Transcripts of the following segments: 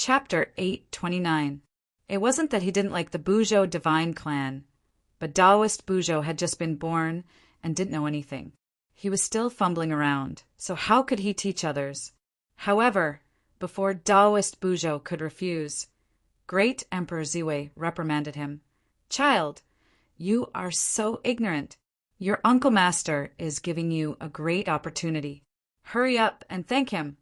Chapter 829. It wasn't that he didn't like the Buzhou divine clan, but Taoist Buzhou had just been born and didn't know anything. He was still fumbling around, so how could he teach others? However, before Taoist Buzhou could refuse, Great Emperor Ziwei reprimanded him. "Child, you are so ignorant. Your uncle master is giving you a great opportunity. Hurry up and thank him."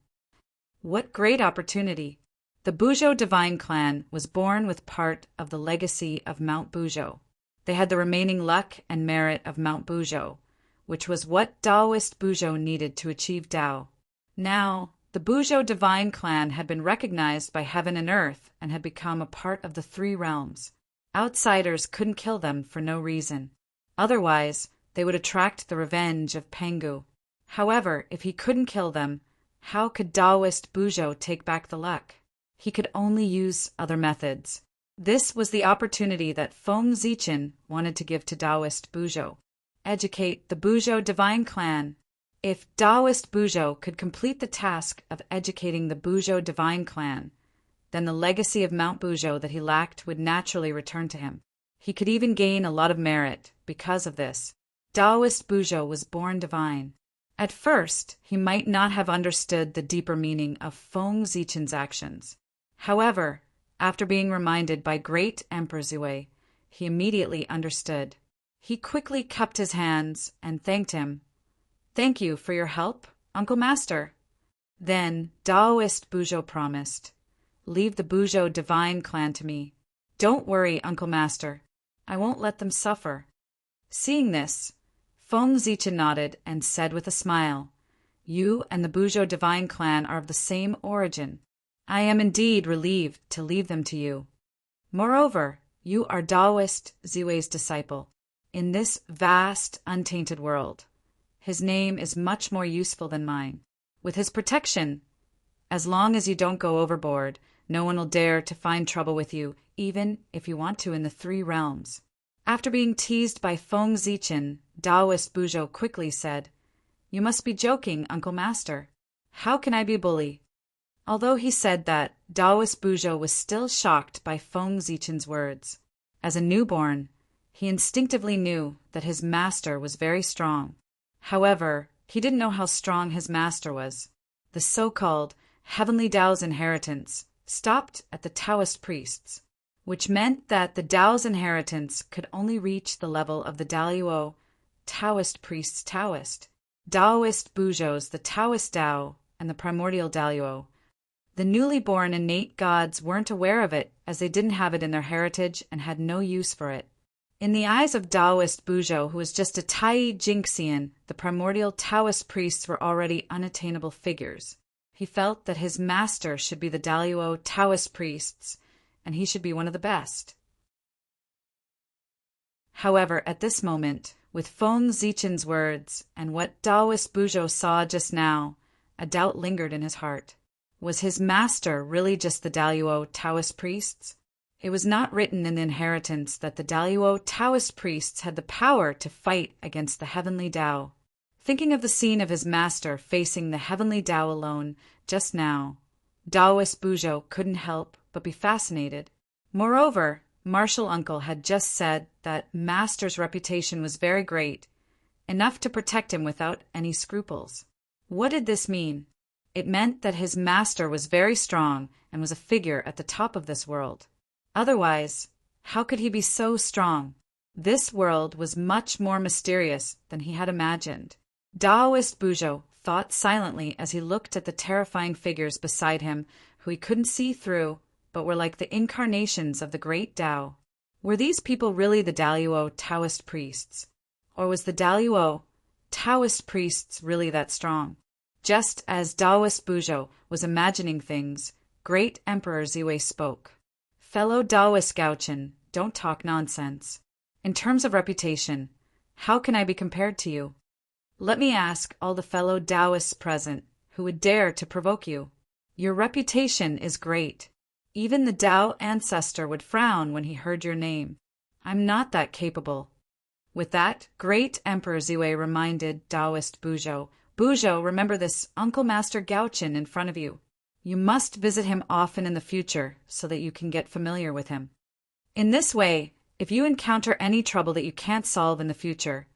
What great opportunity? The Buzhou divine clan was born with part of the legacy of Mount Buzhou. They had the remaining luck and merit of Mount Buzhou, which was what Taoist Buzhou needed to achieve Tao. Now, the Buzhou divine clan had been recognized by heaven and earth and had become a part of the three realms. Outsiders couldn't kill them for no reason. Otherwise, they would attract the revenge of Pengu. However, if he couldn't kill them, how could Taoist Buzhou take back the luck? He could only use other methods. This was the opportunity that Feng Zichen wanted to give to Taoist Buzhou. Educate the Buzhou divine clan. If Taoist Buzhou could complete the task of educating the Buzhou divine clan, then the legacy of Mount Buzhou that he lacked would naturally return to him. He could even gain a lot of merit because of this. Taoist Buzhou was born divine. At first, he might not have understood the deeper meaning of Feng Zichen's actions. However, after being reminded by Great Emperor Ziwei, he immediately understood. He quickly cupped his hands and thanked him. "Thank you for your help, Uncle Master." Then Taoist Buzhou promised, "Leave the Buzhou divine clan to me. Don't worry, Uncle Master. I won't let them suffer." Seeing this, Feng Zichen nodded and said with a smile, "You and the Buzhou divine clan are of the same origin. I am indeed relieved to leave them to you. Moreover, you are Taoist Ziwei's disciple. In this vast, untainted world, his name is much more useful than mine. With his protection, as long as you don't go overboard, no one will dare to find trouble with you, even if you want to in the three realms." After being teased by Feng Zichen, Taoist Buzhou quickly said, "You must be joking, Uncle Master. How can I be a bully?" Although he said that, Taoist Buzhou was still shocked by Feng Zichen's words. As a newborn, he instinctively knew that his master was very strong. However, he didn't know how strong his master was. The so-called Heavenly Tao's inheritance stopped at the Taoist priests, which meant that the Tao's inheritance could only reach the level of the Daluo, Taoist priest's Taoist. Taoist Buzhou's the Taoist Tao and the primordial Daluo. The newly born innate gods weren't aware of it as they didn't have it in their heritage and had no use for it. In the eyes of Taoist Buzhou, who was just a Tai Jinxian, the primordial Taoist priests were already unattainable figures. He felt that his master should be the Daluo Taoist priests, and he should be one of the best. However, at this moment, with Feng Zichen's words and what Taoist Buzhou saw just now, a doubt lingered in his heart. Was his master really just the Daluo Taoist priests? It was not written in the inheritance that the Daluo Taoist priests had the power to fight against the heavenly Tao. Thinking of the scene of his master facing the heavenly Tao alone just now, Taoist Buzhou couldn't help but be fascinated. Moreover, Martial Uncle had just said that Master's reputation was very great, enough to protect him without any scruples. What did this mean? It meant that his master was very strong and was a figure at the top of this world. Otherwise, how could he be so strong? This world was much more mysterious than he had imagined. Taoist Buzhou thought silently as he looked at the terrifying figures beside him who he couldn't see through, but were like the incarnations of the great Tao. Were these people really the Daluo Taoist priests? Or was the Daluo Taoist priests really that strong? Just as Taoist Buzhou was imagining things, Great Emperor Ziwei spoke. "Fellow Taoist Gaochen, don't talk nonsense. In terms of reputation, how can I be compared to you? Let me ask all the fellow Taoists present who would dare to provoke you. Your reputation is great. Even the Tao ancestor would frown when he heard your name. I'm not that capable." With that, Great Emperor Ziwei reminded Taoist Buzhou, "Buzhou, remember this Uncle Master Gaochen in front of you. You must visit him often in the future so that you can get familiar with him. In this way, if you encounter any trouble that you can't solve in the future,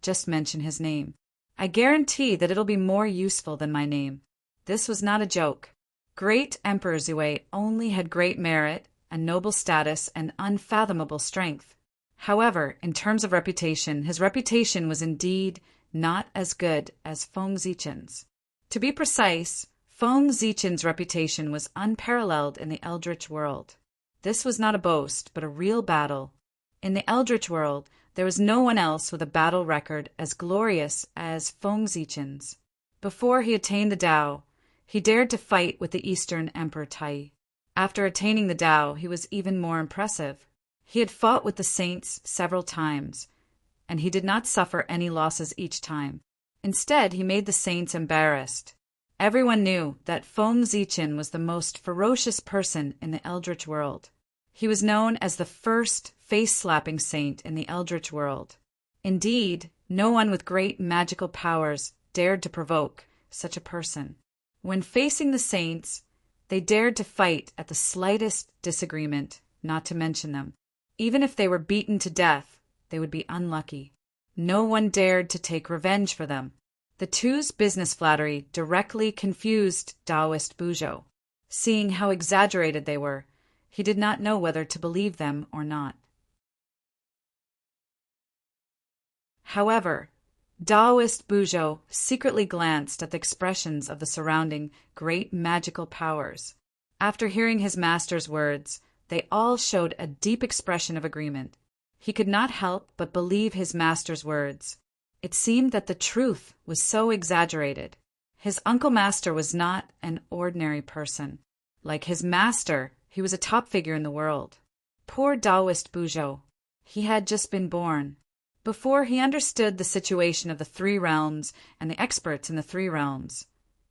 just mention his name. I guarantee that it'll be more useful than my name. This was not a joke. Great Emperor Zue only had great merit, a noble status, and unfathomable strength. However, in terms of reputation, his reputation was indeed not as good as Feng Zichen's. To be precise, Feng Zichen's reputation was unparalleled in the Eldritch world. This was not a boast, but a real battle. In the Eldritch world, there was no one else with a battle record as glorious as Feng Zichen's. Before he attained the Tao, he dared to fight with the Eastern Emperor Tai. After attaining the Tao, he was even more impressive. He had fought with the saints several times, and he did not suffer any losses each time. Instead, he made the saints embarrassed. Everyone knew that Feng Zichen was the most ferocious person in the Eldritch world. He was known as the first face-slapping saint in the Eldritch world. Indeed, no one with great magical powers dared to provoke such a person. When facing the saints, they dared to fight at the slightest disagreement, not to mention them. Even if they were beaten to death, they would be unlucky. No one dared to take revenge for them. The two's business flattery directly confused Taoist Buzhou. Seeing how exaggerated they were, he did not know whether to believe them or not. However, Taoist Buzhou secretly glanced at the expressions of the surrounding great magical powers. After hearing his master's words, they all showed a deep expression of agreement. He could not help but believe his master's words. It seemed that the truth was so exaggerated. His uncle master was not an ordinary person. Like his master, he was a top figure in the world. Poor Taoist Buzhou. He had just been born. Before he understood the situation of the three realms and the experts in the three realms,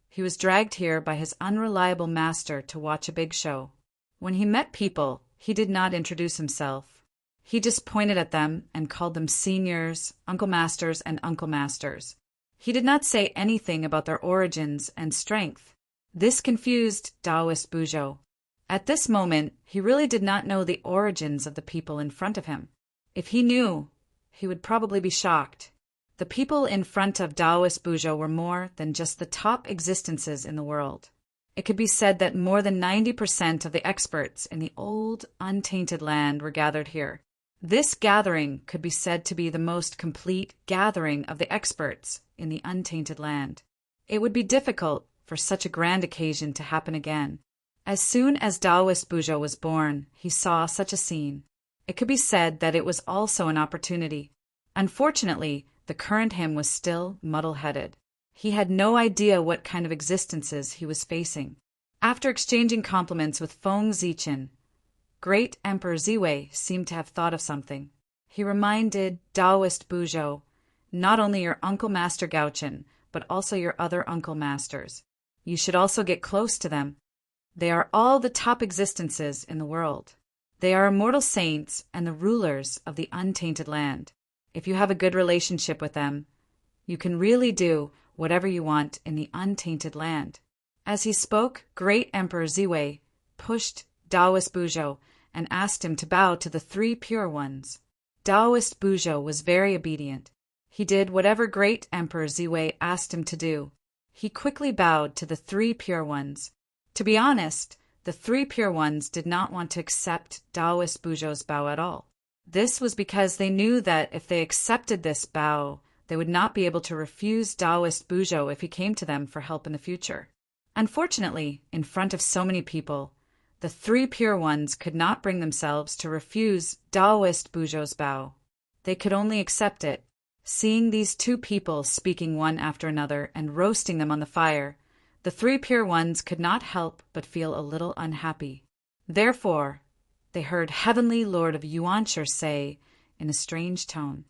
he was dragged here by his unreliable master to watch a big show. When he met people, he did not introduce himself. He just pointed at them and called them seniors, uncle masters, and uncle masters. He did not say anything about their origins and strength. This confused Taoist Buzhou. At this moment, he really did not know the origins of the people in front of him. If he knew, he would probably be shocked. The people in front of Taoist Buzhou were more than just the top existences in the world. It could be said that more than 90% of the experts in the old, untainted land were gathered here. This gathering could be said to be the most complete gathering of the experts in the untainted land. It would be difficult for such a grand occasion to happen again. As soon as Taoist Buzhou was born, he saw such a scene. It could be said that it was also an opportunity. Unfortunately, the current him was still muddle-headed. He had no idea what kind of existences he was facing. After exchanging compliments with Feng Zichen, Great Emperor Ziwei seemed to have thought of something. He reminded Taoist Buzhou, not only your Uncle Master Gaochen, but also your other Uncle Masters. You should also get close to them. They are all the top existences in the world. They are immortal saints and the rulers of the untainted land. If you have a good relationship with them, you can really do whatever you want in the untainted land. As he spoke, Great Emperor Ziwei pushed Taoist Buzhou and asked him to bow to the three pure ones. Taoist Buzhou was very obedient. He did whatever Great Emperor Ziwei asked him to do. He quickly bowed to the three pure ones. To be honest, the three pure ones did not want to accept Taoist Buzhou's bow at all. This was because they knew that if they accepted this bow, they would not be able to refuse Taoist Buzhou if he came to them for help in the future. Unfortunately, in front of so many people, the three pure ones could not bring themselves to refuse Taoist Buzhou's bow. They could only accept it. Seeing these two people speaking one after another and roasting them on the fire, the three pure ones could not help but feel a little unhappy. Therefore, they heard Heavenly Lord of Yuanshi say, in a strange tone,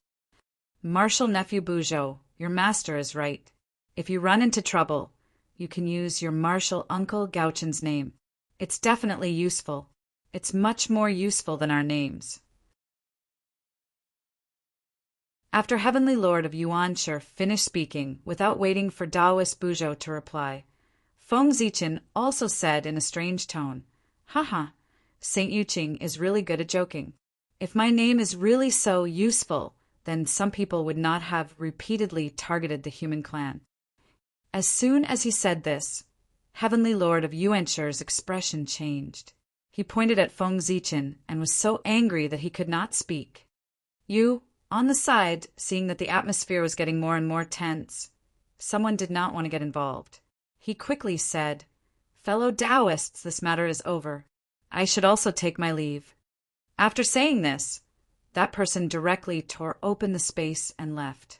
"Martial Nephew Buzhou, your master is right. If you run into trouble, you can use your martial Uncle Gaochen's name. It's definitely useful. It's much more useful than our names." After Heavenly Lord of Yuanshi finished speaking, without waiting for Taoist Buzhou to reply, Feng Zichen also said in a strange tone, "Haha, Saint Yuqing is really good at joking. If my name is really so useful, then some people would not have repeatedly targeted the human clan." As soon as he said this, Heavenly Lord of Yuanshi's expression changed. He pointed at Feng Zichen and was so angry that he could not speak. Yu, on the side, seeing that the atmosphere was getting more and more tense, someone did not want to get involved. He quickly said, "Fellow Taoists, this matter is over. I should also take my leave." After saying this, that person directly tore open the space and left.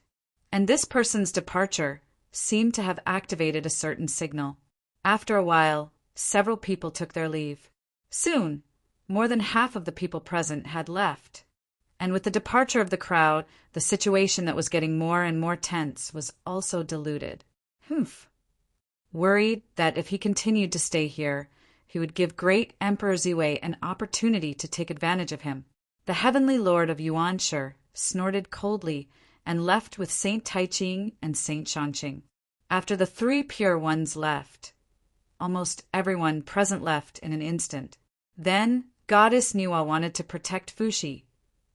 And this person's departure seemed to have activated a certain signal. After a while, several people took their leave. Soon, more than half of the people present had left. And with the departure of the crowd, the situation that was getting more and more tense was also diluted. Worried that if he continued to stay here, he would give great Emperor Ziwei an opportunity to take advantage of him, the Heavenly Lord of Yuanshi snorted coldly and left with Saint Taiqing and Saint Shangqing. After the three pure ones left, almost everyone present left in an instant. Then Goddess Niwa wanted to protect Fuxi,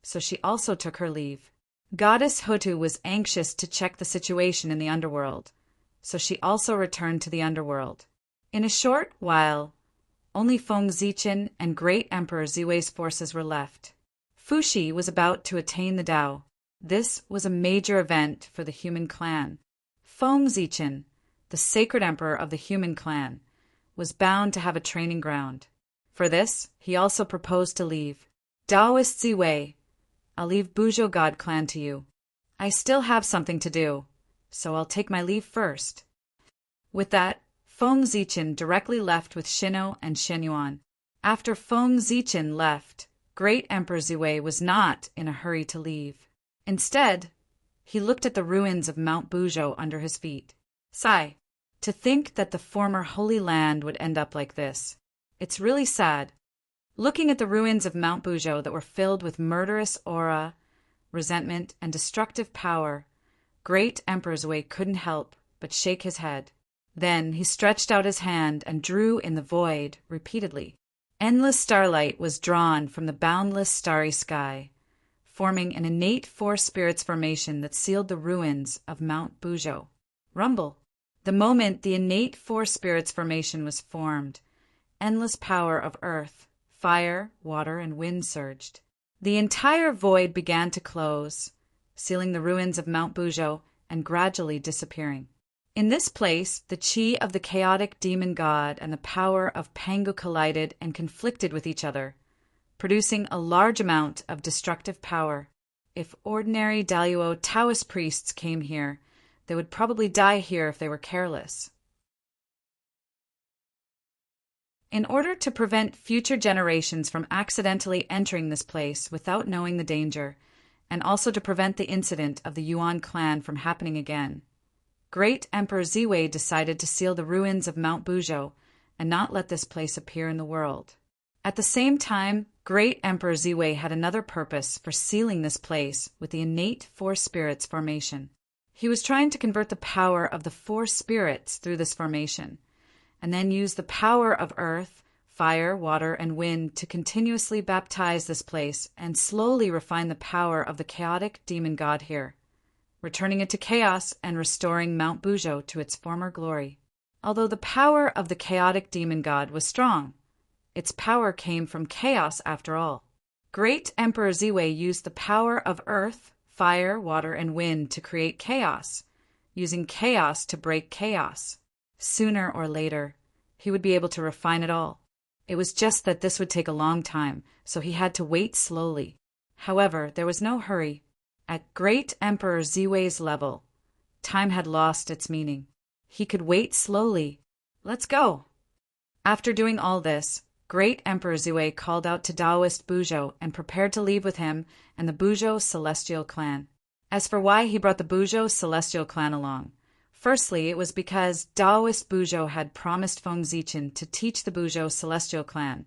so she also took her leave. Goddess Hutu was anxious to check the situation in the underworld, so she also returned to the underworld. In a short while, only Feng Zichen and Great Emperor Ziwei's forces were left. Fuxi was about to attain the Tao. This was a major event for the human clan. Feng Zichen, the sacred emperor of the human clan, was bound to have a training ground. For this, he also proposed to leave. "Taoist Ziwei, I'll leave Buzhou God clan to you. I still have something to do, so I'll take my leave first." With that, Feng Zichen directly left with Shino and Shenyuan. After Feng Zichen left, Great Emperor Ziwei was not in a hurry to leave. Instead, he looked at the ruins of Mount Buzhou under his feet. Sigh, to think that the former Holy Land would end up like this. It's really sad. Looking at the ruins of Mount Buzhou that were filled with murderous aura, resentment, and destructive power, Great Emperor Ziwei couldn't help but shake his head. Then he stretched out his hand and drew in the void repeatedly. Endless starlight was drawn from the boundless starry sky, forming an innate Four Spirits formation that sealed the ruins of Mount Buzhou. Rumble. The moment the innate Four Spirits formation was formed, endless power of earth, fire, water, and wind surged. The entire void began to close, sealing the ruins of Mount Buzhou and gradually disappearing. In this place, the chi of the chaotic demon god and the power of Pangu collided and conflicted with each other, producing a large amount of destructive power. If ordinary Daluo Taoist priests came here, they would probably die here if they were careless. In order to prevent future generations from accidentally entering this place without knowing the danger, and also to prevent the incident of the Yuan clan from happening again, Great Emperor Ziwei decided to seal the ruins of Mount Buzhou and not let this place appear in the world. At the same time, Great Emperor Ziwei had another purpose for sealing this place with the innate Four Spirits formation. He was trying to convert the power of the Four Spirits through this formation, and then use the power of earth, fire, water, and wind to continuously baptize this place and slowly refine the power of the chaotic demon god here, returning it to chaos and restoring Mount Buzhou to its former glory. Although the power of the chaotic demon god was strong, its power came from chaos after all. Great Emperor Ziwei used the power of earth, fire, water, and wind to create chaos, using chaos to break chaos. Sooner or later, he would be able to refine it all. It was just that this would take a long time, so he had to wait slowly. However, there was no hurry. At Great Emperor Ziwei's level, time had lost its meaning. He could wait slowly. Let's go. After doing all this, Great Emperor Ziwei called out to Taoist Buzhou and prepared to leave with him and the Buzhou Celestial Clan. As for why he brought the Buzhou Celestial Clan along, firstly, it was because Taoist Buzhou had promised Feng Zichen to teach the Buzhou Celestial Clan,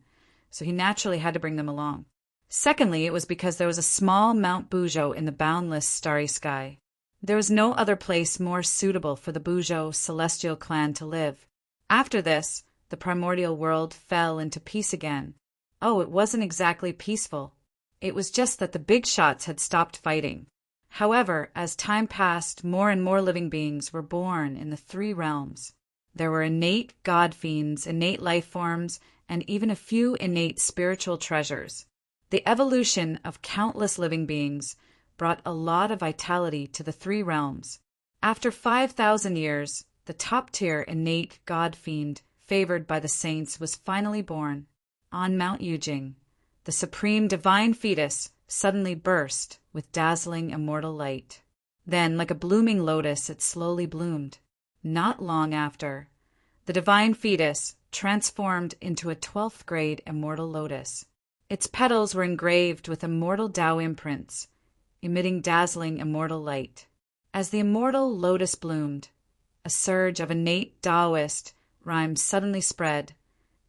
so he naturally had to bring them along. Secondly, it was because there was a small Mount Buzhou in the boundless starry sky. There was no other place more suitable for the Buzhou Celestial Clan to live. After this, the primordial world fell into peace again. Oh, it wasn't exactly peaceful. It was just that the big shots had stopped fighting. However, as time passed, more and more living beings were born in the three realms. There were innate god fiends, innate life forms, and even a few innate spiritual treasures. The evolution of countless living beings brought a lot of vitality to the three realms. After 5,000 years, the top-tier innate god fiend favored by the saints was finally born. On Mount Yujing, the supreme divine fetus suddenly burst with dazzling immortal light. Then, like a blooming lotus, it slowly bloomed. Not long after, the divine fetus transformed into a 12th grade immortal lotus. Its petals were engraved with immortal Tao imprints, emitting dazzling immortal light. As the immortal lotus bloomed, a surge of innate Taoist rhymes suddenly spread,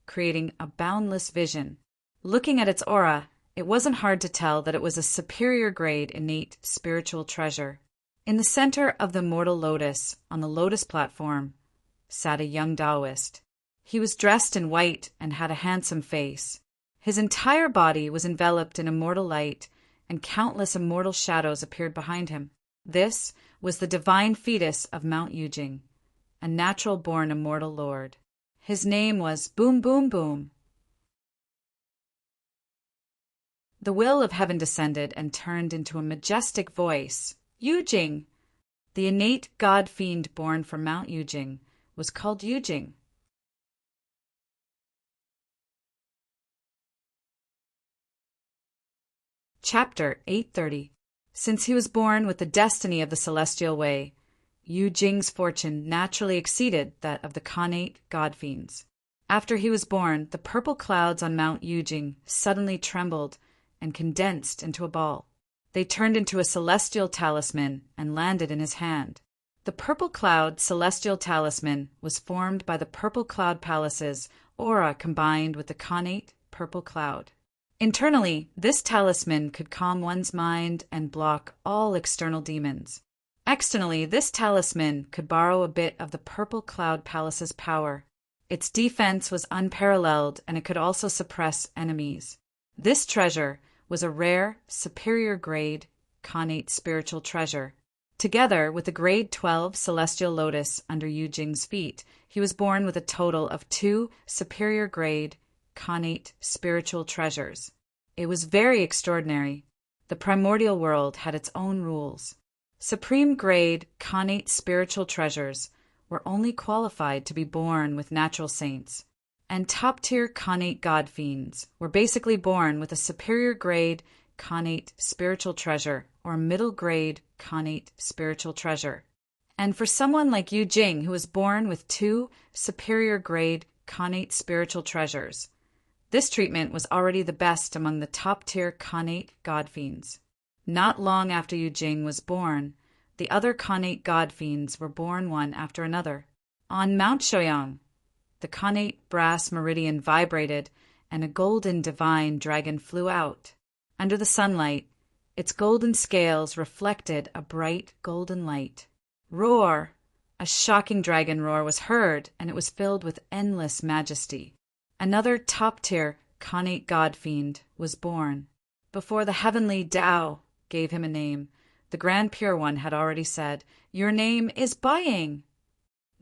creating a boundless vision. Looking at its aura, it wasn't hard to tell that it was a superior grade innate spiritual treasure. In the center of the immortal lotus, on the lotus platform, sat a young Taoist. He was dressed in white and had a handsome face. His entire body was enveloped in immortal light, and countless immortal shadows appeared behind him. This was the divine fetus of Mount Yujing, a natural-born immortal lord. His name was Boom Boom Boom. The will of heaven descended and turned into a majestic voice. Yujing! The innate god fiend born from Mount Yujing was called Yujing. Chapter 830. Since he was born with the destiny of the celestial way, Yu Jing's fortune naturally exceeded that of the Khanate god fiends. After he was born, the purple clouds on Mount Yujing suddenly trembled and condensed into a ball. They turned into a celestial talisman and landed in his hand. The purple cloud celestial talisman was formed by the purple cloud palace's aura combined with the Khanate purple cloud. Internally, this talisman could calm one's mind and block all external demons. Externally, this talisman could borrow a bit of the purple cloud palace's power. Its defense was unparalleled, and it could also suppress enemies. This treasure was a rare, superior grade Khanate spiritual treasure. Together with the grade 12 celestial lotus under Yu Jing's feet, he was born with a total of 2 superior grade Khanate spiritual treasures. It was very extraordinary. The primordial world had its own rules. Supreme grade Khanate spiritual treasures were only qualified to be born with natural saints, and top-tier Khanate god fiends were basically born with a superior grade Khanate spiritual treasure or middle grade Khanate spiritual treasure. And for someone like Yu Jing, who was born with 2 superior grade Khanate spiritual treasures, this treatment was already the best among the top-tier Khanate god fiends. Not long after Yu Jing was born, the other Khanate god fiends were born one after another. On Mount Shoyang, the Khanate brass meridian vibrated, and a golden divine dragon flew out. Under the sunlight, its golden scales reflected a bright golden light. Roar! A shocking dragon roar was heard, and it was filled with endless majesty. Another top-tier Khanate god fiend was born. Before the heavenly Tao gave him a name, the Grand Pure One had already said, "Your name is Buying."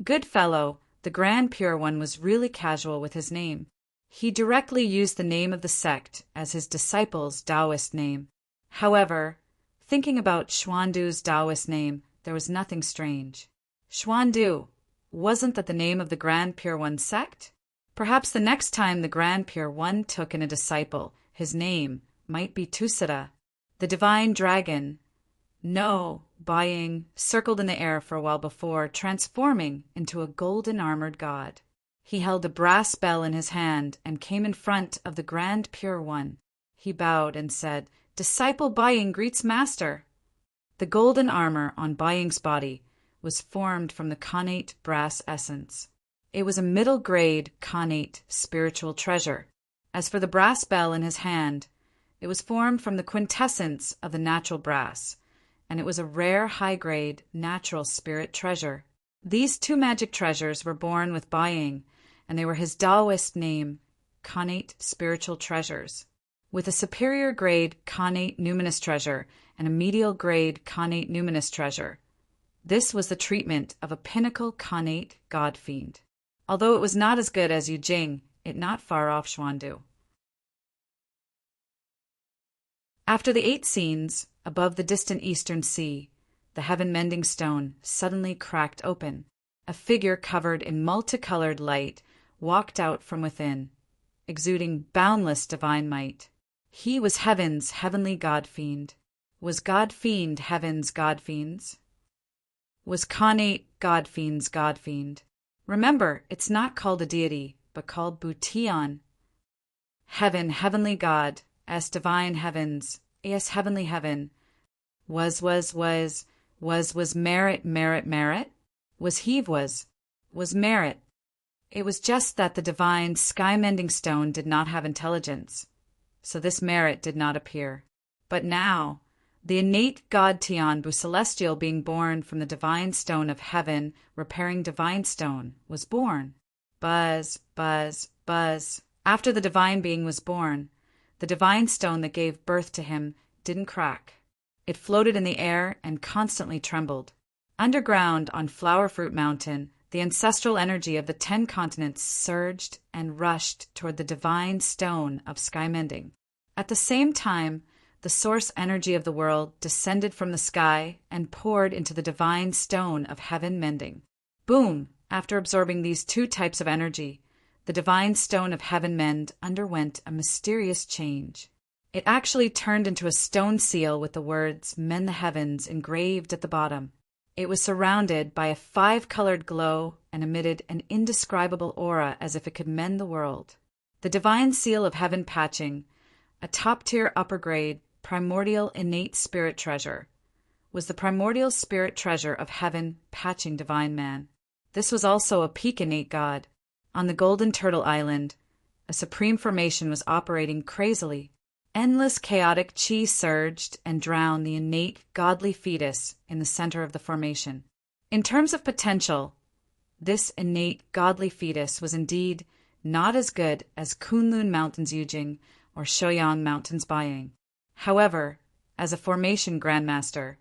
Good fellow, the Grand Pure One was really casual with his name. He directly used the name of the sect as his disciples' Taoist name. However, thinking about Xuandu's Taoist name, there was nothing strange. Xuandu, wasn't that the name of the Grand Pure One sect? Perhaps the next time the Grand Pure One took in a disciple, his name might be Tusita. The divine dragon, Buying, circled in the air for a while before transforming into a golden armored god. He held a brass bell in his hand and came in front of the Grand Pure One. He bowed and said, "Disciple Buying greets master." The golden armor on Buying's body was formed from the Khanate brass essence. It was a middle-grade Khanate spiritual treasure. As for the brass bell in his hand, it was formed from the quintessence of the natural brass, and it was a rare high-grade natural spirit treasure. These two magic treasures were born with Baying, and they were his Taoist name, connate spiritual treasures, with a superior grade connate numinous treasure and a medial grade connate numinous treasure. This was the treatment of a pinnacle connate god fiend. Although it was not as good as Yu Jing, it not far off Xuandu. After the 8 scenes, above the distant eastern sea, the heaven-mending stone suddenly cracked open. A figure covered in multicolored light walked out from within, exuding boundless divine might. He was heaven's heavenly god-fiend. Was god-fiend heaven's god-fiends? Was connate god-fiend's god-fiend? Remember, it's not called a deity, but called Butian. Heaven, heavenly God, as divine heavens, as heavenly heaven. Was merit, merit? Was heave was merit. It was just that the divine sky-mending stone did not have intelligence, so this merit did not appear. But now, the innate God Tian Bu celestial being born from the divine stone of heaven, repairing divine stone, was born. Buzz, buzz, buzz. After the divine being was born, the divine stone that gave birth to him didn't crack. It floated in the air and constantly trembled. Underground on Flower Fruit Mountain, the ancestral energy of the 10 continents surged and rushed toward the divine stone of sky mending. At the same time, the source energy of the world descended from the sky and poured into the divine stone of heaven mending. Boom! After absorbing these 2 types of energy, the divine stone of heaven mend underwent a mysterious change. It actually turned into a stone seal with the words "Mend the Heavens" engraved at the bottom. It was surrounded by a 5-colored glow and emitted an indescribable aura as if it could mend the world. The divine seal of heaven patching, a top-tier upper-grade, primordial innate spirit treasure, was the primordial spirit treasure of heaven patching divine man. This was also a peak innate god. On the Golden Turtle Island, a supreme formation was operating crazily. Endless chaotic chi surged and drowned the innate godly fetus in the center of the formation. In terms of potential, this innate godly fetus was indeed not as good as Kunlun Mountain's Yujing or Shouyang Mountain's Baying. However, as a formation grandmaster,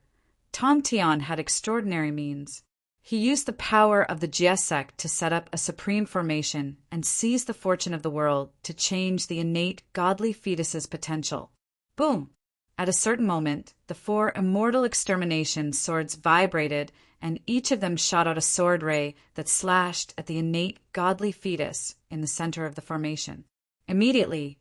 Tong Tian had extraordinary means. He used the power of the Jie sect to set up a supreme formation and seize the fortune of the world to change the innate godly fetus's potential. Boom! At a certain moment, the 4 immortal extermination swords vibrated, and each of them shot out a sword ray that slashed at the innate godly fetus in the center of the formation. Immediately,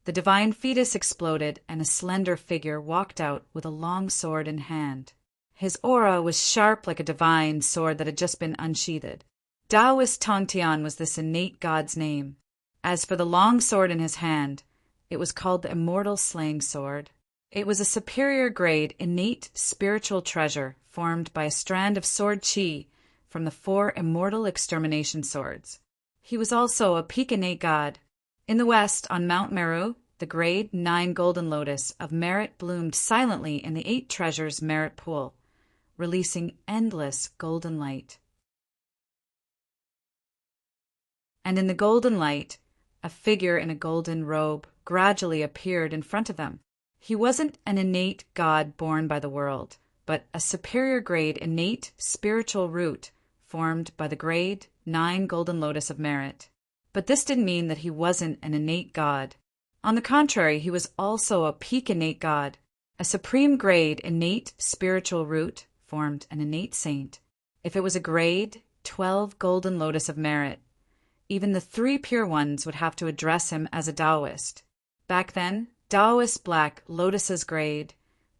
the divine fetus exploded and a slender figure walked out with a long sword in hand. His aura was sharp like a divine sword that had just been unsheathed. Taoist Tong Tian was this innate god's name. As for the long sword in his hand, it was called the Immortal Slaying Sword. It was a superior grade innate spiritual treasure formed by a strand of sword chi from the 4 immortal extermination swords. He was also a peak innate god. In the west, on Mount Meru, the grade 9 golden lotus of merit bloomed silently in the 8 treasures merit pool, releasing endless golden light. And in the golden light, a figure in a golden robe gradually appeared in front of them. He wasn't an innate god born by the world, but a superior grade innate spiritual root formed by the grade 9 golden lotus of merit. But this didn't mean that he wasn't an innate god. On the contrary, he was also a peak innate god. A supreme grade innate spiritual root formed an innate saint. If it was a grade 12 golden lotus of merit, even the 3 pure ones would have to address him as a Taoist. Back then, Taoist Black Lotus's grade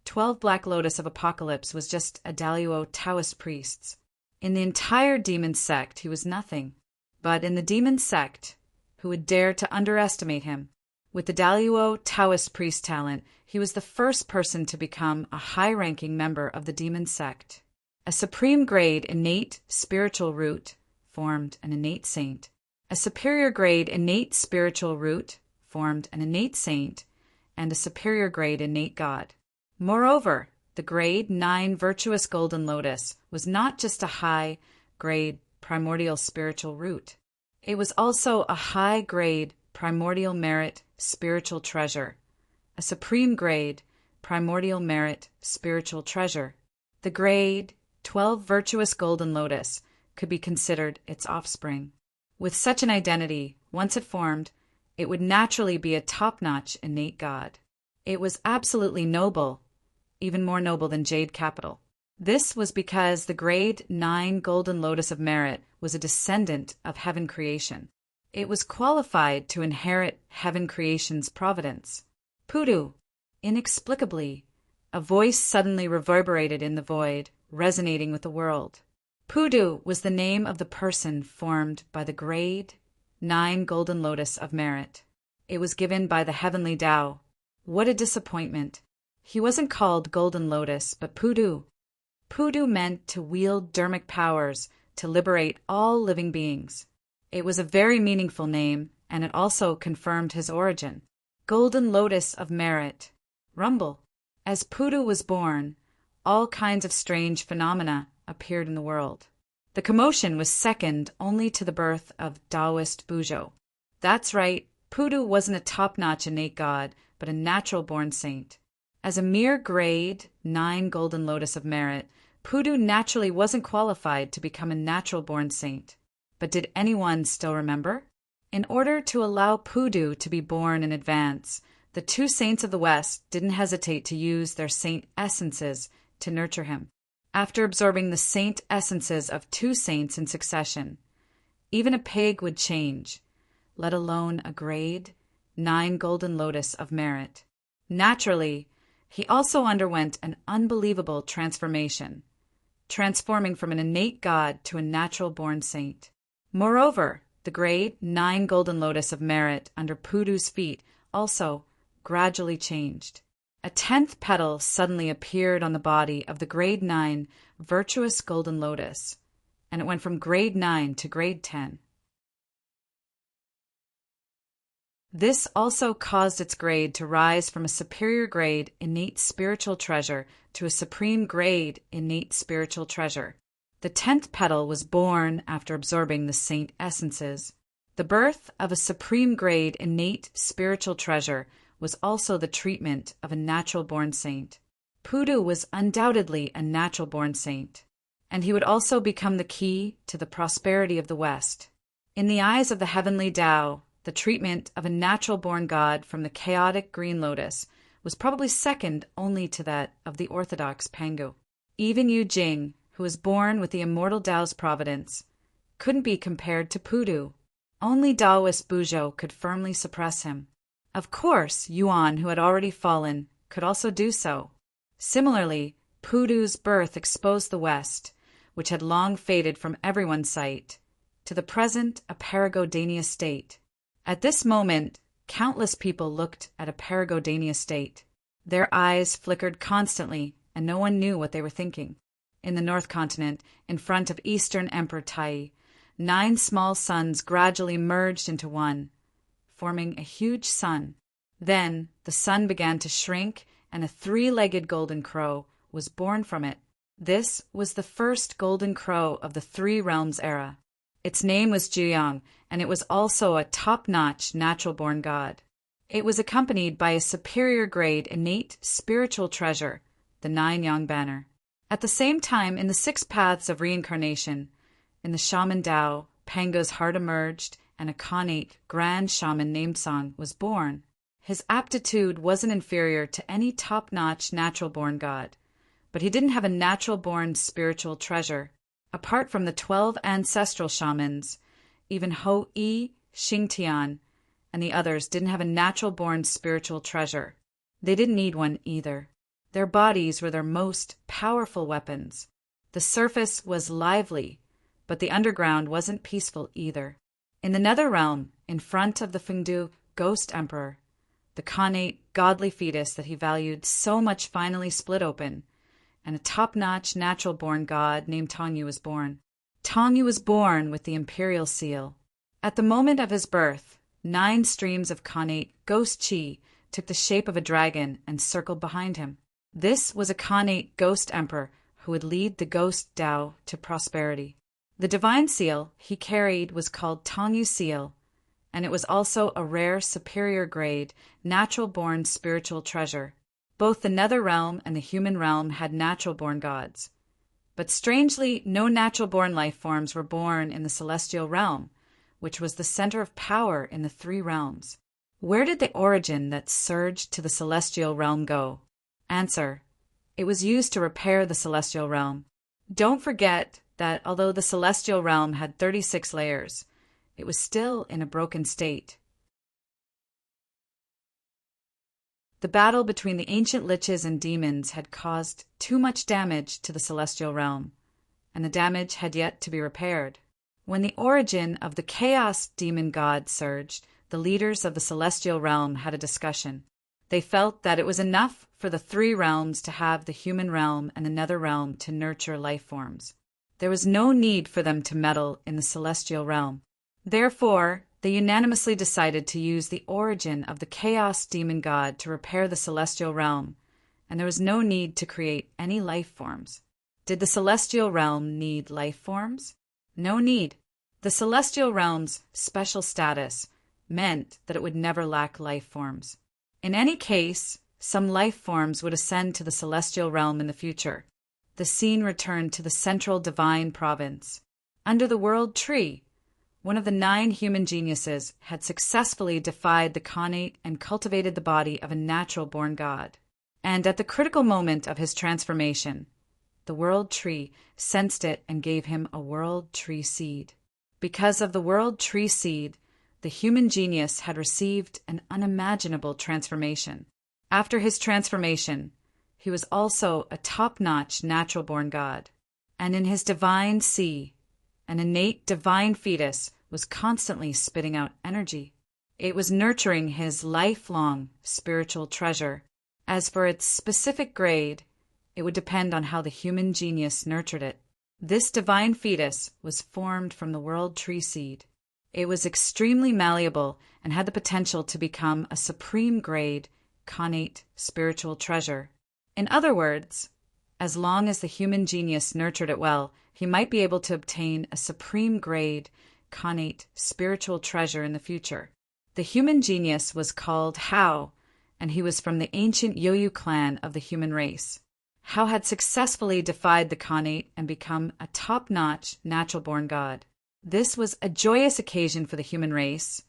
12 Black Lotus of Apocalypse was just a Daluo Taoist priests. In the entire demon sect, he was nothing. But in the demon sect, who would dare to underestimate him? With the Daluo Taoist priest talent, he was the first person to become a high-ranking member of the demon sect. A supreme grade innate spiritual root formed an innate saint. A superior grade innate spiritual root formed an innate saint, and a superior grade innate god. Moreover, the grade 9 virtuous golden lotus was not just a high, grade primordial spiritual root. It was also a high-grade primordial merit spiritual treasure, a supreme grade primordial merit spiritual treasure. The grade 12 virtuous golden lotus could be considered its offspring. With such an identity, once it formed, it would naturally be a top-notch innate god. It was absolutely noble, even more noble than jade capital. This was because the grade 9 golden lotus of merit was a descendant of heaven creation. It was qualified to inherit heaven creation's providence. Pudu, inexplicably, a voice suddenly reverberated in the void, resonating with the world. Pudu was the name of the person formed by the grade 9 golden lotus of merit. It was given by the heavenly Tao. What a disappointment. He wasn't called Golden Lotus, but Pudu. Pudu meant to wield dharmic powers to liberate all living beings. It was a very meaningful name, and it also confirmed his origin. Golden Lotus of Merit. Rumble. As Pudu was born, all kinds of strange phenomena appeared in the world. The commotion was second only to the birth of Taoist Bujo. That's right, Pudu wasn't a top-notch innate god, but a natural-born saint. As a mere grade 9 golden lotus of merit, Pudu naturally wasn't qualified to become a natural-born saint. But did anyone still remember? In order to allow Pudu to be born in advance, the two saints of the West didn't hesitate to use their saint essences to nurture him. After absorbing the saint essences of two saints in succession, even a pig would change, let alone a grade 9 golden lotus of merit. Naturally, he also underwent an unbelievable transformation, transforming from an innate god to a natural-born saint. Moreover, the grade 9 golden lotus of merit under Pudu's feet also gradually changed. A 10th petal suddenly appeared on the body of the grade 9 virtuous golden lotus, and it went from grade 9 to grade 10. This also caused its grade to rise from a superior grade innate spiritual treasure to a supreme grade innate spiritual treasure. The 10th petal was born after absorbing the saint essences. The birth of a supreme grade innate spiritual treasure was also the treatment of a natural-born saint. Pudu was undoubtedly a natural-born saint, and he would also become the key to the prosperity of the West. In the eyes of the heavenly Tao, the treatment of a natural-born god from the chaotic green lotus was probably second only to that of the orthodox Pangu. Even Yu Jing, who was born with the immortal Tao's providence, couldn't be compared to Pudu. Only Taoist Bujo could firmly suppress him. Of course, Yuan, who had already fallen, could also do so. Similarly, Pudu's birth exposed the West, which had long faded from everyone's sight, to the present Aparagodania state. At this moment, countless people looked at a Aparagodania state. Their eyes flickered constantly, and no one knew what they were thinking. In the North Continent, in front of Eastern Emperor Tai, 9 small suns gradually merged into one, forming a huge sun. Then the sun began to shrink, and a 3-legged golden crow was born from it. This was the first golden crow of the 3 realms era. Its name was Juyang, and it was also a top-notch natural-born god. It was accompanied by a superior grade innate spiritual treasure, the 9 Yang banner. At the same time, in the 6 paths of reincarnation, in the shaman Tao, Pango's heart emerged, and a Khanate grand shaman named Song was born. His aptitude wasn't inferior to any top-notch natural-born god, but he didn't have a natural-born spiritual treasure. Apart from the 12 ancestral shamans, even Ho-I, Xingtian, and the others didn't have a natural-born spiritual treasure. They didn't need one either. Their bodies were their most powerful weapons. The surface was lively, but the underground wasn't peaceful either. In the nether realm, in front of the Fengdu ghost emperor, the Khanate godly fetus that he valued so much finally split open, and a top-notch natural-born god named Tongyu was born. Tongyu was born with the imperial seal. At the moment of his birth, 9 streams of Khanate ghost chi took the shape of a dragon and circled behind him. This was a Khanate ghost emperor who would lead the ghost Tao to prosperity. The divine seal he carried was called Tongyu seal, and it was also a rare superior grade, natural-born spiritual treasure. Both the nether realm and the human realm had natural-born gods. But strangely, no natural-born life forms were born in the celestial realm, which was the center of power in the three realms. Where did the origin that surged to the celestial realm go? Answer: it was used to repair the celestial realm. Don't forget that although the celestial realm had 36 layers, it was still in a broken state. The battle between the ancient liches and demons had caused too much damage to the celestial realm, and the damage had yet to be repaired. When the origin of the chaos demon god surged, the leaders of the celestial realm had a discussion. They felt that it was enough for the three realms to have the human realm and the nether realm to nurture life forms. There was no need for them to meddle in the celestial realm. Therefore, they unanimously decided to use the origin of the chaos demon god to repair the celestial realm, and there was no need to create any life forms. Did the celestial realm need life forms? No need. The celestial realm's special status meant that it would never lack life forms. In any case, some life forms would ascend to the celestial realm in the future. The scene returned to the central divine province. Under the world tree, one of the 9 human geniuses had successfully defied the Khanate and cultivated the body of a natural-born god. And at the critical moment of his transformation, the world tree sensed it and gave him a world tree seed. Because of the world tree seed, the human genius had received an unimaginable transformation. After his transformation, he was also a top-notch natural-born god. And in his divine sea, an innate divine fetus was constantly spitting out energy. It was nurturing his lifelong spiritual treasure. As for its specific grade, it would depend on how the human genius nurtured it. This divine fetus was formed from the world tree seed. It was extremely malleable and had the potential to become a supreme grade, Khanate spiritual treasure. In other words, as long as the human genius nurtured it well, he might be able to obtain a supreme grade, Khanate spiritual treasure in the future. The human genius was called Hao, and he was from the ancient Yoyu clan of the human race. Hao had successfully defied the Khanate and become a top-notch natural-born god. This was a joyous occasion for the human race,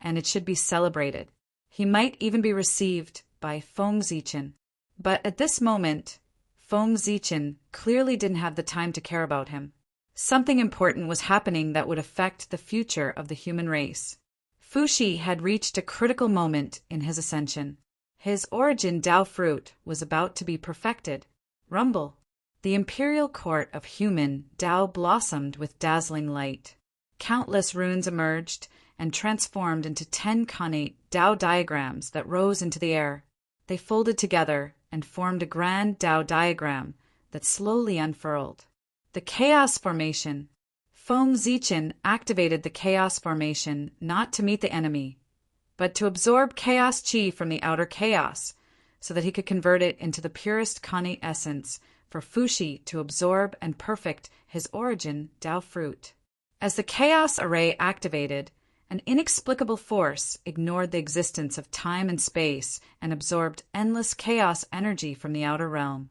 and it should be celebrated. He might even be received by Feng Zichen. But at this moment, Feng Zichen clearly didn't have the time to care about him. Something important was happening that would affect the future of the human race. Fuxi had reached a critical moment in his ascension. His origin Tao fruit was about to be perfected. Rumble. The imperial court of human Tao blossomed with dazzling light. Countless runes emerged and transformed into 10 Khanate Tao diagrams that rose into the air. They folded together and formed a grand Tao diagram that slowly unfurled. The Chaos Formation. Feng Zichen activated the Chaos Formation not to meet the enemy, but to absorb chaos chi from the outer chaos, so that he could convert it into the purest Khanate essence for Fuxi to absorb and perfect his origin Tao fruit. As the Chaos Array activated, an inexplicable force ignored the existence of time and space and absorbed endless chaos energy from the outer realm.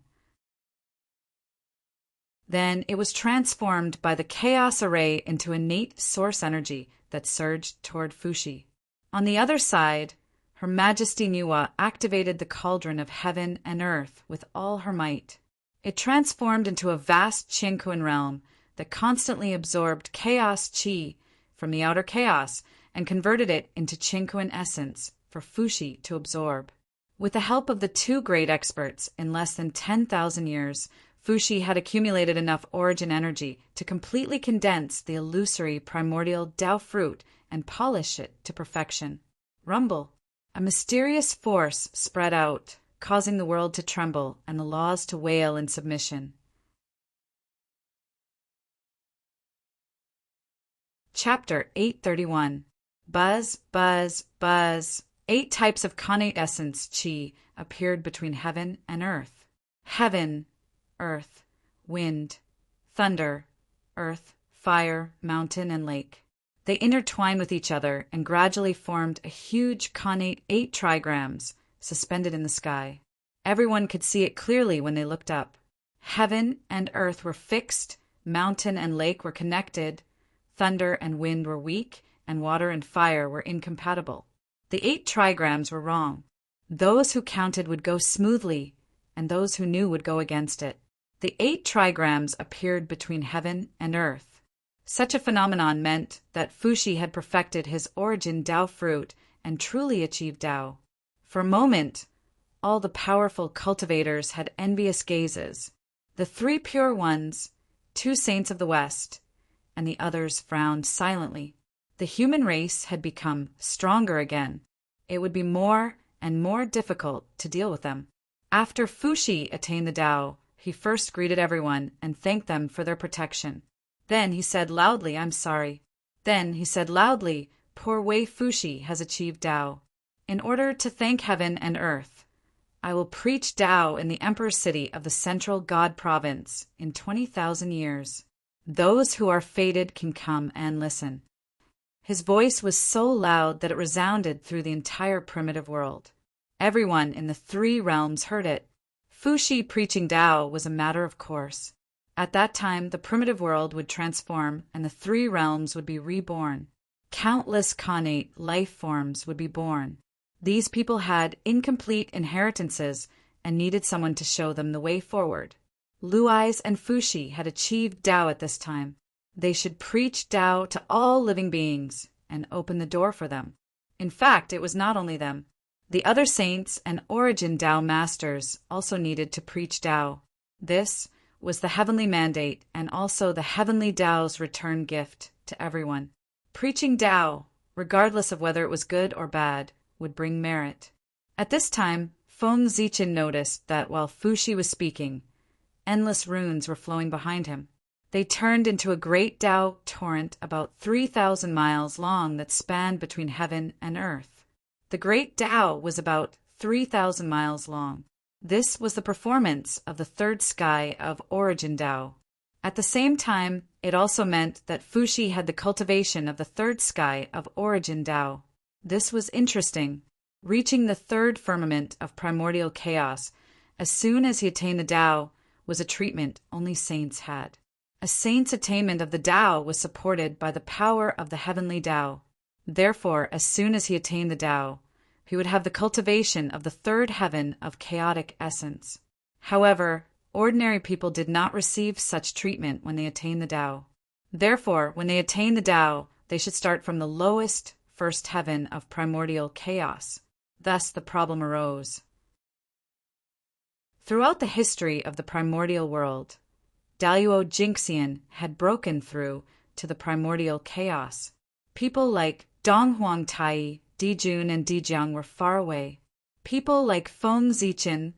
Then it was transformed by the Chaos Array into innate source energy that surged toward Fuxi. On the other side, Her Majesty Nuwa activated the cauldron of heaven and earth with all her might. It transformed into a vast Qianquan realm that constantly absorbed chaos chi from the outer chaos and converted it into Qianquan essence for Fuxi to absorb. With the help of the 2 great experts, in less than 10,000 years, Fuxi had accumulated enough origin energy to completely condense the illusory primordial Tao fruit and polish it to perfection. Rumble. A mysterious force spread out, causing the world to tremble and the laws to wail in submission. Chapter 831. Buzz, buzz, buzz. 8 types of Khanate essence chi appeared between heaven and earth. Heaven, earth, wind, thunder, earth, fire, mountain, and lake. They intertwined with each other and gradually formed a huge connate 8 trigrams suspended in the sky. Everyone could see it clearly when they looked up. Heaven and earth were fixed, mountain and lake were connected, thunder and wind were weak, and water and fire were incompatible. The 8 trigrams were wrong. Those who counted would go smoothly, and those who knew would go against it. The 8 trigrams appeared between heaven and earth. Such a phenomenon meant that Fuxi had perfected his origin Tao fruit and truly achieved Tao. For a moment, all the powerful cultivators had envious gazes. The 3 pure ones, 2 saints of the West, and the others frowned silently. The human race had become stronger again. It would be more and more difficult to deal with them. After Fuxi attained the Tao, he first greeted everyone and thanked them for their protection. Then he said loudly, "I'm sorry." Then he said loudly, "Poor Wei Fuxi has achieved Tao. In order to thank heaven and earth, I will preach Tao in the Emperor City of the Central God Province in 20,000 years. Those who are fated can come and listen." His voice was so loud that it resounded through the entire primitive world. Everyone in the 3 realms heard it. Fuxi preaching Tao was a matter of course. At that time, the primitive world would transform and the 3 realms would be reborn. Countless connate life forms would be born. These people had incomplete inheritances and needed someone to show them the way forward. Luais and Fuxi had achieved Tao at this time. They should preach Tao to all living beings and open the door for them. In fact, it was not only them. The other saints and origin Tao masters also needed to preach Tao. This was the heavenly mandate and also the heavenly Tao's return gift to everyone. Preaching Tao, regardless of whether it was good or bad, would bring merit. At this time, Feng Zichen noticed that while Fuxi was speaking, endless runes were flowing behind him. They turned into a great Tao torrent about 3,000 miles long that spanned between heaven and earth. The great Tao was about 3,000 miles long. This was the performance of the 3rd sky of origin Tao. At the same time, it also meant that Fuxi had the cultivation of the 3rd sky of origin Tao. This was interesting. Reaching the 3rd firmament of primordial chaos, as soon as he attained the Tao, was a treatment only saints had. A saint's attainment of the Tao was supported by the power of the heavenly Tao. Therefore, as soon as he attained the Tao, he would have the cultivation of the 3rd heaven of chaotic essence. However, ordinary people did not receive such treatment when they attained the Tao. Therefore, when they attain the Tao, they should start from the lowest 1st heaven of primordial chaos. Thus the problem arose. Throughout the history of the primordial world, Daluo Jingxian had broken through to the primordial chaos. People like Dong Huangtai, Dijun, and Dijiang were far away. People like Feng Zichen,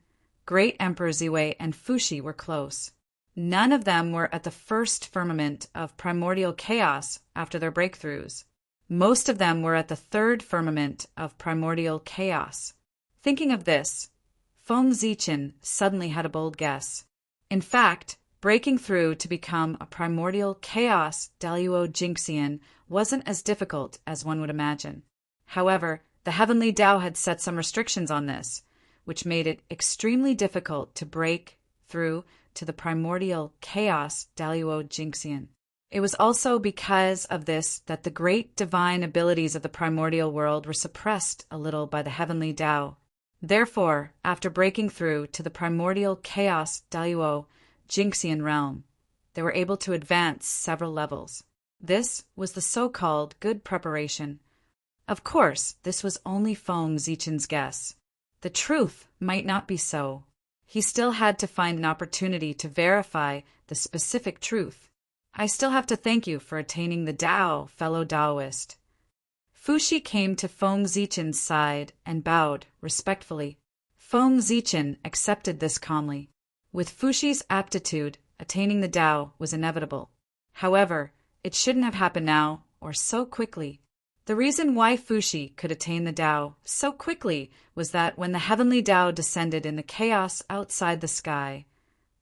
Great Emperor Ziwei, and Fuxi were close. None of them were at the 1st firmament of primordial chaos after their breakthroughs. Most of them were at the 3rd firmament of primordial chaos. Thinking of this, Feng Zichen suddenly had a bold guess. In fact, breaking through to become a primordial chaos Daluo Jingxian wasn't as difficult as one would imagine. However, the heavenly Tao had set some restrictions on this, which made it extremely difficult to break through to the primordial chaos Daluo Jingxian. It was also because of this that the great divine abilities of the primordial world were suppressed a little by the heavenly Tao. Therefore, after breaking through to the primordial chaos Daluo Jingxian realm, they were able to advance several levels. This was the so-called good preparation. Of course, this was only Feng Zichen's guess. The truth might not be so. He still had to find an opportunity to verify the specific truth. I still have to thank you for attaining the Tao, fellow Taoist. Fuxi came to Feng Zichen's side and bowed respectfully. Feng Zichen accepted this calmly. With Fuxi's aptitude, attaining the Tao was inevitable. However, it shouldn't have happened now or so quickly. The reason why Fuxi could attain the Tao so quickly was that when the heavenly Tao descended in the chaos outside the sky,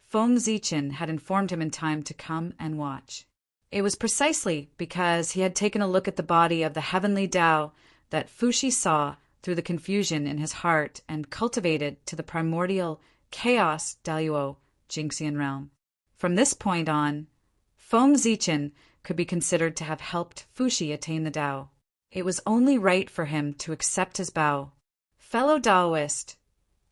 Feng Zichen had informed him in time to come and watch. It was precisely because he had taken a look at the body of the heavenly Tao that Fuxi saw through the confusion in his heart and cultivated to the primordial chaos Daluo Jingxian realm. From this point on, Feng Zichen could be considered to have helped Fuxi attain the Tao. It was only right for him to accept his bow. Fellow Taoist,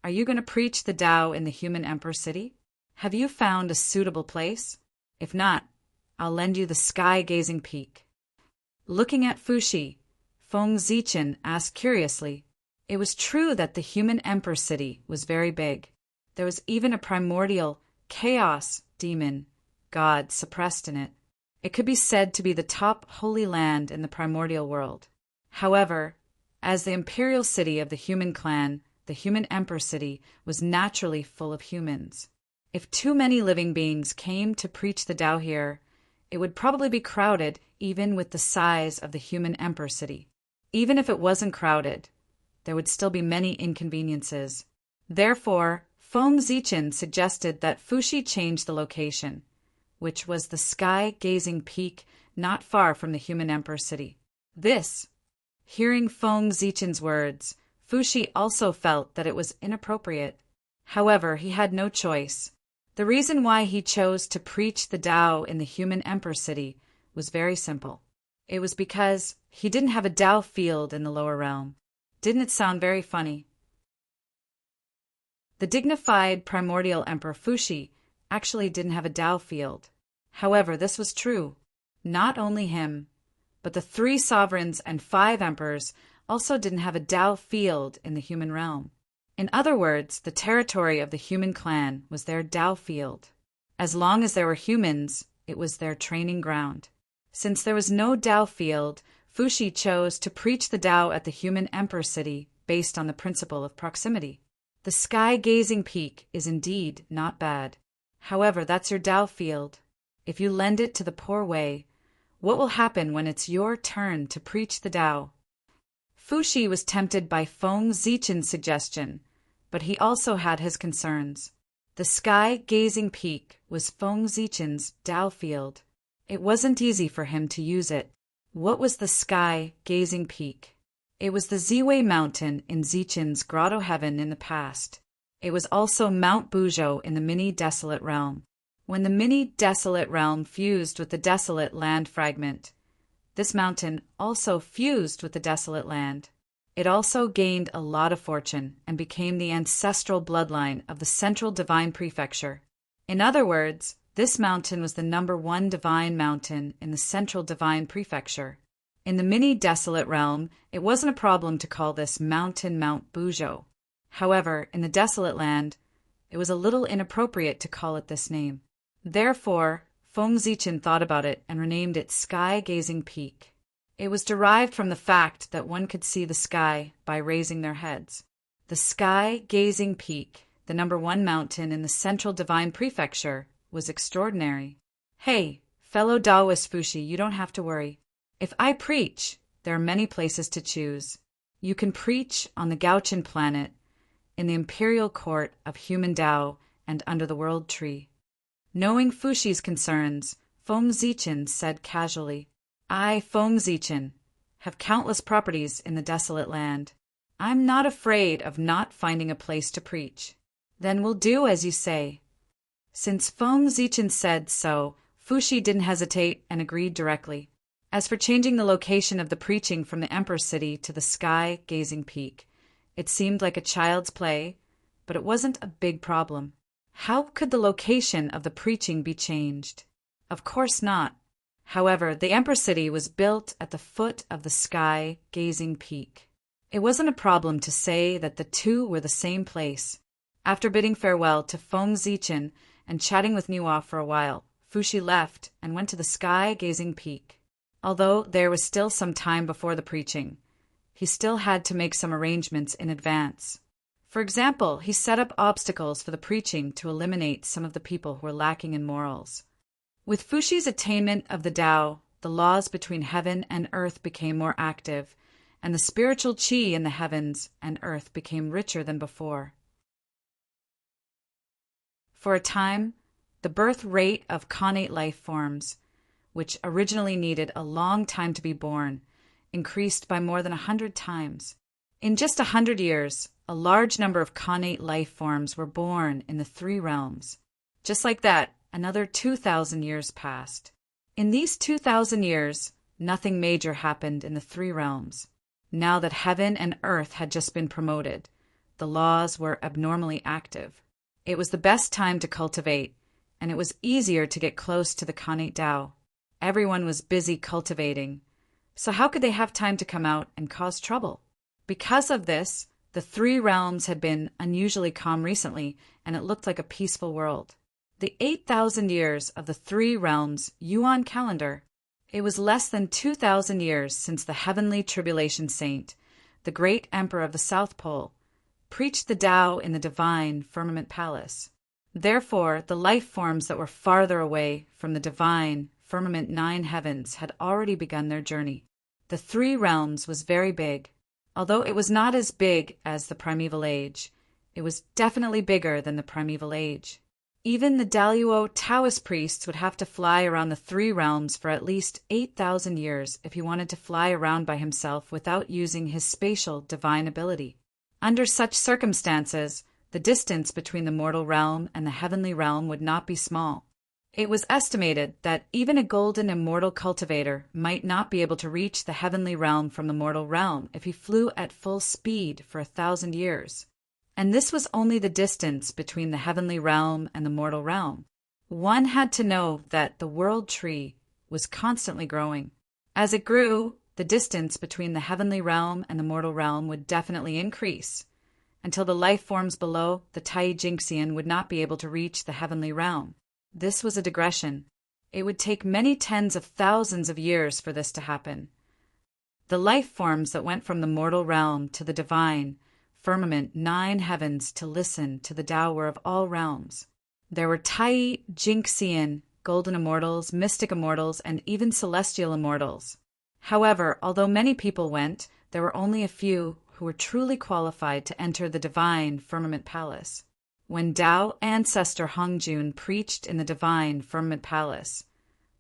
are you going to preach the Tao in the human emperor city? Have you found a suitable place? If not, I'll lend you the sky-gazing peak. Looking at Fuxi, Feng Zichen asked curiously. It was true that the human emperor city was very big. There was even a primordial chaos demon god suppressed in it. It could be said to be the top holy land in the primordial world. However, as the imperial city of the human clan, the human emperor city was naturally full of humans. If too many living beings came to preach the Tao here, it would probably be crowded even with the size of the human emperor city. Even if it wasn't crowded, there would still be many inconveniences. Therefore, Feng Zichen suggested that Fuxi change the location, which was the sky-gazing peak not far from the human emperor city. Hearing Feng Zichen's words, Fuxi also felt that it was inappropriate. However, he had no choice. The reason why he chose to preach the Tao in the human emperor city was very simple. It was because he didn't have a Tao field in the lower realm. Didn't it sound very funny? The dignified primordial emperor Fuxi actually didn't have a Tao field. However, this was true. Not only him, but the 3 sovereigns and 5 emperors also didn't have a Tao field in the human realm. In other words, the territory of the human clan was their Tao field. As long as there were humans, it was their training ground. Since there was no Tao field, Fuxi chose to preach the Tao at the human emperor city based on the principle of proximity. The sky-gazing peak is indeed not bad. However, that's your Tao field. If you lend it to the poor way, what will happen when it's your turn to preach the Tao? Fuxi was tempted by Feng Zichen's suggestion, but he also had his concerns. The sky-gazing peak was Feng Zichen's Tao field. It wasn't easy for him to use it. What was the sky-gazing peak? It was the Ziwei mountain in Zichen's grotto heaven in the past. It was also Mount Buzhou in the mini-desolate realm. When the mini-desolate realm fused with the desolate land fragment, this mountain also fused with the desolate land. It also gained a lot of fortune and became the ancestral bloodline of the central divine prefecture. In other words, this mountain was the #1 divine mountain in the central divine prefecture. In the mini-desolate realm, it wasn't a problem to call this mountain Mount Buzhou. However, in the desolate land, it was a little inappropriate to call it this name. Therefore, Feng Zichen thought about it and renamed it Sky-Gazing Peak. It was derived from the fact that one could see the sky by raising their heads. The Sky-Gazing Peak, the #1 mountain in the central divine prefecture, was extraordinary. Hey, fellow Taoist Fuxi, you don't have to worry. If I preach, there are many places to choose. You can preach on the Gauchan planet, in the imperial court of human Tao, and under the world tree. Knowing Fuxi's concerns, Feng Zichen said casually, I, Feng Zichen, have countless properties in the desolate land. I'm not afraid of not finding a place to preach. Then we'll do as you say. Since Feng Zichen said so, Fuxi didn't hesitate and agreed directly. As for changing the location of the preaching from the Emperor City to the Sky-Gazing Peak, it seemed like a child's play, but it wasn't a big problem. How could the location of the preaching be changed? Of course not. However, the Emperor City was built at the foot of the Sky-Gazing Peak. It wasn't a problem to say that the two were the same place. After bidding farewell to Feng Zichen and chatting with Nuo for a while, Fuxi left and went to the Sky-Gazing Peak. Although there was still some time before the preaching, he still had to make some arrangements in advance. For example, he set up obstacles for the preaching to eliminate some of the people who were lacking in morals. With Fuxi's attainment of the Tao, the laws between heaven and earth became more active, and the spiritual qi in the heavens and earth became richer than before. For a time, the birth rate of connate life forms, which originally needed a long time to be born, increased by more than 100 times. In just 100 years, a large number of connate life forms were born in the three realms. Just like that, another 2,000 years passed. In these 2,000 years, nothing major happened in the three realms. Now that heaven and earth had just been promoted, the laws were abnormally active. It was the best time to cultivate, and it was easier to get close to the connate Tao. Everyone was busy cultivating, so how could they have time to come out and cause trouble? Because of this, the three realms had been unusually calm recently, and it looked like a peaceful world. The 8,000 years of the three realms Yuan calendar. It was less than 2,000 years since the heavenly tribulation saint, the great emperor of the South Pole, preached the Tao in the divine firmament palace. Therefore, the life forms that were farther away from the divine firmament nine heavens had already begun their journey. The three realms was very big. Although it was not as big as the primeval age, it was definitely bigger than the primeval age. Even the Daluo Taoist priests would have to fly around the three realms for at least 8,000 years if he wanted to fly around by himself without using his spatial divine ability. Under such circumstances, the distance between the mortal realm and the heavenly realm would not be small. It was estimated that even a golden immortal cultivator might not be able to reach the heavenly realm from the mortal realm if he flew at full speed for 1,000 years. And this was only the distance between the heavenly realm and the mortal realm. One had to know that the world tree was constantly growing. As it grew, the distance between the heavenly realm and the mortal realm would definitely increase, until the life forms below the Tai Jinxian would not be able to reach the heavenly realm. This was a digression. It would take many tens of thousands of years for this to happen. The life forms that went from the mortal realm to the divine firmament nine heavens to listen to the Tao were of all realms. There were Tai Jinxian, golden immortals, mystic immortals, and even celestial immortals. However, although many people went, there were only a few who were truly qualified to enter the divine firmament palace. When Tao ancestor Hongjun preached in the divine firmament palace,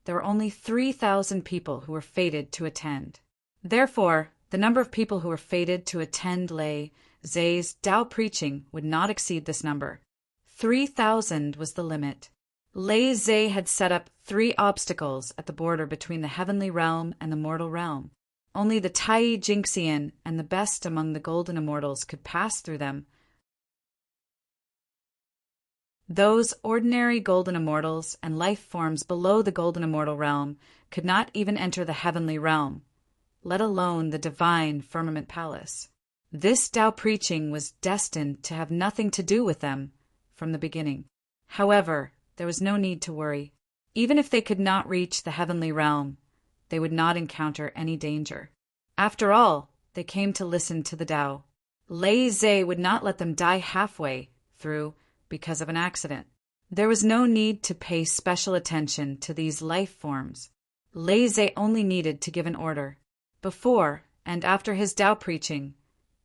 there were only 3,000 people who were fated to attend. Therefore, the number of people who were fated to attend Lei Zhe's Tao preaching would not exceed this number. 3,000 was the limit. Lei Zhe had set up 3 obstacles at the border between the heavenly realm and the mortal realm. Only the Tai Jinxian and the best among the golden immortals could pass through them. Those ordinary golden immortals and life forms below the golden immortal realm could not even enter the heavenly realm, let alone the divine firmament palace. This Tao preaching was destined to have nothing to do with them from the beginning. However, there was no need to worry. Even if they could not reach the heavenly realm, they would not encounter any danger. After all, they came to listen to the Tao. Lei Zhe would not let them die halfway through because of an accident. There was no need to pay special attention to these life forms. Lei Zhe only needed to give an order. Before and after his Tao preaching,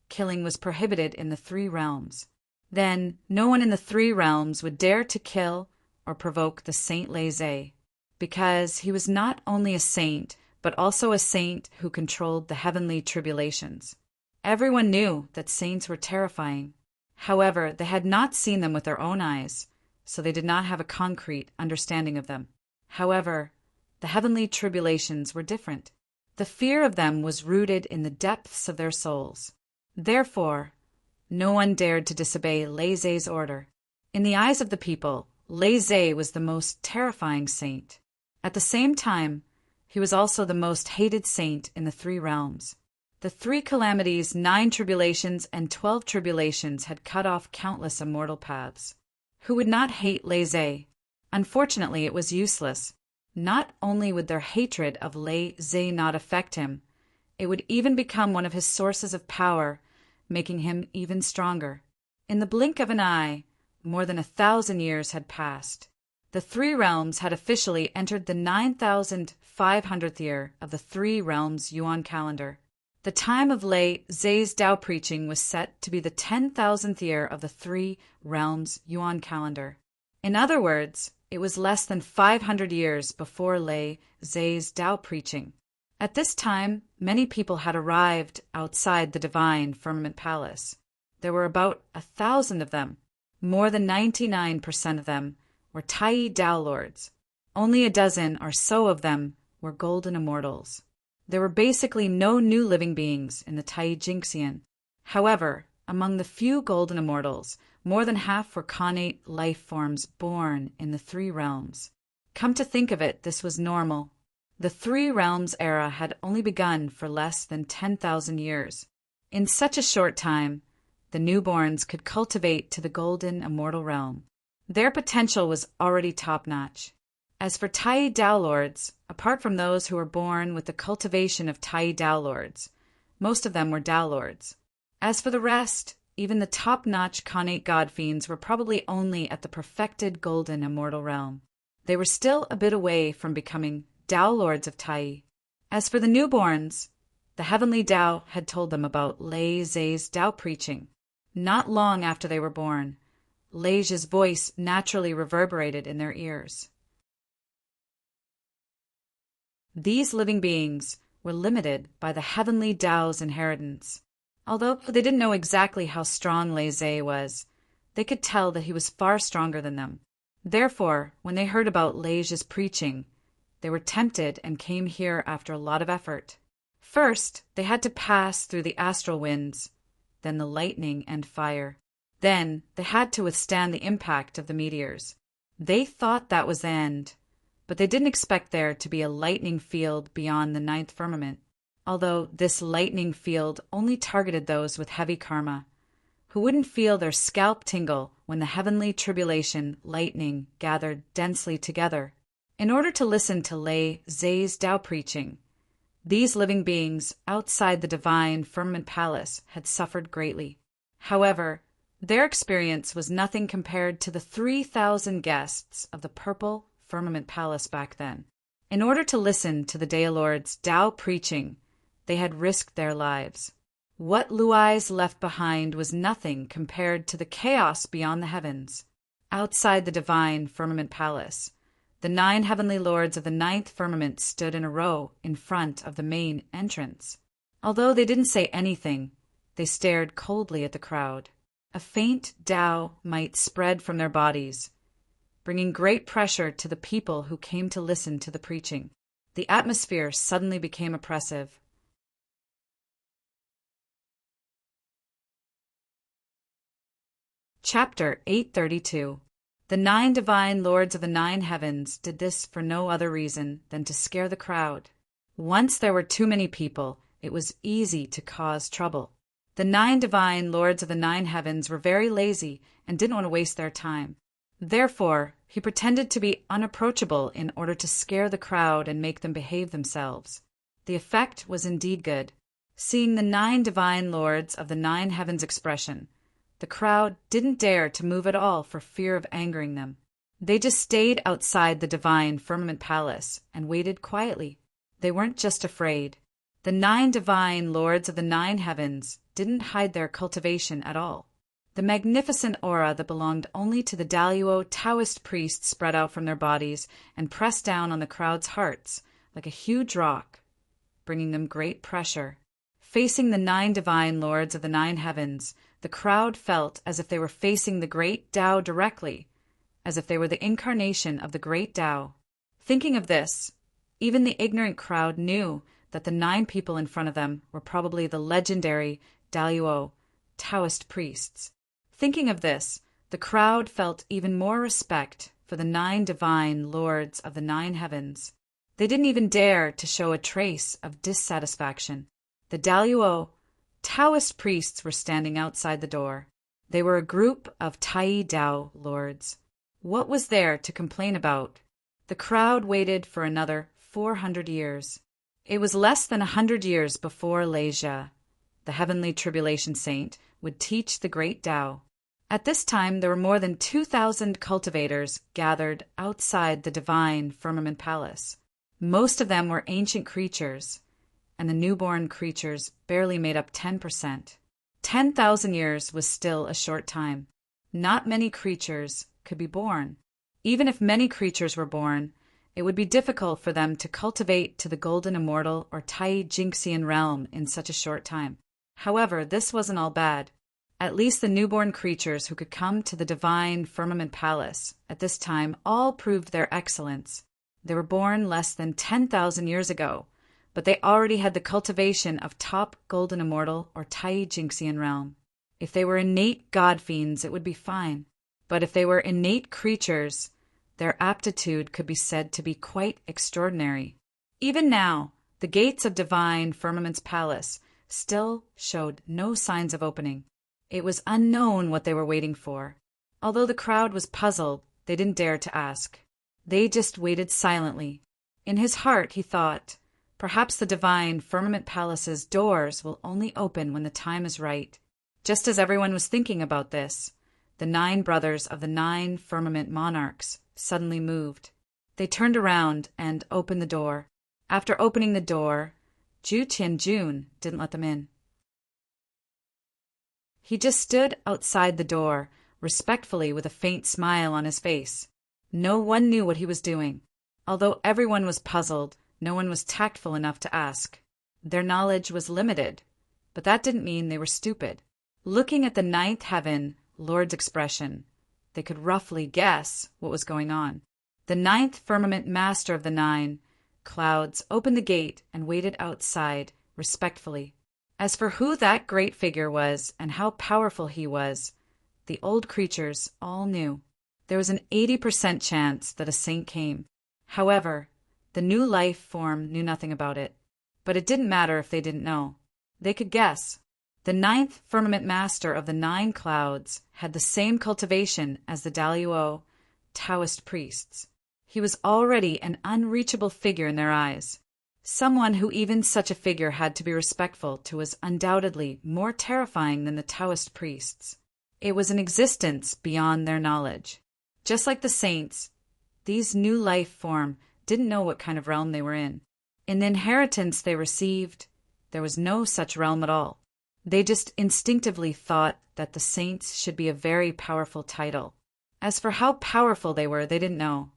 killing was prohibited in the 3 realms. Then, no one in the 3 realms would dare to kill or provoke the Saint Lei Zhe, because he was not only a saint, but also a saint who controlled the heavenly tribulations. Everyone knew that saints were terrifying. However, they had not seen them with their own eyes, so they did not have a concrete understanding of them. However, the heavenly tribulations were different. The fear of them was rooted in the depths of their souls. Therefore, no one dared to disobey Lei Zhe's order. In the eyes of the people, Lei Zhe was the most terrifying saint. At the same time, he was also the most hated saint in the 3 realms. The 3 calamities, 9 tribulations, and 12 tribulations had cut off countless immortal paths. Who would not hate Lei Zhe? Unfortunately, it was useless. Not only would their hatred of Lei Zhe not affect him, it would even become one of his sources of power, making him even stronger. In the blink of an eye, more than 1,000 years had passed. The 3 realms had officially entered the 9,500th year of the 3 realms Yuan calendar. The time of Lei Zhe's Tao preaching was set to be the 10,000th year of the 3 realms Yuan calendar. In other words, it was less than 500 years before Lei Zhe's Tao preaching. At this time, many people had arrived outside the divine firmament palace. There were about 1,000 of them. More than 99% of them were Tai Tao lords. Only a dozen or so of them were golden immortals. There were basically no new living beings in the Tai Jinxian. However, among the few golden immortals, more than half were connate life forms born in the three realms. Come to think of it, this was normal. The three realms era had only begun for less than 10,000 years. In such a short time, the newborns could cultivate to the golden immortal realm. Their potential was already top-notch. As for Tai Tao lords, apart from those who were born with the cultivation of Tai Tao lords, most of them were Tao lords. As for the rest, even the top-notch connate god fiends were probably only at the perfected golden immortal realm. They were still a bit away from becoming Tao lords of Tai. As for the newborns, the heavenly Tao had told them about Lei Zhe's Tao preaching. Not long after they were born, Lei Zhe's voice naturally reverberated in their ears. These living beings were limited by the heavenly Tao's inheritance. Although they didn't know exactly how strong Lei Zhe was, they could tell that he was far stronger than them. Therefore, when they heard about Lei Zhe's preaching, they were tempted and came here after a lot of effort. First, they had to pass through the astral winds, then the lightning and fire. Then, they had to withstand the impact of the meteors. They thought that was the end, but they didn't expect there to be a lightning field beyond the ninth firmament, although this lightning field only targeted those with heavy karma, who wouldn't feel their scalp tingle when the heavenly tribulation lightning gathered densely together. In order to listen to Lei Zhe's Tao preaching, these living beings outside the divine firmament palace had suffered greatly. However, their experience was nothing compared to the 3,000 guests of the purple firmament palace back then. In order to listen to the Dea Lord's Tao preaching, they had risked their lives. What Luai's left behind was nothing compared to the chaos beyond the heavens. Outside the divine firmament palace, the 9 heavenly lords of the 9th firmament stood in a row in front of the main entrance. Although they didn't say anything, they stared coldly at the crowd. A faint Tao might spread from their bodies, bringing great pressure to the people who came to listen to the preaching. The atmosphere suddenly became oppressive. Chapter 832. The 9 divine lords of the 9 heavens did this for no other reason than to scare the crowd. Once there were too many people, it was easy to cause trouble. The 9 divine lords of the 9 heavens were very lazy and didn't want to waste their time. Therefore, he pretended to be unapproachable in order to scare the crowd and make them behave themselves. The effect was indeed good. Seeing the 9 divine lords of the 9 heavens' expression, the crowd didn't dare to move at all for fear of angering them. They just stayed outside the divine firmament palace and waited quietly. They weren't just afraid. The 9 divine lords of the 9 heavens didn't hide their cultivation at all. The magnificent aura that belonged only to the Daluo Taoist priests spread out from their bodies and pressed down on the crowd's hearts like a huge rock, bringing them great pressure. Facing the 9 divine lords of the 9 heavens, the crowd felt as if they were facing the great Tao directly, as if they were the incarnation of the great Tao. Thinking of this, even the ignorant crowd knew that the 9 people in front of them were probably the legendary Daluo Taoist priests. Thinking of this, the crowd felt even more respect for the 9 divine lords of the 9 heavens. They didn't even dare to show a trace of dissatisfaction. The Daluo Taoist priests were standing outside the door. They were a group of Tai Tao lords. What was there to complain about? The crowd waited for another 400 years. It was less than 100 years before Lei Zhe, the heavenly tribulation saint, would teach the great Tao. At this time, there were more than 2,000 cultivators gathered outside the divine firmament palace. Most of them were ancient creatures, and the newborn creatures barely made up 10%. 10,000 years was still a short time. Not many creatures could be born. Even if many creatures were born, it would be difficult for them to cultivate to the golden immortal or Tai Jinxian realm in such a short time. However, this wasn't all bad. At least the newborn creatures who could come to the divine firmament palace at this time all proved their excellence. They were born less than 10,000 years ago, but they already had the cultivation of top golden immortal or Tai Jinxian realm. If they were innate god fiends, it would be fine. But if they were innate creatures, their aptitude could be said to be quite extraordinary. Even now, the gates of divine firmament's palace still showed no signs of opening. It was unknown what they were waiting for. Although the crowd was puzzled, they didn't dare to ask. They just waited silently. In his heart, he thought, perhaps the divine firmament palace's doors will only open when the time is right. Just as everyone was thinking about this, the 9 brothers of the 9 firmament monarchs suddenly moved. They turned around and opened the door. After opening the door, Ju Tianjun didn't let them in. He just stood outside the door, respectfully with a faint smile on his face. No one knew what he was doing. Although everyone was puzzled, no one was tactful enough to ask. Their knowledge was limited, but that didn't mean they were stupid. Looking at the 9th heaven, Lord's expression, they could roughly guess what was going on. The 9th firmament master of the 9 clouds opened the gate and waited outside, respectfully. As for who that great figure was and how powerful he was, the old creatures all knew. There was an 80% chance that a saint came. However, the new life form knew nothing about it. But it didn't matter if they didn't know. They could guess. The 9th firmament master of the 9 clouds had the same cultivation as the Daluo Taoist priests. He was already an unreachable figure in their eyes. Someone who even such a figure had to be respectful to was undoubtedly more terrifying than the Taoist priests. It was an existence beyond their knowledge. Just like the saints, these new life form didn't know what kind of realm they were in. In the inheritance they received, there was no such realm at all. They just instinctively thought that the saints should be a very powerful title. As for how powerful they were, they didn't know.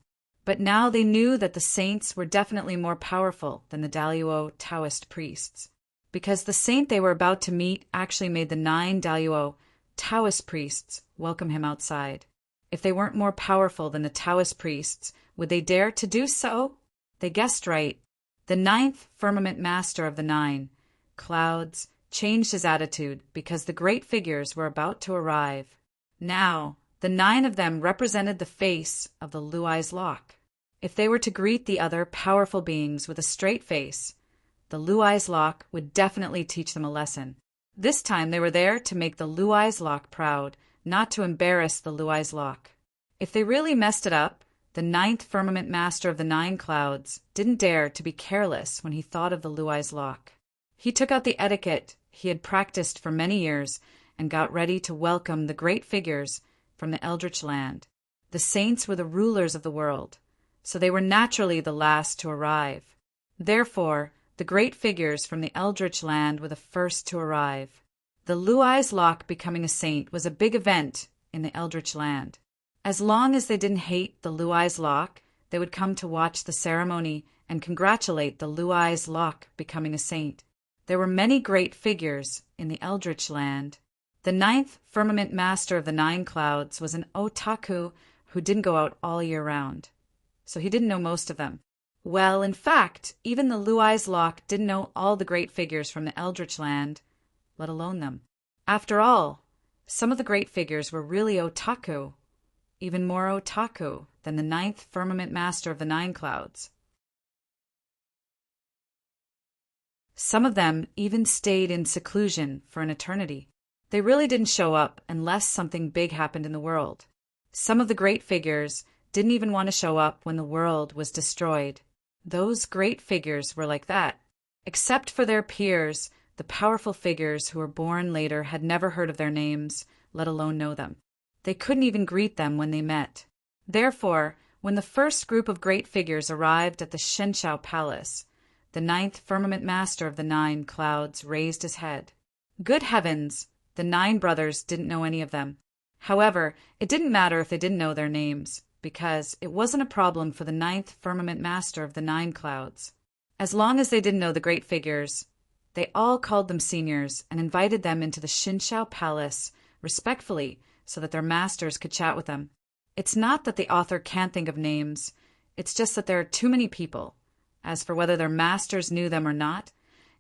But now they knew that the saints were definitely more powerful than the Daluo Taoist priests, because the saint they were about to meet actually made the 9 Daluo Taoist priests welcome him outside. If they weren't more powerful than the Taoist priests, would they dare to do so? They guessed right. The 9th firmament master of the 9 clouds changed his attitude because the great figures were about to arrive. Now, the 9 of them represented the face of the Luai's Lock. If they were to greet the other powerful beings with a straight face, the Luai's Lock would definitely teach them a lesson. This time they were there to make the Luai's Lock proud, not to embarrass the Luai's Lock. If they really messed it up, the 9th firmament master of the 9 clouds didn't dare to be careless when he thought of the Luai's Lock. He took out the etiquette he had practiced for many years and got ready to welcome the great figures from the Eldritch Land. The saints were the rulers of the world, so they were naturally the last to arrive. Therefore, the great figures from the Eldritch Land were the first to arrive. The Luai's Lock becoming a saint was a big event in the Eldritch Land. As long as they didn't hate the Luai's Lock, they would come to watch the ceremony and congratulate the Luai's Lock becoming a saint. There were many great figures in the Eldritch Land. The 9th firmament master of the 9 clouds was an otaku who didn't go out all year round, so he didn't know most of them. Well, in fact, even the Luai's Lock didn't know all the great figures from the Eldritch Land, let alone them. After all, some of the great figures were really otaku, even more otaku than the 9th firmament master of the 9 clouds. Some of them even stayed in seclusion for an eternity. They really didn't show up unless something big happened in the world. Some of the great figures didn't even want to show up when the world was destroyed. Those great figures were like that. Except for their peers, the powerful figures who were born later had never heard of their names, let alone know them. They couldn't even greet them when they met. Therefore, when the first group of great figures arrived at the Shenshao Palace, the 9th firmament master of the 9 clouds raised his head. Good heavens! The 9 brothers didn't know any of them. However, it didn't matter if they didn't know their names. because it wasn't a problem for the ninth firmament master of the 9 clouds. As long as they didn't know the great figures, they all called them seniors and invited them into the Shinshao Palace respectfully so that their masters could chat with them. It's not that the author can't think of names, it's just that there are too many people. As for whether their masters knew them or not,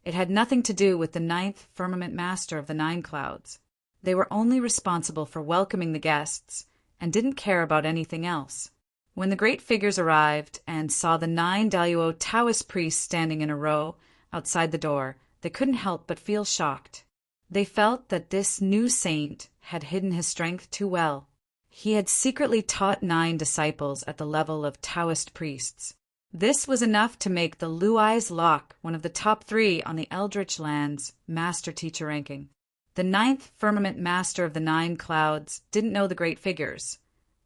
it had nothing to do with the 9th firmament master of the 9 clouds. They were only responsible for welcoming the guests and didn't care about anything else. When the great figures arrived and saw the 9 Daluo Taoist priests standing in a row outside the door, they couldn't help but feel shocked. They felt that this new saint had hidden his strength too well. He had secretly taught 9 disciples at the level of Taoist priests. This was enough to make the Luai's Lock one of the top 3 on the Eldritch Lands master-teacher ranking. The 9th firmament master of the 9 clouds didn't know the great figures,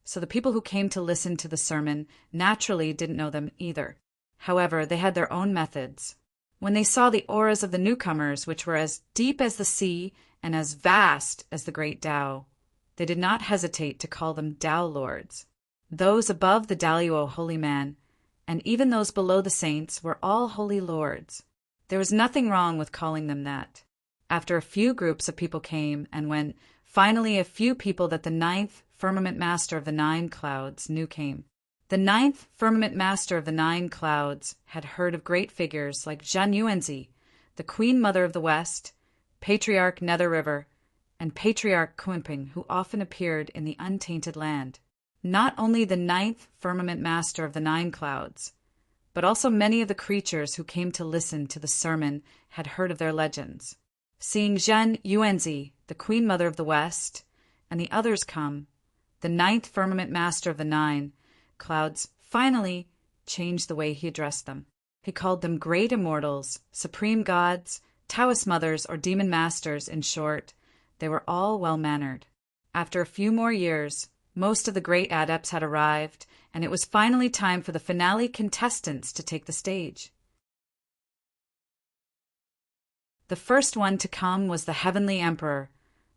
so the people who came to listen to the sermon naturally didn't know them either. However, they had their own methods. When they saw the auras of the newcomers, which were as deep as the sea and as vast as the great Tao, they did not hesitate to call them Tao Lords. Those above the Daluo holy man, and even those below the saints, were all holy lords. There was nothing wrong with calling them that. After a few groups of people came, and when finally a few people that the 9th firmament master of the 9 clouds knew came, the 9th firmament master of the 9 clouds had heard of great figures like Zhan Yuanzi, the Queen Mother of the West, Patriarch Nether River, and Patriarch Quimping, who often appeared in the untainted land. Not only the 9th firmament master of the 9 clouds, but also many of the creatures who came to listen to the sermon had heard of their legends. Seeing Zhan Yuanzi, the Queen Mother of the West, and the others come, the 9th firmament master of the 9 clouds finally changed the way he addressed them. He called them great immortals, supreme gods, Taoist mothers, or demon masters. In short, they were all well-mannered. After a few more years, most of the great adepts had arrived, and it was finally time for the finale contestants to take the stage. The first one to come was the Heavenly Emperor,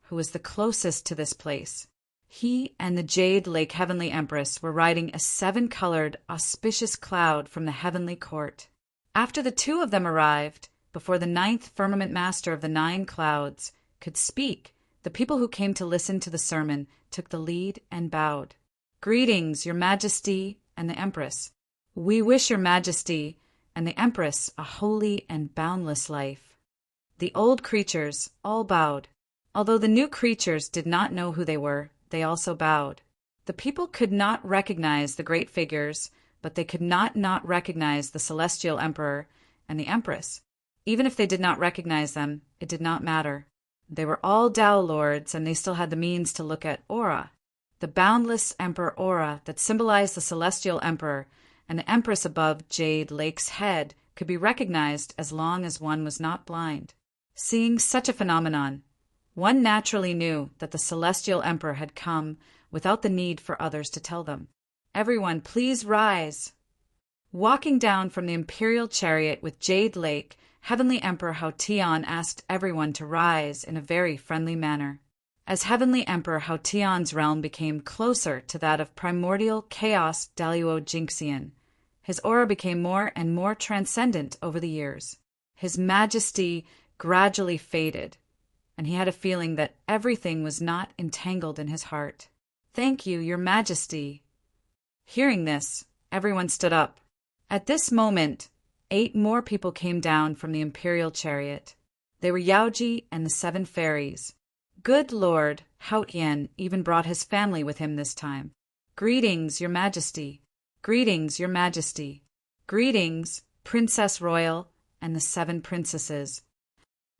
who was the closest to this place. He and the Jade Lake Heavenly Empress were riding a 7-colored, auspicious cloud from the heavenly court. After the 2 of them arrived, before the 9th firmament master of the 9 clouds could speak, the people who came to listen to the sermon took the lead and bowed. "Greetings, Your Majesty and the Empress. We wish Your Majesty and the Empress a holy and boundless life." The old creatures all bowed. Although the new creatures did not know who they were, they also bowed. The people could not recognize the great figures, but they could not recognize the Celestial Emperor and the Empress. Even if they did not recognize them, it did not matter. They were all Tao Lords, and they still had the means to look at aura. The boundless Emperor aura that symbolized the Celestial Emperor and the Empress above Jade Lake's head could be recognized as long as one was not blind. Seeing such a phenomenon, one naturally knew that the Celestial Emperor had come without the need for others to tell them. "Everyone, please rise." Walking down from the imperial chariot with Jade Lake, Heavenly Emperor Hao Tian asked everyone to rise in a very friendly manner. As Heavenly Emperor Hao Tian's realm became closer to that of primordial chaos Daluo Jinxian, his aura became more and more transcendent over the years. His majesty gradually faded, and he had a feeling that everything was not entangled in his heart. "Thank you, Your Majesty." Hearing this, everyone stood up. At this moment, 8 more people came down from the imperial chariot. They were Yaoji and the 7 fairies. Good Lord Hao Tian even brought his family with him this time. "Greetings, Your Majesty. Greetings, Your Majesty. Greetings, Princess Royal and the 7 princesses."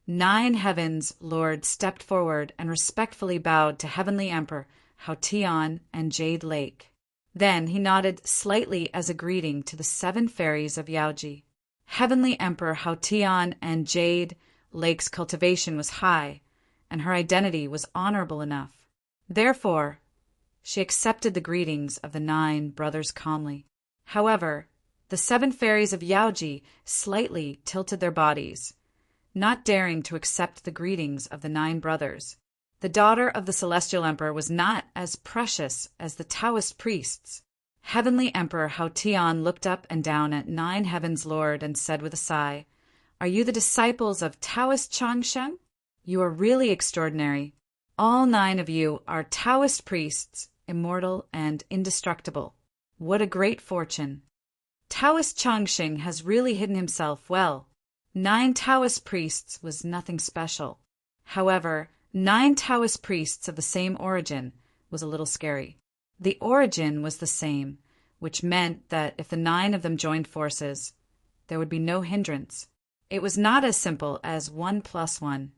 9 heavens lords stepped forward and respectfully bowed to Heavenly Emperor Hao Tian and Jade Lake. Then he nodded slightly as a greeting to the 7 fairies of Yaoji. Heavenly Emperor Hao Tian and Jade Lake's cultivation was high, and her identity was honorable enough. Therefore, she accepted the greetings of the 9 brothers calmly. However, the 7 fairies of Yaoji slightly tilted their bodies, not daring to accept the greetings of the 9 brothers. The daughter of the Celestial Emperor was not as precious as the Taoist priests. Heavenly Emperor Hao Tian looked up and down at Nine Heavens Lord and said with a sigh, "Are you the disciples of Taoist Changsheng? You are really extraordinary. All 9 of you are Taoist priests, immortal and indestructible. What a great fortune. Taoist Changsheng has really hidden himself well. 9 Taoist priests was nothing special. However, 9 Taoist priests of the same origin was a little scary. The origin was the same, which meant that if the 9 of them joined forces, there would be no hindrance. It was not as simple as 1 + 1.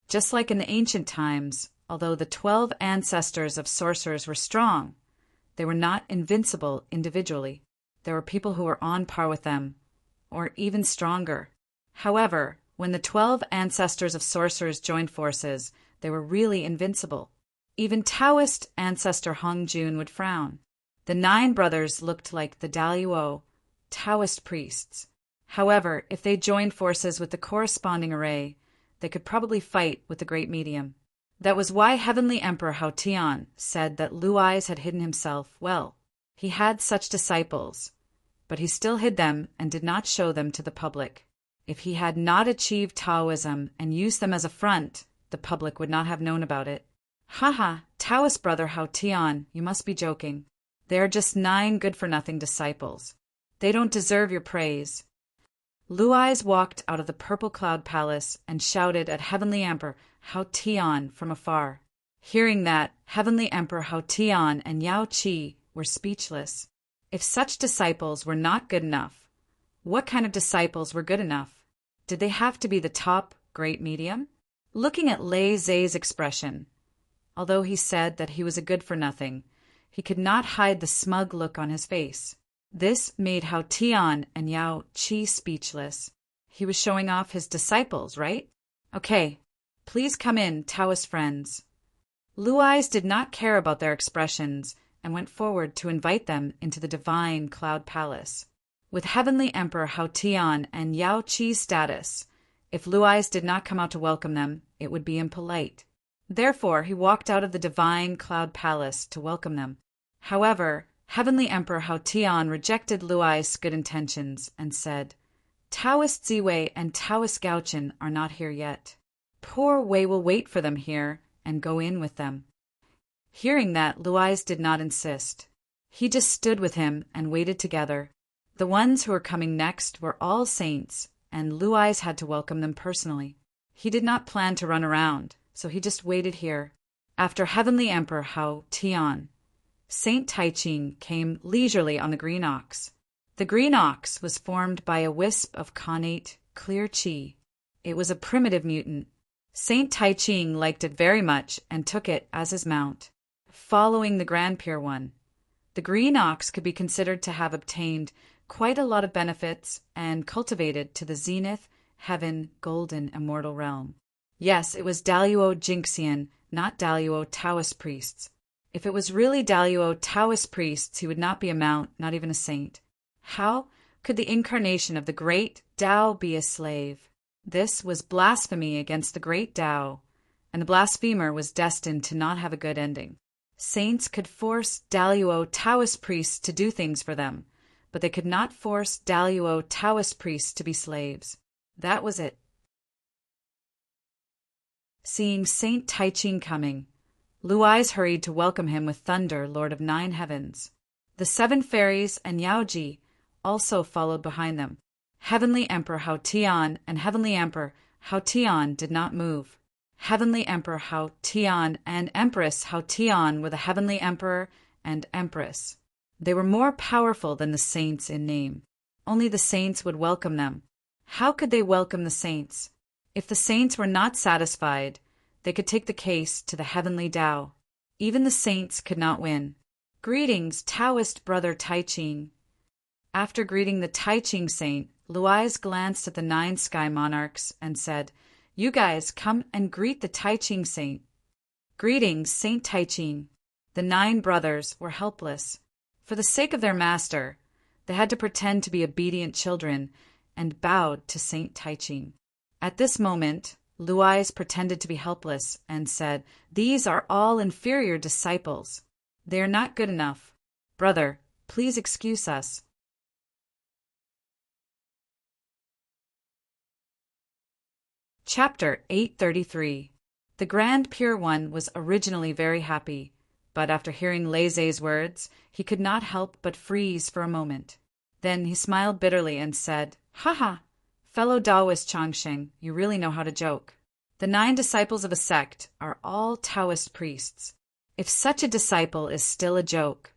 Just like in the ancient times, although the 12 ancestors of sorcerers were strong, they were not invincible individually. There were people who were on par with them, or even stronger. However, when the 12 ancestors of sorcerers joined forces, they were really invincible. Even Taoist ancestor Hong Jun would frown. The 9 brothers looked like the Daluo, Taoist priests. However, if they joined forces with the corresponding array, they could probably fight with the Great Medium. That was why Heavenly Emperor Hao Tian said that Luai's had hidden himself well. He had such disciples, but he still hid them and did not show them to the public. If he had not achieved Taoism and used them as a front, the public would not have known about it. Haha, Taoist brother Hao Tian, you must be joking. They are just 9 good-for-nothing disciples. They don't deserve your praise. Luai's walked out of the Purple Cloud Palace and shouted at Heavenly Emperor Hao Tian from afar. Hearing that, Heavenly Emperor Hao Tian and Yao Qi were speechless. If such disciples were not good enough, what kind of disciples were good enough? Did they have to be the top Great Medium? Looking at Lei Zhe's expression, although he said that he was a good-for-nothing, he could not hide the smug look on his face. This made Hao Tian and Yao Qi speechless. He was showing off his disciples, right? Okay, please come in, Taoist friends. Luai's did not care about their expressions and went forward to invite them into the divine Cloud Palace. With Heavenly Emperor Hao Tian and Yao Qi's status, if Luai's did not come out to welcome them, it would be impolite. Therefore, he walked out of the divine Cloud Palace to welcome them. However, Heavenly Emperor Hao Tian rejected Luai's good intentions and said, "Taoist Ziwei and Taoist Gaochen are not here yet. Poor Wei will wait for them here and go in with them." Hearing that, Luai's did not insist. He just stood with him and waited together. The ones who were coming next were all saints, and Luai's had to welcome them personally. He did not plan to run around, so he just waited here. After Heavenly Emperor Hao Tian, Saint Taiching came leisurely on the green ox. The green ox was formed by a wisp of connate, clear qi. It was a primitive mutant. Saint Taiching liked it very much and took it as his mount. Following the Grand Pure One, the green ox could be considered to have obtained quite a lot of benefits and cultivated to the zenith, heaven, golden, immortal realm. Yes, it was Daluo Jinxian, not Daluo Taoist priests. If it was really Daluo Taoist priests, he would not be a mount, not even a saint. How could the incarnation of the great Tao be a slave? This was blasphemy against the great Tao, and the blasphemer was destined to not have a good ending. Saints could force Daluo Taoist priests to do things for them, but they could not force Daluo Taoist priests to be slaves. That was it. Seeing Saint Taiching coming, Luai's hurried to welcome him with thunder, Lord of 9 heavens. The 7 fairies and Yaoji also followed behind them. Heavenly Emperor Hao Tian and Heavenly Emperor Hao Tian did not move. Heavenly Emperor Hao Tian and Empress Hao Tian were the Heavenly Emperor and Empress. They were more powerful than the saints in name. Only the saints would welcome them. How could they welcome the saints? If the saints were not satisfied, they could take the case to the heavenly Tao. Even the saints could not win. Greetings, Taoist brother Taiching. After greeting the Taiching saint, Luai's glanced at the 9 sky monarchs and said, "You guys come and greet the Taiching saint." Greetings, Saint Taiching. The 9 brothers were helpless. For the sake of their master, they had to pretend to be obedient children and bowed to Saint Taiching. At this moment, Luai's pretended to be helpless and said, "These are all inferior disciples." They are not good enough. Brother, please excuse us. Chapter 833. The Grand Pure One was originally very happy, but after hearing Leizei's words, he could not help but freeze for a moment. Then he smiled bitterly and said, "Ha ha! Fellow Taoist Changsheng, you really know how to joke. The 9 disciples of a sect are all Taoist priests. If such a disciple is still a joke,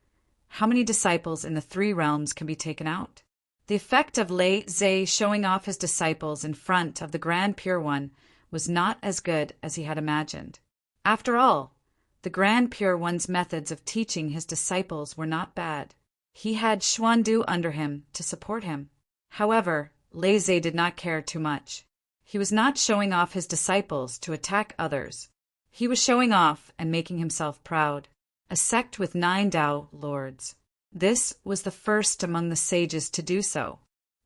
how many disciples in the 3 realms can be taken out?" The effect of Leizei showing off his disciples in front of the Grand Pure One was not as good as he had imagined. After all, the Grand Pure One's methods of teaching his disciples were not bad. He had Xuandu under him to support him. However, Leizei did not care too much. He was not showing off his disciples to attack others. He was showing off and making himself proud. A sect with 9 Tao lords. This was the first among the sages to do so.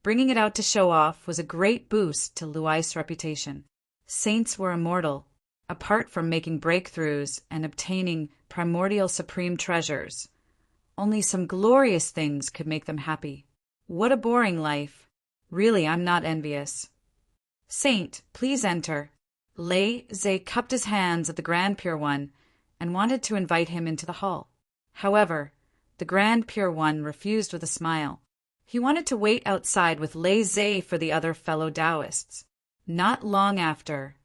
Bringing it out to show off was a great boost to Luai's reputation. Saints were immortal, apart from making breakthroughs and obtaining primordial supreme treasures. Only some glorious things could make them happy. What a boring life. Really, I'm not envious. Saint, please enter. Leizei cupped his hands at the Grand Pure One and wanted to invite him into the hall. However, the Grand Pure One refused with a smile. He wanted to wait outside with Leizei for the other fellow Taoists. Not long after,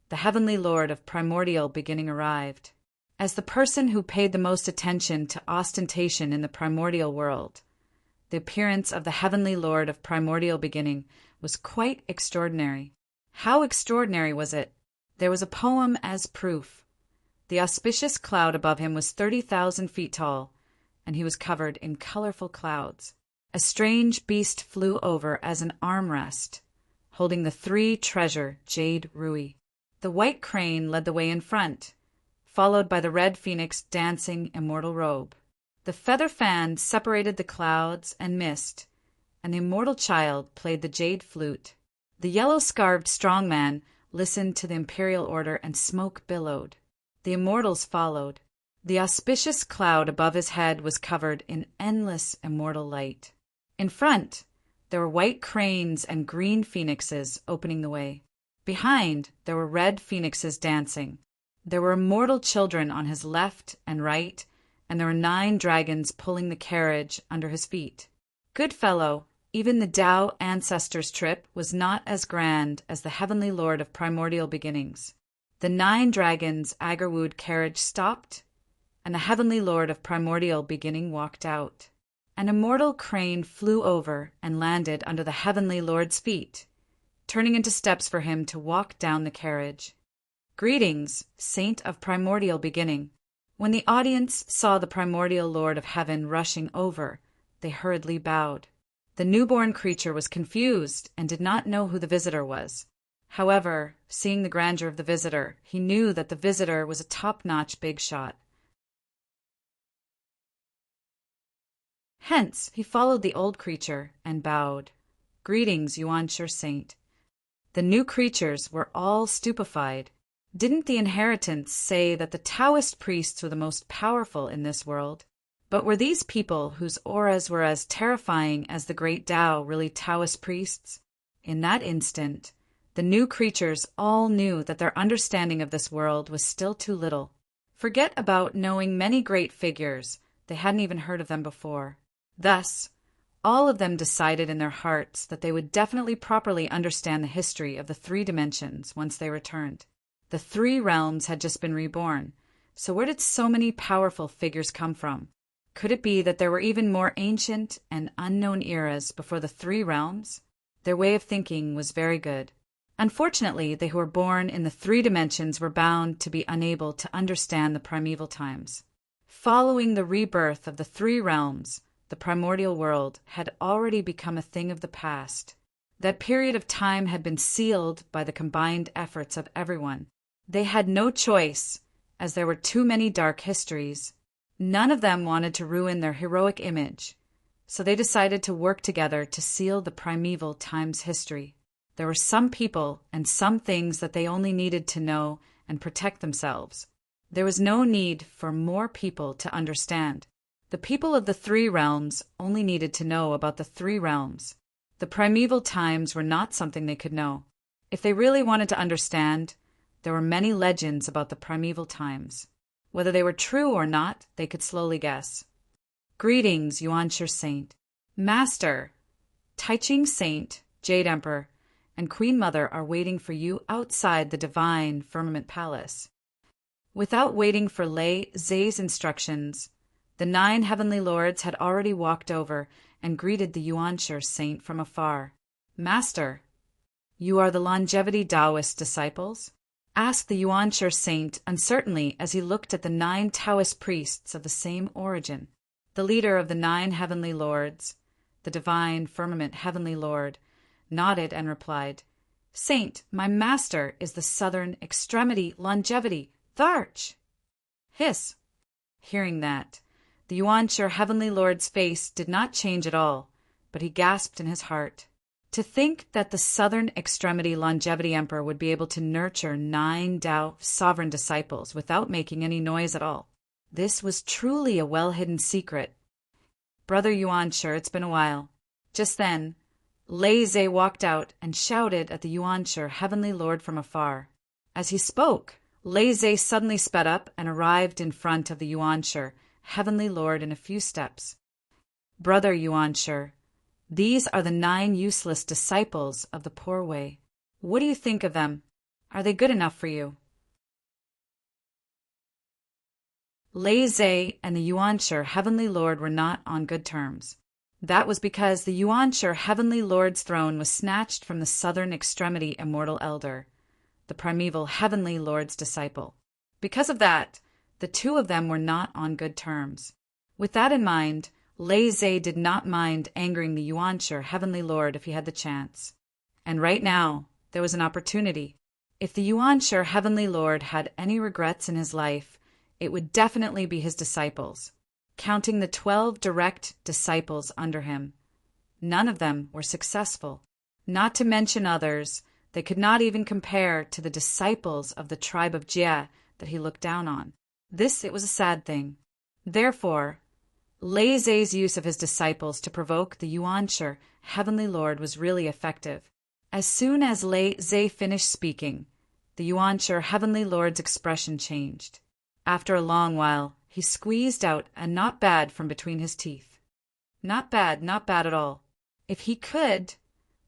the Heavenly Lord of Primordial Beginning arrived. As the person who paid the most attention to ostentation in the primordial world, the appearance of the Heavenly Lord of Primordial Beginning was quite extraordinary. How extraordinary was it? There was a poem as proof. The auspicious cloud above him was 30,000 feet tall, and he was covered in colorful clouds. A strange beast flew over as an armrest, holding the 3 treasure jade rui. The white crane led the way in front, followed by the red phoenix dancing immortal robe. The feather fan separated the clouds and mist, and the immortal child played the jade flute. The yellow-scarved strongman listened to the imperial order and smoke billowed. The immortals followed. The auspicious cloud above his head was covered in endless immortal light. In front, there were white cranes and green phoenixes opening the way. Behind, there were red phoenixes dancing. There were immortal children on his left and right, and there were 9 dragons pulling the carriage under his feet. Good fellow, even the Tao ancestors' trip was not as grand as the Heavenly Lord of Primordial Beginnings. The 9 dragons' agar-wood carriage stopped, and the Heavenly Lord of Primordial Beginning walked out. An immortal crane flew over and landed under the Heavenly Lord's feet, turning into steps for him to walk down the carriage. Greetings, Saint of Primordial Beginning. When the audience saw the Primordial Lord of Heaven rushing over, they hurriedly bowed. The newborn creature was confused and did not know who the visitor was. However, seeing the grandeur of the visitor, he knew that the visitor was a top-notch big shot. Hence, he followed the old creature and bowed. Greetings, Yuan-Shi Saint. The new creatures were all stupefied. Didn't the inheritance say that the Taoist priests were the most powerful in this world? But were these people whose auras were as terrifying as the great Tao really Taoist priests? In that instant, the new creatures all knew that their understanding of this world was still too little. Forget about knowing many great figures, they hadn't even heard of them before. Thus, all of them decided in their hearts that they would definitely properly understand the history of the 3 dimensions once they returned. The 3 realms had just been reborn, so where did so many powerful figures come from? Could it be that there were even more ancient and unknown eras before the 3 realms? Their way of thinking was very good. Unfortunately, they who were born in the 3 dimensions were bound to be unable to understand the primeval times. Following the rebirth of the 3 realms, the primordial world had already become a thing of the past. That period of time had been sealed by the combined efforts of everyone. They had no choice, as there were too many dark histories. None of them wanted to ruin their heroic image, so they decided to work together to seal the primeval time's history. There were some people and some things that they only needed to know and protect themselves. There was no need for more people to understand. The people of the three realms only needed to know about the three realms. The primeval times were not something they could know. If they really wanted to understand, there were many legends about the primeval times. Whether they were true or not, they could slowly guess. Greetings, Yuanshi Saint. Master, Taiching Saint, Jade Emperor, and Queen Mother are waiting for you outside the divine firmament palace. Without waiting for Lei Zhe's instructions, the 9 heavenly lords had already walked over and greeted the Yuanshi Saint from afar. Master, you are the longevity Taoist disciples? Asked the Yuanshi Saint uncertainly as he looked at the 9 Taoist priests of the same origin. The leader of the 9 heavenly lords, the divine firmament heavenly lord, nodded and replied, Saint, my master is the southern extremity longevity, Tharch. Hiss. Hearing that, the Yuanshi heavenly lord's face did not change at all, but he gasped in his heart. To think that the southern extremity longevity emperor would be able to nurture 9 Tao sovereign disciples without making any noise at all. This was truly a well-hidden secret. Brother Yuanshi, it's been a while. Just then, Lei Zhe walked out and shouted at the Yuanshi heavenly lord from afar. As he spoke, Lei Zhe suddenly sped up and arrived in front of the Yuanshi heavenly lord in a few steps. Brother Yuanshi, these are the 9 useless disciples of the poor way. What do you think of them? Are they good enough for you? Lei Zhe and the Yuanshi heavenly lord were not on good terms. That was because the Yuanshi heavenly lord's throne was snatched from the southern extremity immortal elder, the primeval heavenly lord's disciple. Because of that, the two of them were not on good terms. With that in mind, Lei Zhe did not mind angering the Yuanshi heavenly lord if he had the chance. And right now, there was an opportunity. If the Yuanshi heavenly lord had any regrets in his life, it would definitely be his disciples. Counting the 12 direct disciples under him, none of them were successful. Not to mention others, they could not even compare to the disciples of the tribe of Jie that he looked down on. It was a sad thing. Therefore, Lei Zhe's use of his disciples to provoke the Yuanshi heavenly lord was really effective. As soon as Lei Zhe finished speaking, the Yuanshi heavenly lord's expression changed. After a long while, he squeezed out a not bad from between his teeth. Not bad at all. If he could,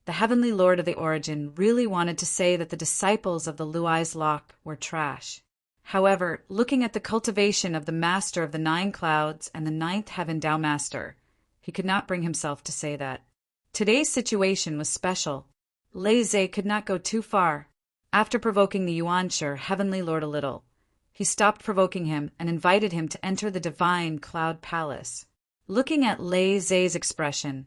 the heavenly lord of the origin really wanted to say that the disciples of the Luai's Lock were trash. However, looking at the cultivation of the master of the 9 clouds and the 9th heaven Tao master, he could not bring himself to say that. Today's situation was special. Lei Zhe could not go too far. After provoking the Yuanshi heavenly lord a little, he stopped provoking him and invited him to enter the divine cloud palace. Looking at Lei Zhe's expression,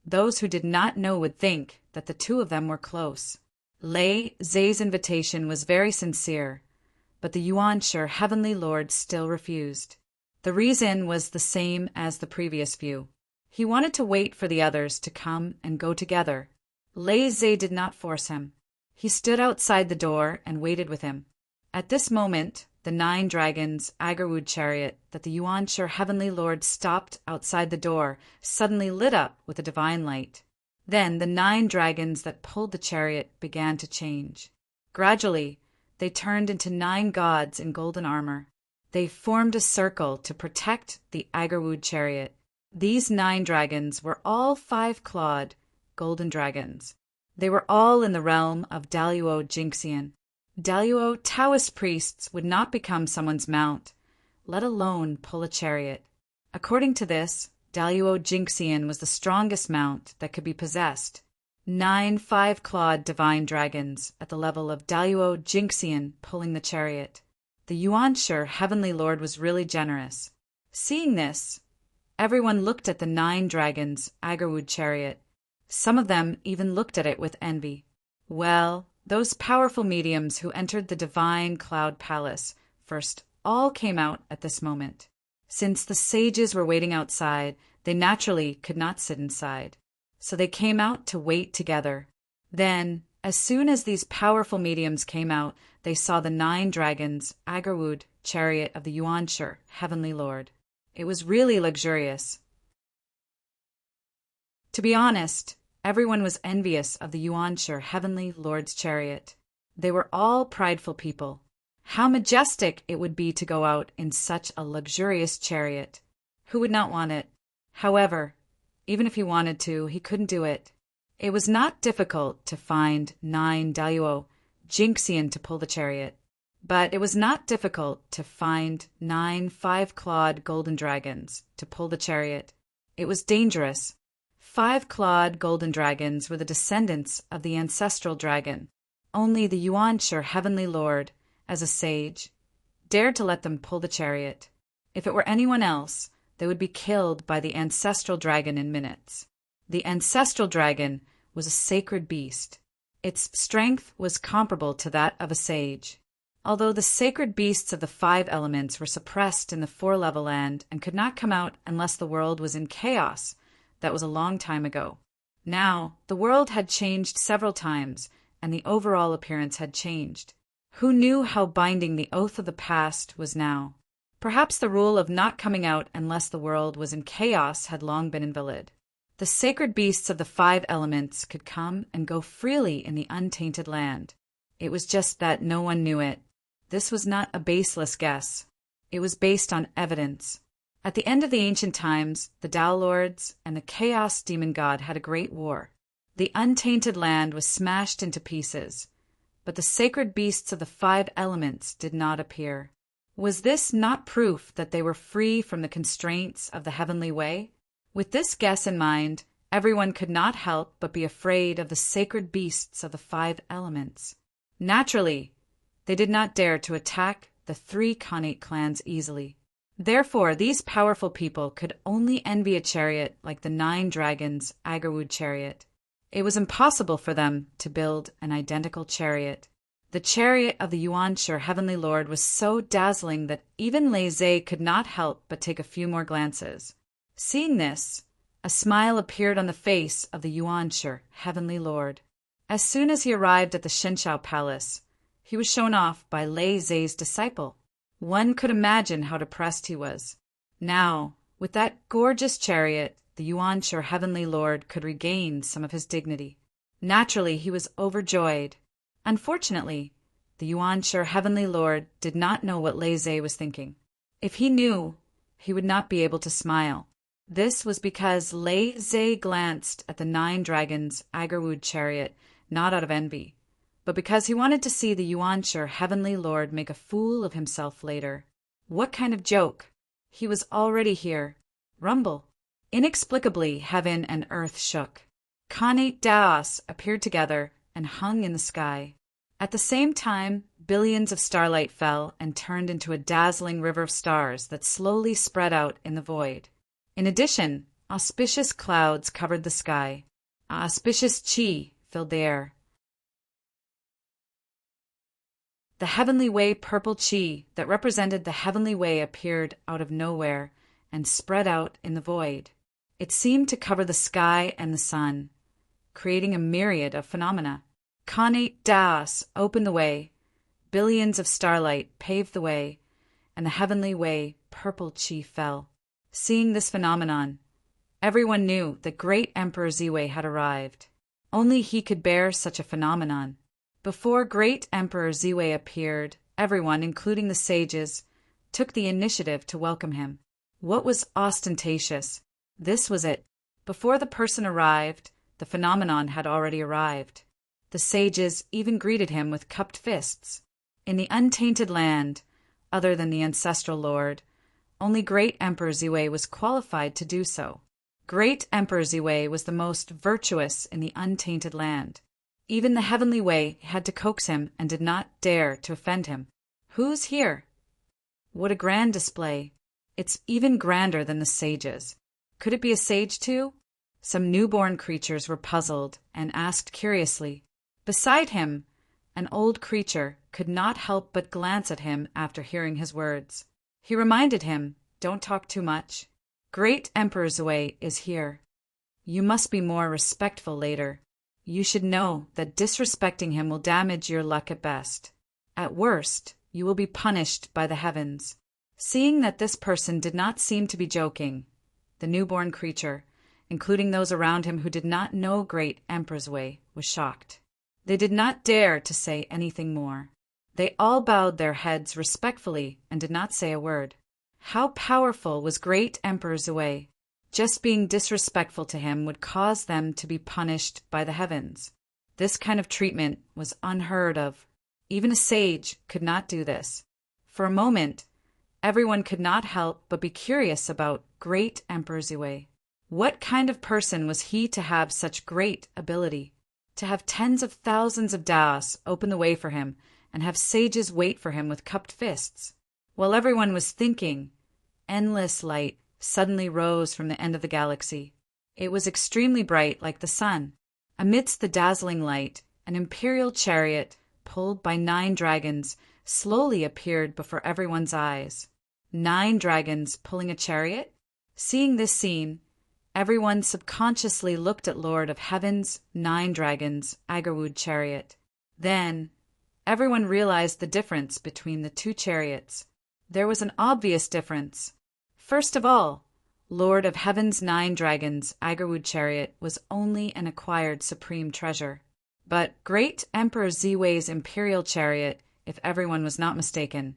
those who did not know would think that the two of them were close. Lei Zhe's invitation was very sincere, but the Yuanshi heavenly lord still refused. The reason was the same as the previous few. He wanted to wait for the others to come and go together. Lei Zhe did not force him. He stood outside the door and waited with him. At this moment, the 9 dragons' Agarwood chariot that the Yuanshi heavenly lord stopped outside the door suddenly lit up with a divine light. Then the 9 dragons that pulled the chariot began to change. Gradually, they turned into 9 gods in golden armor. They formed a circle to protect the Agarwood chariot. These 9 dragons were all 5-clawed golden dragons. They were all in the realm of Daluo Jinxian. Daluo Taoist priests would not become someone's mount, let alone pull a chariot. According to this, Daluo Jinxian was the strongest mount that could be possessed. 9 5-clawed divine dragons at the level of Daluo Jinxian pulling the chariot. The Yuanshi heavenly lord was really generous. Seeing this, everyone looked at the 9 dragons' Agarwood chariot. Some of them even looked at it with envy. Well, those powerful mediums who entered the divine cloud palace first all came out at this moment. Since the sages were waiting outside, they naturally could not sit inside. So they came out to wait together. Then, as soon as these powerful mediums came out, they saw the 9 dragons, Agarwood, chariot of the Yuanshi, Heavenly Lord. It was really luxurious. To be honest, everyone was envious of the Yuanshi, Heavenly Lord's chariot. They were all prideful people. How majestic it would be to go out in such a luxurious chariot. Who would not want it? However, even if he wanted to, he couldn't do it. It was not difficult to find 9 Daluo Jinxian to pull the chariot, but it was not difficult to find 9 5-clawed golden dragons to pull the chariot. It was dangerous. 5-clawed golden dragons were the descendants of the ancestral dragon. Only the Yuanshi, Heavenly Lord, as a sage, dared to let them pull the chariot. If it were anyone else, they would be killed by the ancestral dragon in minutes. The ancestral dragon was a sacred beast. Its strength was comparable to that of a sage. Although the sacred beasts of the 5 elements were suppressed in the 4-level land and could not come out unless the world was in chaos, that was a long time ago. Now, the world had changed several times, and the overall appearance had changed. Who knew how binding the oath of the past was now? Perhaps the rule of not coming out unless the world was in chaos had long been invalid. The sacred beasts of the 5 elements could come and go freely in the untainted land. It was just that no one knew it. This was not a baseless guess. It was based on evidence. At the end of the ancient times, the Tao Lords and the Chaos Demon God had a great war. The untainted land was smashed into pieces, but the sacred beasts of the 5 elements did not appear. Was this not proof that they were free from the constraints of the heavenly way? With this guess in mind, everyone could not help but be afraid of the sacred beasts of the 5 elements. Naturally, they did not dare to attack the 3 Khanate clans easily. Therefore, these powerful people could only envy a chariot like the 9 dragons' Agarwood chariot. It was impossible for them to build an identical chariot. The chariot of the Yuanshi, Heavenly Lord, was so dazzling that even Lei Zhe could not help but take a few more glances. Seeing this, a smile appeared on the face of the Yuanshi, Heavenly Lord. As soon as he arrived at the Shenshao Palace, he was shown off by Lei Zhe's disciple. One could imagine how depressed he was. Now, with that gorgeous chariot, the Yuanshi, Heavenly Lord, could regain some of his dignity. Naturally, he was overjoyed. Unfortunately, the Yuanshi, Heavenly Lord, did not know what Lei Zhe was thinking. If he knew, he would not be able to smile. This was because Lei Zhe glanced at the 9 dragons' Agarwood chariot not out of envy, but because he wanted to see the Yuanshi, Heavenly Lord, make a fool of himself later. What kind of joke? He was already here. Rumble. Inexplicably, heaven and earth shook. Khanate Daos appeared together and hung in the sky. At the same time, billions of starlight fell and turned into a dazzling river of stars that slowly spread out in the void. In addition, auspicious clouds covered the sky. Auspicious qi filled the air. The heavenly way purple qi that represented the heavenly way appeared out of nowhere and spread out in the void. It seemed to cover the sky and the sun, creating a myriad of phenomena. Khanate Daos opened the way, billions of starlight paved the way, and the heavenly way purple qi fell. Seeing this phenomenon, everyone knew that great Emperor Ziwei had arrived. Only he could bear such a phenomenon. Before great Emperor Ziwei appeared, everyone, including the sages, took the initiative to welcome him. What was ostentatious? This was it. Before the person arrived, the phenomenon had already arrived. The sages even greeted him with cupped fists. In the untainted land, other than the ancestral lord, only great Emperor Ziwei was qualified to do so. Great Emperor Ziwei was the most virtuous in the untainted land. Even the heavenly way had to coax him and did not dare to offend him. Who's here? What a grand display. It's even grander than the sages. Could it be a sage too? Some newborn creatures were puzzled and asked curiously. Beside him, an old creature could not help but glance at him after hearing his words. He reminded him, "Don't talk too much. Great Emperor Ziwei is here. You must be more respectful later. You should know that disrespecting him will damage your luck at best. At worst, You will be punished by the heavens." Seeing that this person did not seem to be joking, the newborn creature, including those around him who did not know great Emperor Zui, was shocked. They did not dare to say anything more. They all bowed their heads respectfully and did not say a word. How powerful was great Emperor Zui! Just being disrespectful to him would cause them to be punished by the heavens. This kind of treatment was unheard of. Even a sage could not do this. For a moment, everyone could not help but be curious about great Emperor Zui. What kind of person was he to have such great ability? To have tens of thousands of Daos open the way for him and have sages wait for him with cupped fists? While everyone was thinking, endless light suddenly rose from the end of the galaxy. It was extremely bright like the sun. Amidst the dazzling light, an imperial chariot, pulled by 9 dragons, slowly appeared before everyone's eyes. 9 dragons pulling a chariot? Seeing this scene, everyone subconsciously looked at Lord of Heaven's 9 dragons' Agarwood chariot. Then, everyone realized the difference between the 2 chariots. There was an obvious difference. First of all, Lord of Heaven's 9 dragons' Agarwood chariot was only an acquired supreme treasure. But great Emperor Ziwei's imperial chariot, if everyone was not mistaken,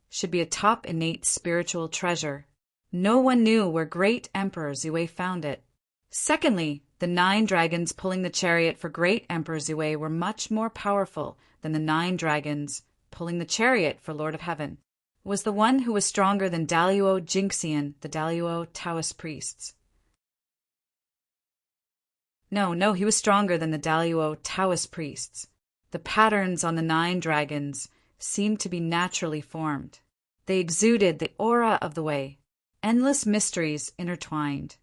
should be a top innate spiritual treasure. No one knew where great Emperor Ziwei found it. Secondly, the 9 dragons pulling the chariot for great Emperor Ziwei were much more powerful than the 9 dragons pulling the chariot for Lord of Heaven. Was the one who was stronger than Daluo Jinxian, the Daluo Taoist priests. No, he was stronger than the Daluo Taoist priests. The patterns on the 9 dragons seemed to be naturally formed. They exuded the aura of the way, endless mysteries intertwined,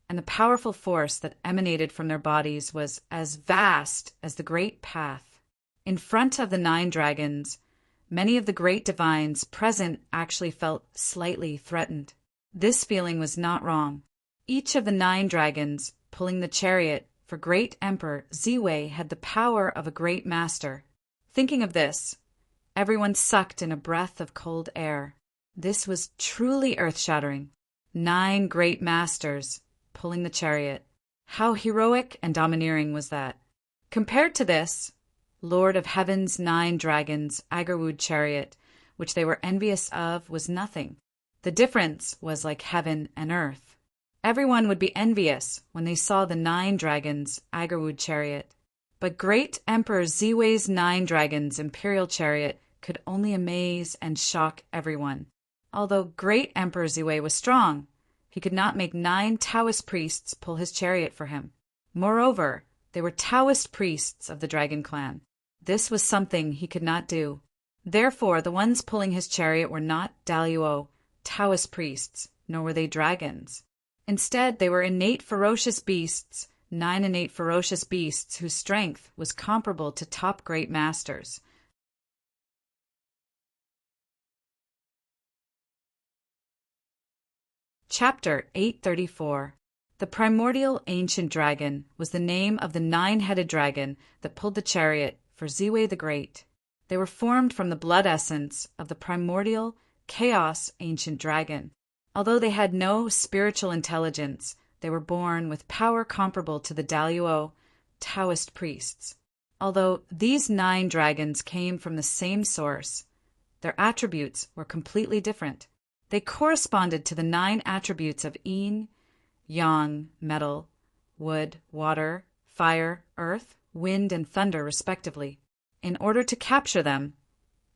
and the powerful force that emanated from their bodies was as vast as the great path. In front of the 9 dragons, many of the great divines present actually felt slightly threatened. This feeling was not wrong. Each of the 9 dragons pulling the chariot for great Emperor Ziwei had the power of a great master. Thinking of this, everyone sucked in a breath of cold air. This was truly earth-shattering. 9 great masters pulling the chariot. How heroic and domineering was that? Compared to this, Lord of Heaven's 9 dragons' Agarwood chariot, which they were envious of, was nothing. The difference was like heaven and earth. Everyone would be envious when they saw the 9 dragons' Agarwood chariot. But great Emperor Ziwei's 9 dragons' imperial chariot could only amaze and shock everyone. Although great Emperor Ziwei was strong, he could not make 9 Taoist priests pull his chariot for him. Moreover, they were Taoist priests of the Dragon Clan. This was something he could not do. Therefore, the ones pulling his chariot were not Daluo Taoist priests, nor were they dragons. Instead, they were innate ferocious beasts, 9 innate ferocious beasts whose strength was comparable to top great masters. Chapter 834. The primordial ancient dragon was the name of the 9-headed dragon that pulled the chariot for Ziwei the Great. They were formed from the blood essence of the primordial chaos ancient dragon. Although they had no spiritual intelligence, they were born with power comparable to the Daluo Taoist priests. Although these 9 dragons came from the same source, their attributes were completely different. They corresponded to the 9 attributes of yin, yang, metal, wood, water, fire, earth, wind, and thunder, respectively. In order to capture them,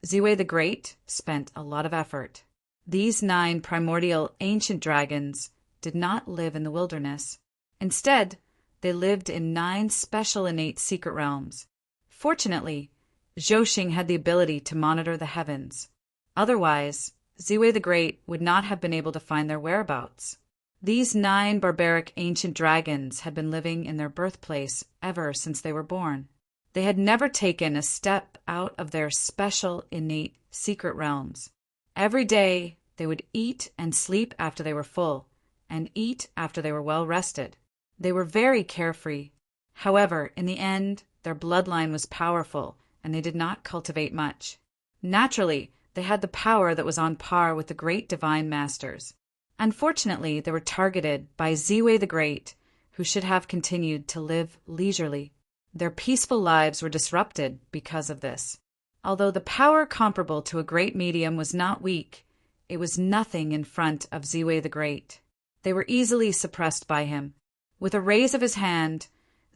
Ziwei the Great spent a lot of effort. These 9 primordial ancient dragons did not live in the wilderness. Instead, they lived in 9 special innate secret realms. Fortunately, Zhouxing had the ability to monitor the heavens. Otherwise, Ziwei the Great would not have been able to find their whereabouts. These 9 barbaric ancient dragons had been living in their birthplace ever since they were born. They had never taken a step out of their special innate secret realms. Every day, they would eat and sleep after they were full, and eat after they were well rested. They were very carefree. However, in the end, their bloodline was powerful, and they did not cultivate much. Naturally, They had the power that was on par with the great divine masters. Unfortunately, they were targeted by Ziwei the Great, who should have continued to live leisurely. Their peaceful lives were disrupted because of this. Although the power comparable to a great medium was not weak, it was nothing in front of Ziwei the Great. They were easily suppressed by him. With a raise of his hand,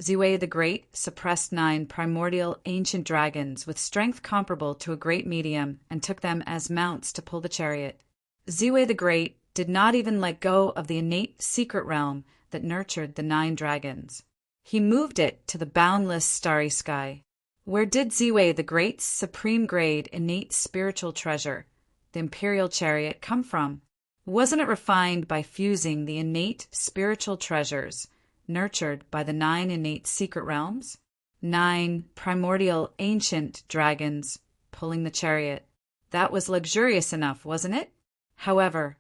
Ziwei the Great suppressed 9 primordial ancient dragons with strength comparable to a great medium and took them as mounts to pull the chariot. Ziwei the Great did not even let go of the innate secret realm that nurtured the 9 dragons. He moved it to the boundless starry sky. Where did Ziwei the Great's supreme grade innate spiritual treasure, the imperial chariot, come from? Wasn't it refined by fusing the innate spiritual treasures nurtured by the 9 innate secret realms? 9 primordial ancient dragons pulling the chariot. That was luxurious enough, wasn't it? However,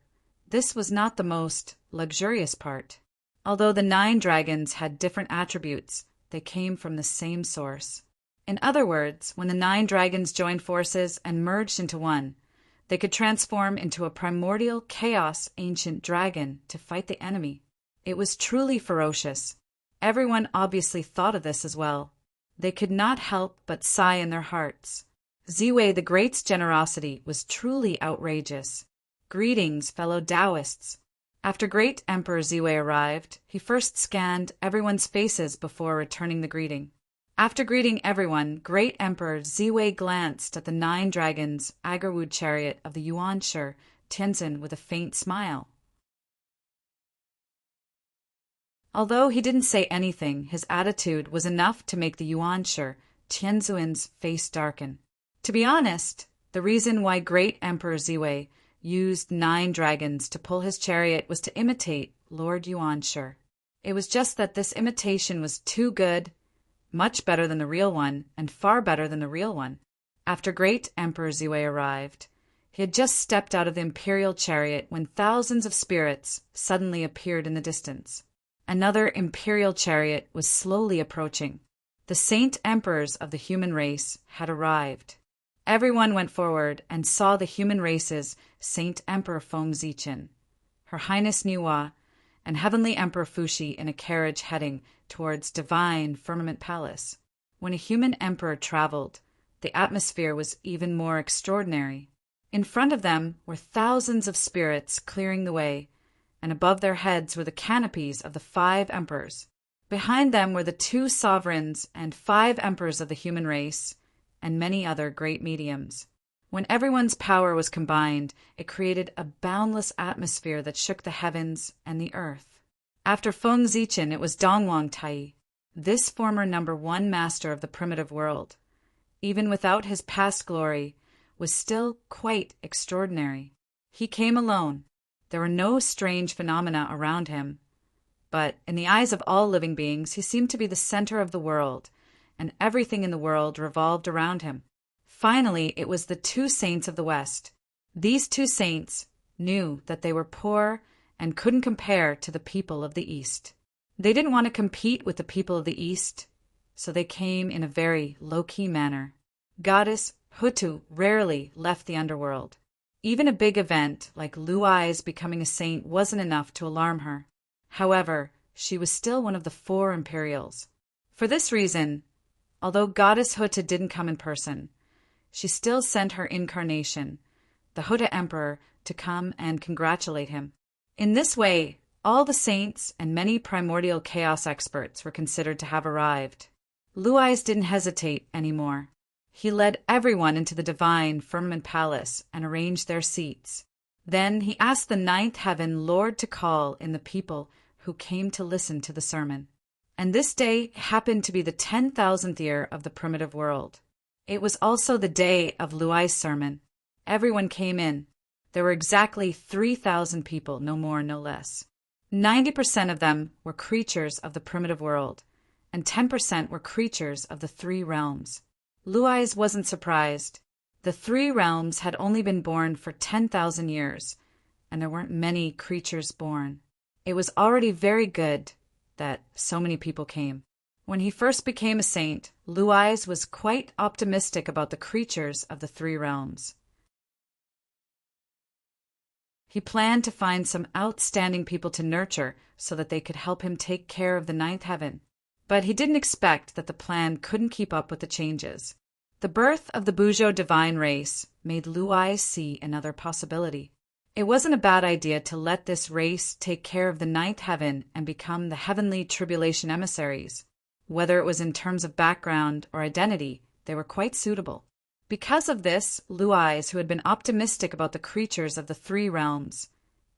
this was not the most luxurious part. Although the 9 dragons had different attributes, they came from the same source. In other words, when the 9 dragons joined forces and merged into one, they could transform into a primordial chaos ancient dragon to fight the enemy. It was truly ferocious. Everyone obviously thought of this as well. They could not help but sigh in their hearts. Ziwei the Great's generosity was truly outrageous. Greetings, fellow Taoists. After Great Emperor Ziwei arrived, he first scanned everyone's faces before returning the greeting. After greeting everyone, Great Emperor Ziwei glanced at the 9 dragons' Agarwood chariot of the Yuanshi Tianzin with a faint smile. Although he didn't say anything, his attitude was enough to make the Yuanshi Tianzin's face darken. To be honest, the reason why Great Emperor Ziwei used 9 dragons to pull his chariot was to imitate Lord Yuanshi. It was just that this imitation was too good, much better than the real one, and far better than the real one. After Great Emperor Ziwei arrived, he had just stepped out of the imperial chariot when thousands of spirits suddenly appeared in the distance. Another imperial chariot was slowly approaching. The saint emperors of the human race had arrived. Everyone went forward and saw the human race's Saint Emperor Feng Zichen, Her Highness Niwa, and Heavenly Emperor Fuxi in a carriage heading towards Divine Firmament Palace. When a human emperor traveled, the atmosphere was even more extraordinary. In front of them were thousands of spirits clearing the way, and above their heads were the canopies of the 5 emperors. Behind them were the 2 sovereigns and 5 emperors of the human race, and many other great mediums. When everyone's power was combined, it created a boundless atmosphere that shook the heavens and the earth. After Feng Zichen, it was Dongwang Tai, this former #1 master of the primitive world. Even without his past glory, was still quite extraordinary. He came alone. There were no strange phenomena around him. But in the eyes of all living beings, he seemed to be the center of the world, and everything in the world revolved around him. Finally, it was the 2 saints of the West. These 2 saints knew that they were poor and couldn't compare to the people of the East. They didn't want to compete with the people of the East, so they came in a very low-key manner. Goddess Hutu rarely left the underworld. Even a big event like Luai's becoming a saint wasn't enough to alarm her. However, she was still one of the 4 Imperials. For this reason, although Goddess Hutu didn't come in person, she still sent her incarnation, the Hutu Emperor, to come and congratulate him. In this way, all the saints and many primordial chaos experts were considered to have arrived. Luais didn't hesitate anymore. He led everyone into the Divine Firmament Palace and arranged their seats. Then he asked the 9th heaven Lord to call in the people who came to listen to the sermon. And this day happened to be the 10,000th year of the primitive world. It was also the day of Luai's sermon. Everyone came in. There were exactly 3,000 people, no more, no less. 90% of them were creatures of the primitive world, and 10% were creatures of the 3 realms. Luais wasn't surprised. The 3 realms had only been born for 10,000 years, and there weren't many creatures born. It was already very good that so many people came. When he first became a saint, Luais was quite optimistic about the creatures of the 3 realms. He planned to find some outstanding people to nurture so that they could help him take care of the ninth heaven. But he didn't expect that the plan couldn't keep up with the changes. The birth of the Buzhou divine race made Luai see another possibility. It wasn't a bad idea to let this race take care of the ninth heaven and become the heavenly tribulation emissaries. Whether it was in terms of background or identity, they were quite suitable. Because of this, Luais, who had been optimistic about the creatures of the three realms,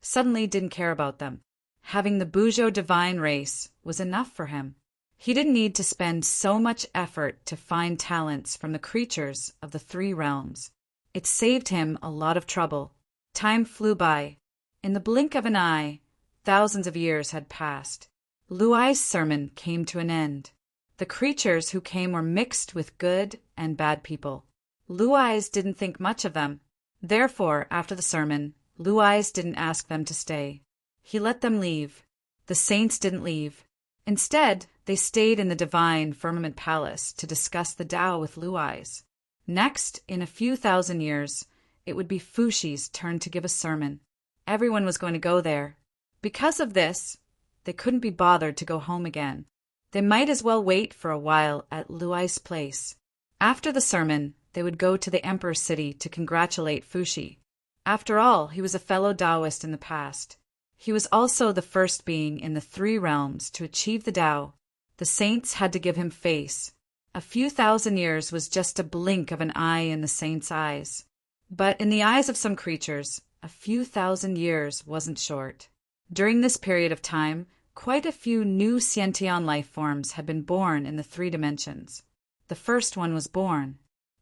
suddenly didn't care about them. Having the Buzhou divine race was enough for him. He didn't need to spend so much effort to find talents from the creatures of the three realms. It saved him a lot of trouble. Time flew by. In the blink of an eye, thousands of years had passed. Luai's sermon came to an end. The creatures who came were mixed with good and bad people. Luais didn't think much of them. Therefore, after the sermon, Luais didn't ask them to stay. He let them leave. The saints didn't leave. Instead, they stayed in the divine firmament palace to discuss the Tao with Luais. Next, in a few thousand years, it would be Fushi's turn to give a sermon. Everyone was going to go there. Because of this, they couldn't be bothered to go home again. They might as well wait for a while at Luai's place. After the sermon, they would go to the Emperor's city to congratulate Fushi. After all, he was a fellow Taoist in the past. He was also the first being in the three realms to achieve the Tao. The saints had to give him face. A few thousand years was just a blink of an eye in the saints' eyes. But in the eyes of some creatures, a few thousand years wasn't short. During this period of time, quite a few new sentient life forms had been born in the three dimensions. The first one was born.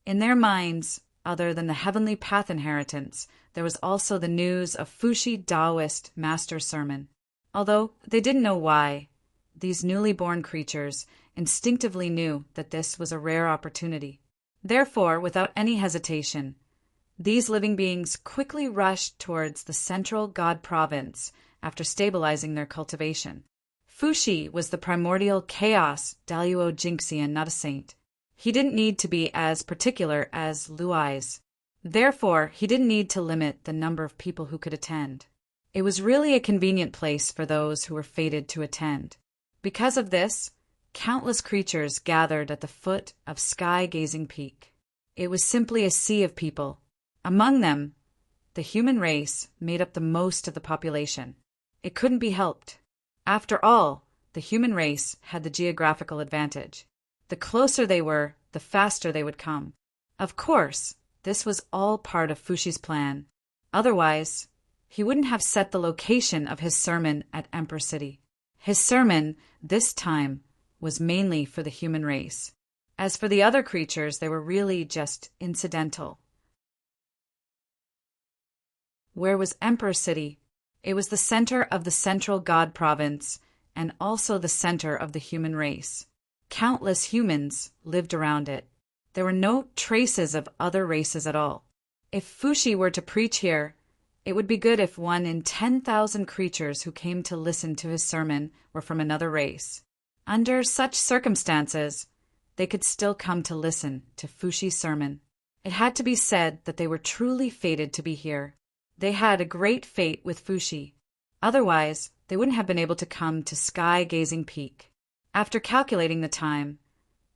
In their minds, other than the heavenly path inheritance, there was also the news of Fushi Taoist master sermon. Although they didn't know why, these newly born creatures instinctively knew that this was a rare opportunity. Therefore, without any hesitation, these living beings quickly rushed towards the central God province after stabilizing their cultivation. Fushi was the primordial chaos Daluo Jinxian, not a saint. He didn't need to be as particular as Luais. Therefore, he didn't need to limit the number of people who could attend. It was really a convenient place for those who were fated to attend. Because of this, countless creatures gathered at the foot of Sky-Gazing Peak. It was simply a sea of people. Among them, the human race made up the most of the population. It couldn't be helped. After all, the human race had the geographical advantage. The closer they were, the faster they would come. Of course, this was all part of Fushi's plan. Otherwise, he wouldn't have set the location of his sermon at Emperor City. His sermon, this time, was mainly for the human race. As for the other creatures, they were really just incidental. Where was Emperor City? It was the center of the central God province and also the center of the human race. Countless humans lived around it. There were no traces of other races at all. If Fushi were to preach here, it would be good if 1 in 10,000 creatures who came to listen to his sermon were from another race. Under such circumstances, they could still come to listen to Fushi's sermon. It had to be said that they were truly fated to be here. They had a great fate with Fushi. Otherwise, they wouldn't have been able to come to Sky-Gazing Peak. After calculating the time,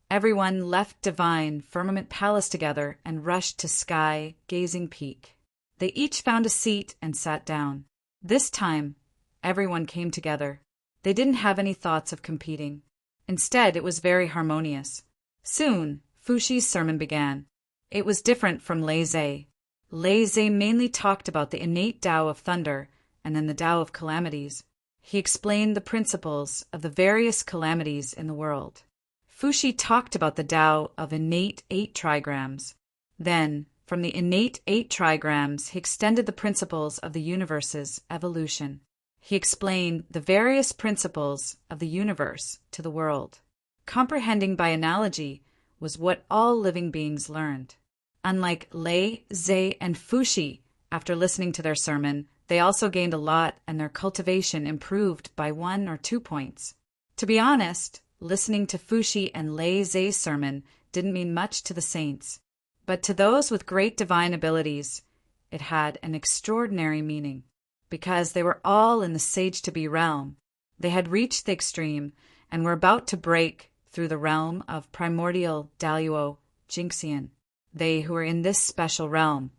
everyone left Divine Firmament Palace together and rushed to Sky-Gazing Peak. They each found a seat and sat down. This time, everyone came together. They didn't have any thoughts of competing. Instead, it was very harmonious. Soon, Fushi's sermon began. It was different from Lei Zhe. Lei Zhe mainly talked about the innate Tao of thunder and then the Tao of calamities. He explained the principles of the various calamities in the world. Fushi talked about the Tao of innate 8 trigrams. Then, from the innate 8 trigrams, he extended the principles of the universe's evolution. He explained the various principles of the universe to the world. Comprehending by analogy was what all living beings learned. Unlike Lei, Zhe, and Fushi, after listening to their sermon, they also gained a lot and their cultivation improved by 1 or 2 points. To be honest, listening to Fushi and Lei Zhe's sermon didn't mean much to the saints, but to those with great divine abilities, it had an extraordinary meaning. because they were all in the sage-to-be realm. They had reached the extreme and were about to break through the realm of primordial Daluo Jinxian. They who were in this special realm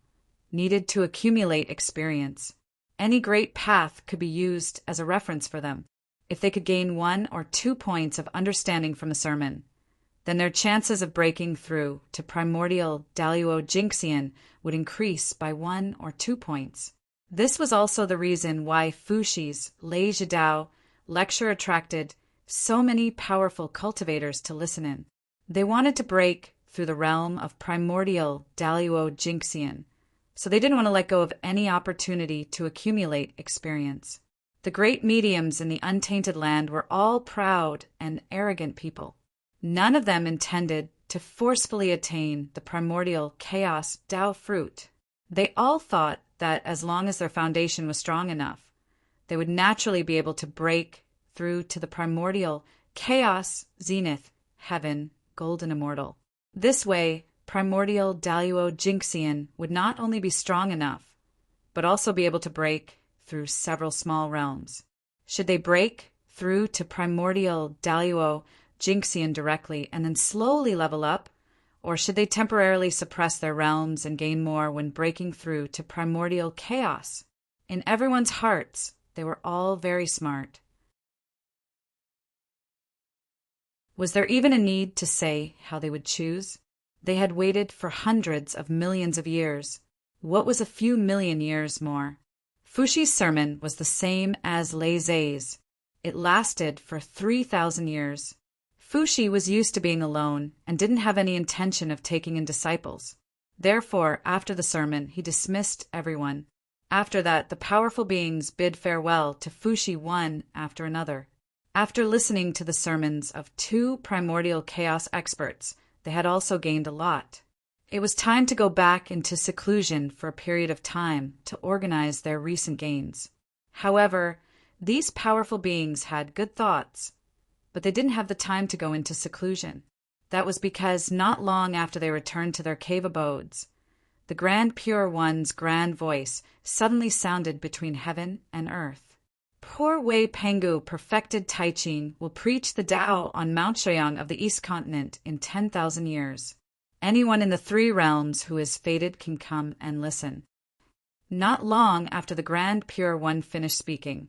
needed to accumulate experience. Any great path could be used as a reference for them. If they could gain 1 or 2 points of understanding from a sermon, then their chances of breaking through to primordial Daluo Jinxian would increase by 1 or 2 points. This was also the reason why Fushi's Lei Zhidao lecture attracted so many powerful cultivators to listen in. They wanted to break through the realm of primordial Daluo Jinxian, so they didn't want to let go of any opportunity to accumulate experience. The great mediums in the untainted land were all proud and arrogant people. None of them intended to forcefully attain the primordial chaos Dao fruit. They all thought that as long as their foundation was strong enough, they would naturally be able to break through to the primordial chaos zenith, heaven, golden immortal. This way, primordial Daluo Jinxian would not only be strong enough, but also be able to break through several small realms. Should they break through to primordial Daluo Jinxian directly and then slowly level up, or should they temporarily suppress their realms and gain more when breaking through to primordial chaos? In everyone's hearts, they were all very smart. Was there even a need to say how they would choose? They had waited for hundreds of millions of years. What was a few million years more? Fushi's sermon was the same as Lei Zhe's. It lasted for 3,000 years. Fushi was used to being alone and didn't have any intention of taking in disciples. Therefore, after the sermon, he dismissed everyone. After that, the powerful beings bid farewell to Fushi one after another. After listening to the sermons of 2 primordial chaos experts, they had also gained a lot. It was time to go back into seclusion for a period of time to organize their recent gains. However, these powerful beings had good thoughts, but they didn't have the time to go into seclusion. That was because not long after they returned to their cave abodes, the Grand Pure One's grand voice suddenly sounded between heaven and earth. Poor Wei Pengu perfected Taiqing will preach the Tao on Mount Shaoyang of the East Continent in 10,000 years. Anyone in the 3 realms who is fated can come and listen. Not long after the Grand Pure One finished speaking,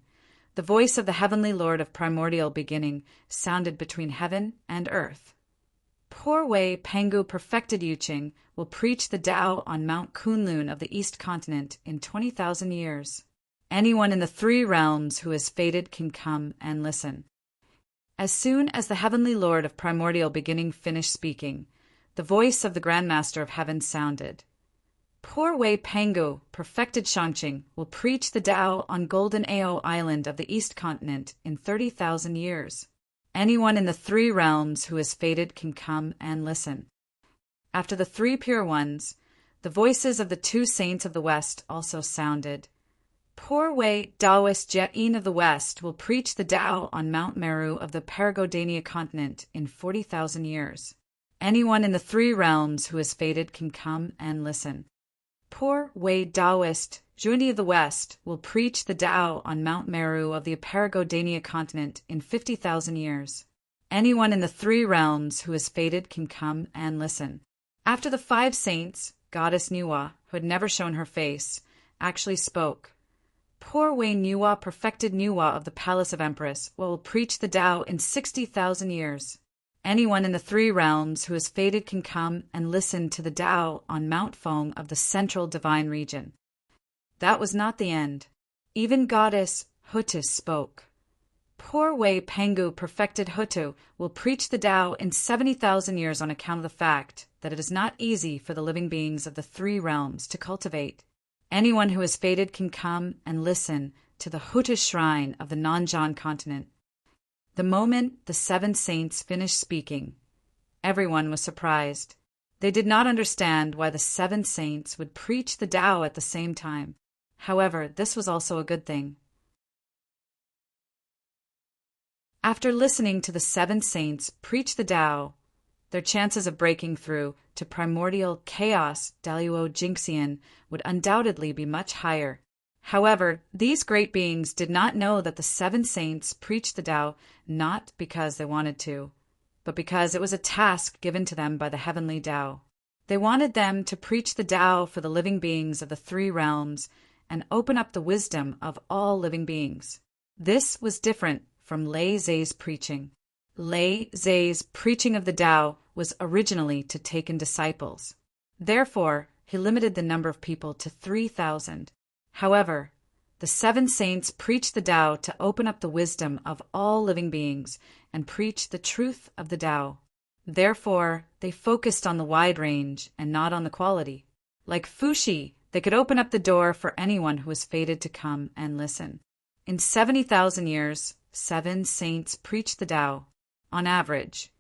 the voice of the Heavenly Lord of Primordial Beginning sounded between heaven and earth. Poor Wei Pengu perfected Yuqing will preach the Tao on Mount Kunlun of the East Continent in 20,000 years. Anyone in the 3 realms who is fated can come and listen. As soon as the Heavenly Lord of Primordial Beginning finished speaking, the voice of the Grandmaster of Heaven sounded. Poor Wei Pengu, perfected Shangqing, will preach the Tao on Golden Ao Island of the East Continent in 30,000 years. Anyone in the 3 realms who is fated can come and listen. After the 3 pure ones, the voices of the 2 saints of the West also sounded. Poor Wei Taoist Jet-in of the West will preach the Tao on Mount Meru of the Paragodania continent in 40,000 years. Anyone in the 3 realms who is fated can come and listen. Poor Wei Taoist Jundi of the West will preach the Tao on Mount Meru of the Paragodania continent in 50,000 years. Anyone in the 3 realms who is fated can come and listen. After the 5 saints, Goddess Nuwa, who had never shown her face, actually spoke. Poor Wei Nuwa perfected Nuwa of the Palace of Empress will preach the Tao in 60,000 years. Anyone in the 3 realms who is fated can come and listen to the Tao on Mount Feng of the Central Divine Region. That was not the end. Even Goddess Hutu spoke. Poor Wei Pengu perfected Hutu will preach the Tao in 70,000 years on account of the fact that it is not easy for the living beings of the 3 realms to cultivate. Anyone who is fated can come and listen to the Hutu shrine of the Nanjan continent. The moment the 7 saints finished speaking, everyone was surprised. They did not understand why the 7 saints would preach the Tao at the same time. However, this was also a good thing. After listening to the 7 saints preach the Tao, their chances of breaking through to primordial chaos Daluo Jinxian would undoubtedly be much higher. However, these great beings did not know that the 7 saints preached the Tao not because they wanted to, but because it was a task given to them by the heavenly Tao. They wanted them to preach the Tao for the living beings of the 3 realms and open up the wisdom of all living beings. This was different from Lei Zhe's preaching. Lei Zhe's preaching of the Tao was originally to take in disciples. Therefore, he limited the number of people to 3,000. However, the 7 saints preached the Tao to open up the wisdom of all living beings and preach the truth of the Tao. Therefore, they focused on the wide range and not on the quality. Like Fuxi, they could open up the door for anyone who was fated to come and listen. In 70,000 years, 7 saints preached the Tao. On average,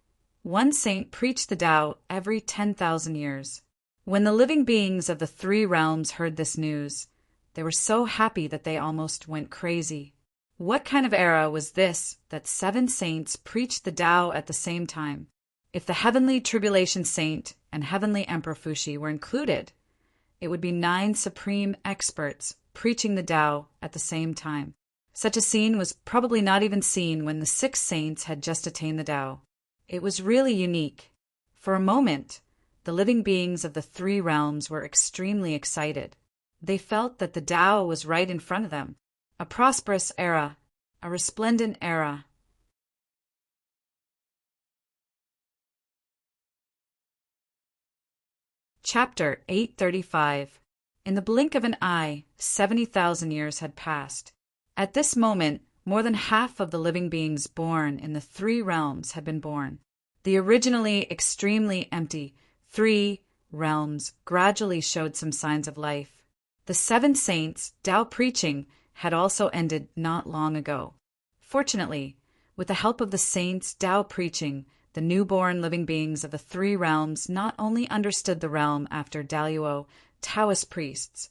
1 saint preached the Tao every 10,000 years. When the living beings of the 3 realms heard this news, they were so happy that they almost went crazy. What kind of era was this that 7 saints preached the Tao at the same time? If the heavenly tribulation saint and heavenly emperor Fuxi were included, it would be 9 supreme experts preaching the Tao at the same time. Such a scene was probably not even seen when the 6 saints had just attained the Tao. It was really unique. For a moment, the living beings of the 3 realms were extremely excited. They felt that the Tao was right in front of them. A prosperous era, a resplendent era. Chapter 835. In the blink of an eye, 70,000 years had passed. At this moment, more than half of the living beings born in the 3 realms had been born. The originally extremely empty 3 realms gradually showed some signs of life. The 7 saints' Tao preaching had also ended not long ago. Fortunately, with the help of the saints' Tao preaching, the newborn living beings of the 3 realms not only understood the realm after Daluo Taoist priests,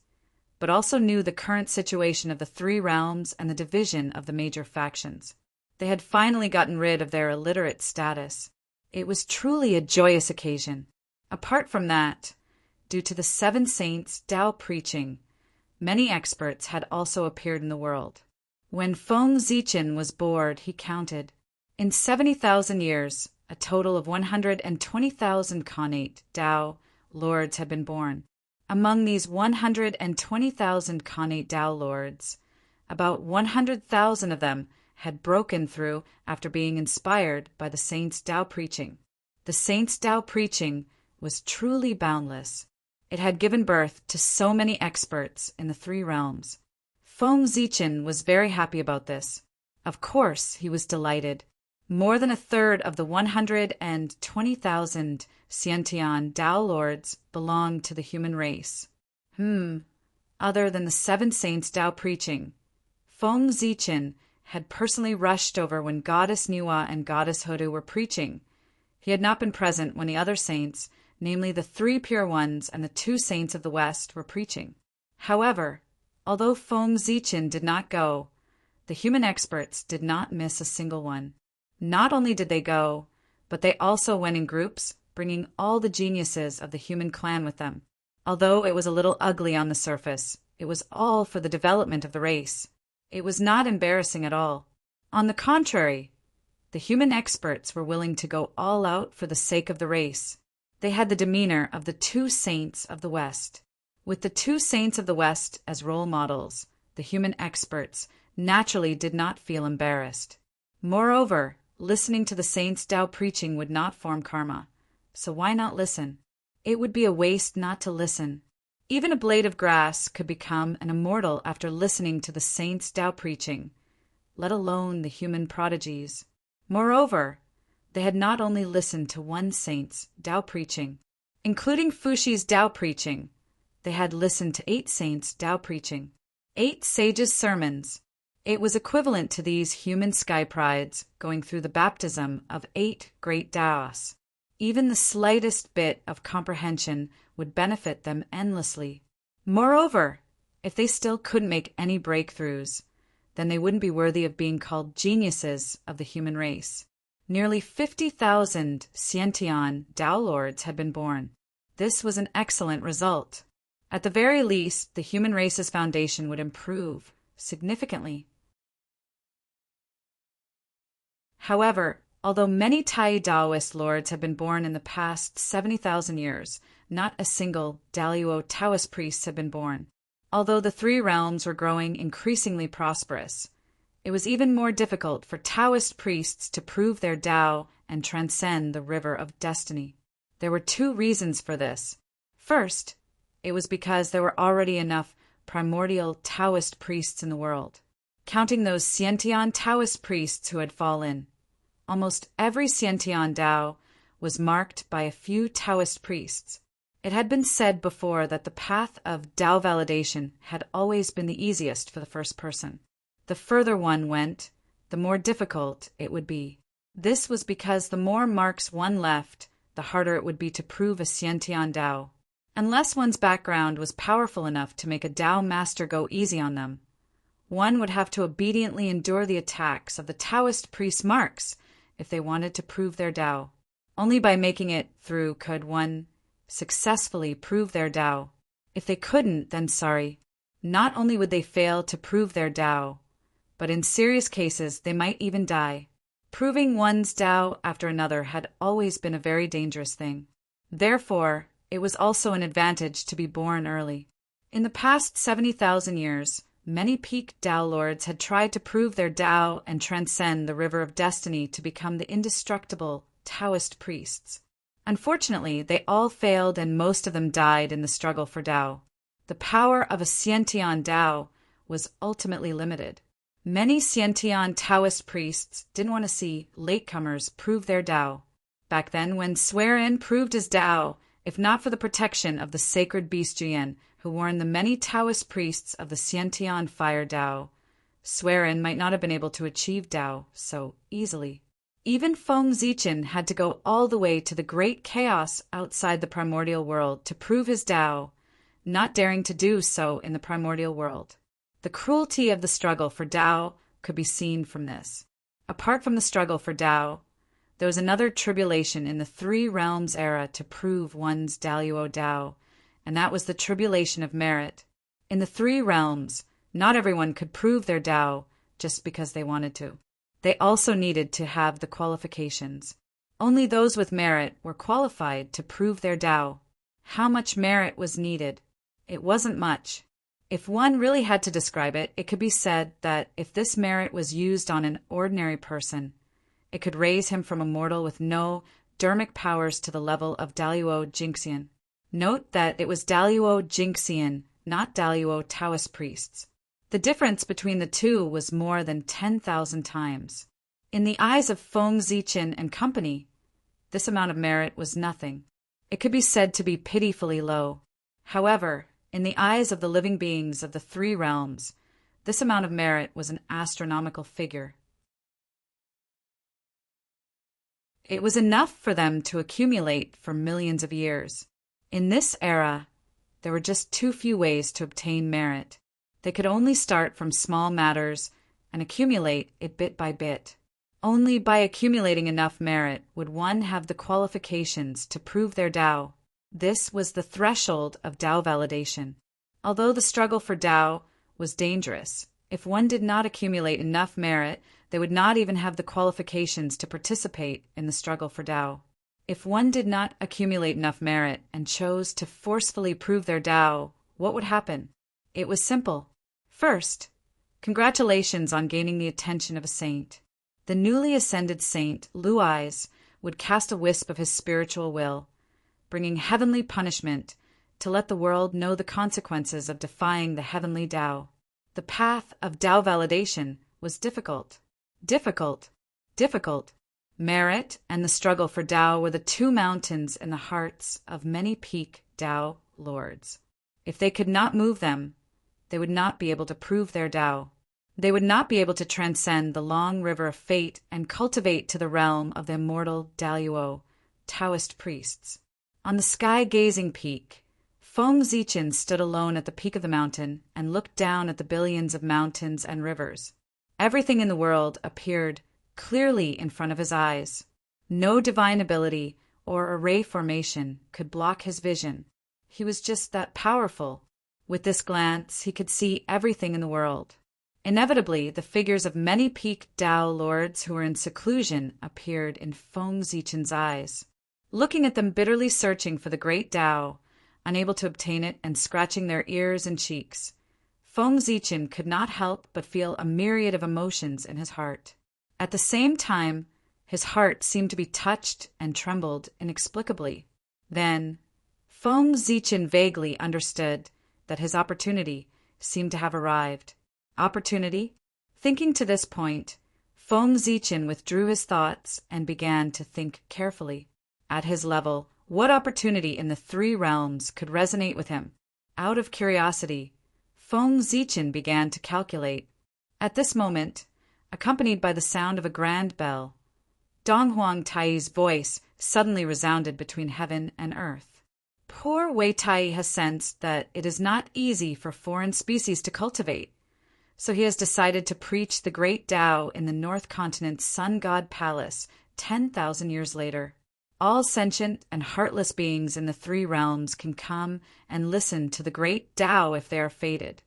but also knew the current situation of the 3 realms and the division of the major factions. They had finally gotten rid of their illiterate status. It was truly a joyous occasion. Apart from that, due to the 7 saints' Tao preaching, many experts had also appeared in the world. When Feng Zichen was bored, he counted. In 70,000 years, a total of 120,000 Khanate Tao lords had been born. Among these 120,000 Khanate Tao lords, about 100,000 of them had broken through after being inspired by the saints' Tao preaching. The saints' Tao preaching was truly boundless. It had given birth to so many experts in the 3 realms. Feng Zichen was very happy about this. Of course, he was delighted. More than a third of the 120,000 Xiantian Tao lords belonged to the human race. Other than the 7 saints' Tao preaching, Feng Zichen had personally rushed over when Goddess Nuwa and Goddess Hodu were preaching. He had not been present when the other saints, namely the 3 pure ones and the 2 saints of the West, were preaching. However, although Feng Zichen did not go, the human experts did not miss a single one. Not only did they go, but they also went in groups, bringing all the geniuses of the human clan with them. Although it was a little ugly on the surface, it was all for the development of the race. It was not embarrassing at all. On the contrary, the human experts were willing to go all out for the sake of the race. They had the demeanor of the 2 saints of the West. With the 2 saints of the West as role models, the human experts naturally did not feel embarrassed. Moreover, listening to the saints' Tao preaching would not form karma, so why not listen? It would be a waste not to listen. Even a blade of grass could become an immortal after listening to the saints' Tao preaching, let alone the human prodigies. Moreover, they had not only listened to 1 saint's Tao preaching, including Fuxi's Tao preaching, they had listened to 8 saints' Tao preaching, 8 sages' sermons. It was equivalent to these human sky prides going through the baptism of 8 great Taoists. Even the slightest bit of comprehension would benefit them endlessly. Moreover, if they still couldn't make any breakthroughs, then they wouldn't be worthy of being called geniuses of the human race. Nearly 50,000 Xiantian Tao lords had been born. This was an excellent result. At the very least, the human race's foundation would improve significantly. However, although many Tai Daoist lords have been born in the past 70,000 years, not a single Daluo Taoist priest had been born. Although the three realms were growing increasingly prosperous, it was even more difficult for Taoist priests to prove their Tao and transcend the river of destiny. There were two reasons for this. First, it was because there were already enough primordial Taoist priests in the world. Counting those Xiantian Taoist priests who had fallen, almost every Xiantian Dao was marked by a few Taoist priests. It had been said before that the path of Dao validation had always been the easiest for the first person. The further one went, the more difficult it would be. This was because the more marks one left, the harder it would be to prove a Xiantian Dao. Unless one's background was powerful enough to make a Dao master go easy on them, one would have to obediently endure the attacks of the Taoist priest's marks if they wanted to prove their Tao. Only by making it through could one successfully prove their Tao. If they couldn't, then sorry. Not only would they fail to prove their Tao, but in serious cases they might even die. Proving one's Tao after another had always been a very dangerous thing. Therefore, it was also an advantage to be born early. In the past 70,000 years, many peak Tao lords had tried to prove their Tao and transcend the river of destiny to become the indestructible Taoist priests. Unfortunately, they all failed and most of them died in the struggle for Tao. The power of a Xiantian Dao was ultimately limited. Many Xiantian Taoist priests didn't want to see latecomers prove their Tao. Back then, when Swearin proved his Tao, if not for the protection of the sacred beast Jian, who warned the many Taoist priests of the Xiantian fire Tao, Swearin might not have been able to achieve Tao so easily. Even Feng Zichen had to go all the way to the great chaos outside the primordial world to prove his Tao, not daring to do so in the primordial world. The cruelty of the struggle for Tao could be seen from this. Apart from the struggle for Tao, there was another tribulation in the Three Realms era to prove one's Daluo Tao, and that was the tribulation of merit. In the Three Realms, not everyone could prove their Tao just because they wanted to. They also needed to have the qualifications. Only those with merit were qualified to prove their Tao. How much merit was needed? It wasn't much. If one really had to describe it, it could be said that if this merit was used on an ordinary person, it could raise him from a mortal with no dermic powers to the level of Daluo Jinxian. Note that it was Daluo Jinxian, not Daluo Taoist priests. The difference between the two was more than 10,000 times. In the eyes of Feng Zichen and company, this amount of merit was nothing. It could be said to be pitifully low. However, in the eyes of the living beings of the Three Realms, this amount of merit was an astronomical figure. It was enough for them to accumulate for millions of years. In this era, there were just too few ways to obtain merit. They could only start from small matters and accumulate it bit by bit. Only by accumulating enough merit would one have the qualifications to prove their Tao. This was the threshold of Tao validation. Although the struggle for Tao was dangerous, if one did not accumulate enough merit, they would not even have the qualifications to participate in the struggle for Tao. If one did not accumulate enough merit and chose to forcefully prove their Tao, what would happen? It was simple. First, congratulations on gaining the attention of a saint. The newly ascended saint, Luais, would cast a wisp of his spiritual will, bringing heavenly punishment to let the world know the consequences of defying the heavenly Tao. The path of Tao validation was difficult. Difficult. Difficult. Merit and the struggle for Tao were the two mountains in the hearts of many peak Tao lords. If they could not move them, they would not be able to prove their Tao. They would not be able to transcend the long river of fate and cultivate to the realm of the immortal Daluo, Taoist priests. On the sky-gazing peak, Feng Zichen stood alone at the peak of the mountain and looked down at the billions of mountains and rivers. Everything in the world appeared clearly in front of his eyes. No divine ability or array formation could block his vision. He was just that powerful. With this glance, he could see everything in the world. Inevitably, the figures of many peaked Tao lords who were in seclusion appeared in Feng Zichen's eyes. Looking at them bitterly searching for the great Tao, unable to obtain it and scratching their ears and cheeks, Feng Zichen could not help but feel a myriad of emotions in his heart. At the same time, his heart seemed to be touched and trembled inexplicably. Then, Feng Zichen vaguely understood that his opportunity seemed to have arrived. Opportunity? Thinking to this point, Feng Zichen withdrew his thoughts and began to think carefully. At his level, what opportunity in the three realms could resonate with him? Out of curiosity, Feng Zichen began to calculate. At this moment, accompanied by the sound of a grand bell, Donghuang Tai's voice suddenly resounded between heaven and earth. Poor Wei Tai has sensed that it is not easy for foreign species to cultivate, so he has decided to preach the great Tao in the North Continent's Sun God Palace 10,000 years later. All sentient and heartless beings in the three realms can come and listen to the great Tao if they are fated.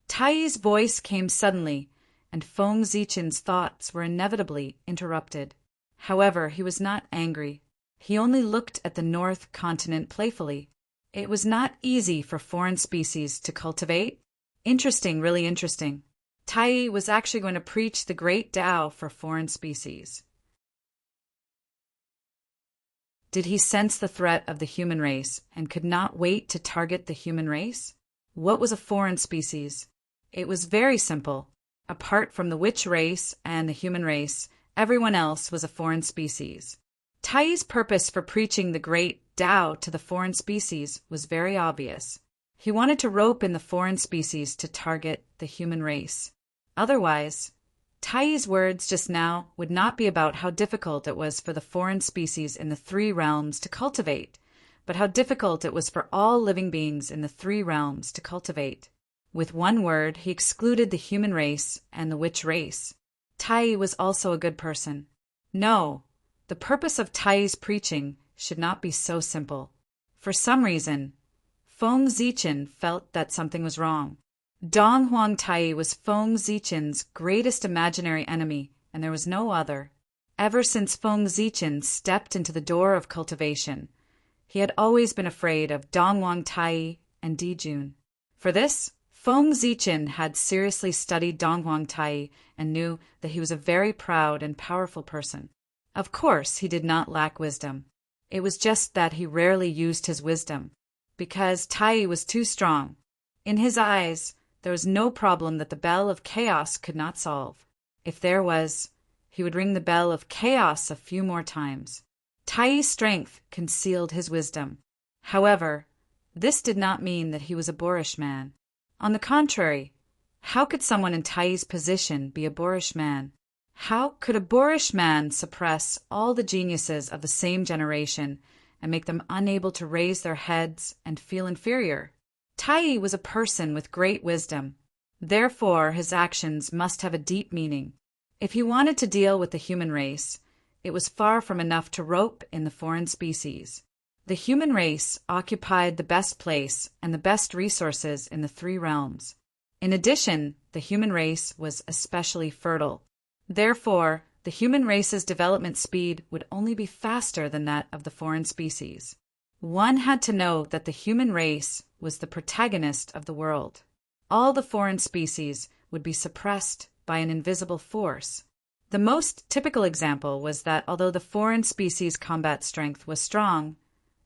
Tai's voice came suddenly, and Feng Zichen's thoughts were inevitably interrupted. However, he was not angry. He only looked at the North Continent playfully. It was not easy for foreign species to cultivate. Interesting, really interesting. Tai was actually going to preach the great Tao for foreign species. Did he sense the threat of the human race and could not wait to target the human race? What was a foreign species? It was very simple. Apart from the witch race and the human race, everyone else was a foreign species. Tai's purpose for preaching the great Tao to the foreign species was very obvious. He wanted to rope in the foreign species to target the human race. Otherwise, Tai's words just now would not be about how difficult it was for the foreign species in the three realms to cultivate, but how difficult it was for all living beings in the three realms to cultivate. With one word, he excluded the human race and the witch race. Tai was also a good person. No, the purpose of Tai's preaching should not be so simple. For some reason, Feng Zichen felt that something was wrong. Donghuang Tai was Feng Zichen's greatest imaginary enemy, and there was no other. Ever since Feng Zichen stepped into the door of cultivation, he had always been afraid of Donghuang Tai and Dijun. For this, Feng Zichen had seriously studied Donghuang Tai and knew that he was a very proud and powerful person. Of course, he did not lack wisdom. It was just that he rarely used his wisdom, because Tai was too strong. In his eyes, there was no problem that the bell of chaos could not solve. If there was, he would ring the bell of chaos a few more times. Tai's strength concealed his wisdom. However, this did not mean that he was a boorish man. On the contrary, how could someone in Tai's position be a boorish man? How could a boorish man suppress all the geniuses of the same generation and make them unable to raise their heads and feel inferior? Tai was a person with great wisdom. Therefore, his actions must have a deep meaning. If he wanted to deal with the human race, it was far from enough to rope in the foreign species. The human race occupied the best place and the best resources in the three realms. In addition, the human race was especially fertile. Therefore, the human race's development speed would only be faster than that of the foreign species. One had to know that the human race was the protagonist of the world. All the foreign species would be suppressed by an invisible force. The most typical example was that although the foreign species' combat strength was strong,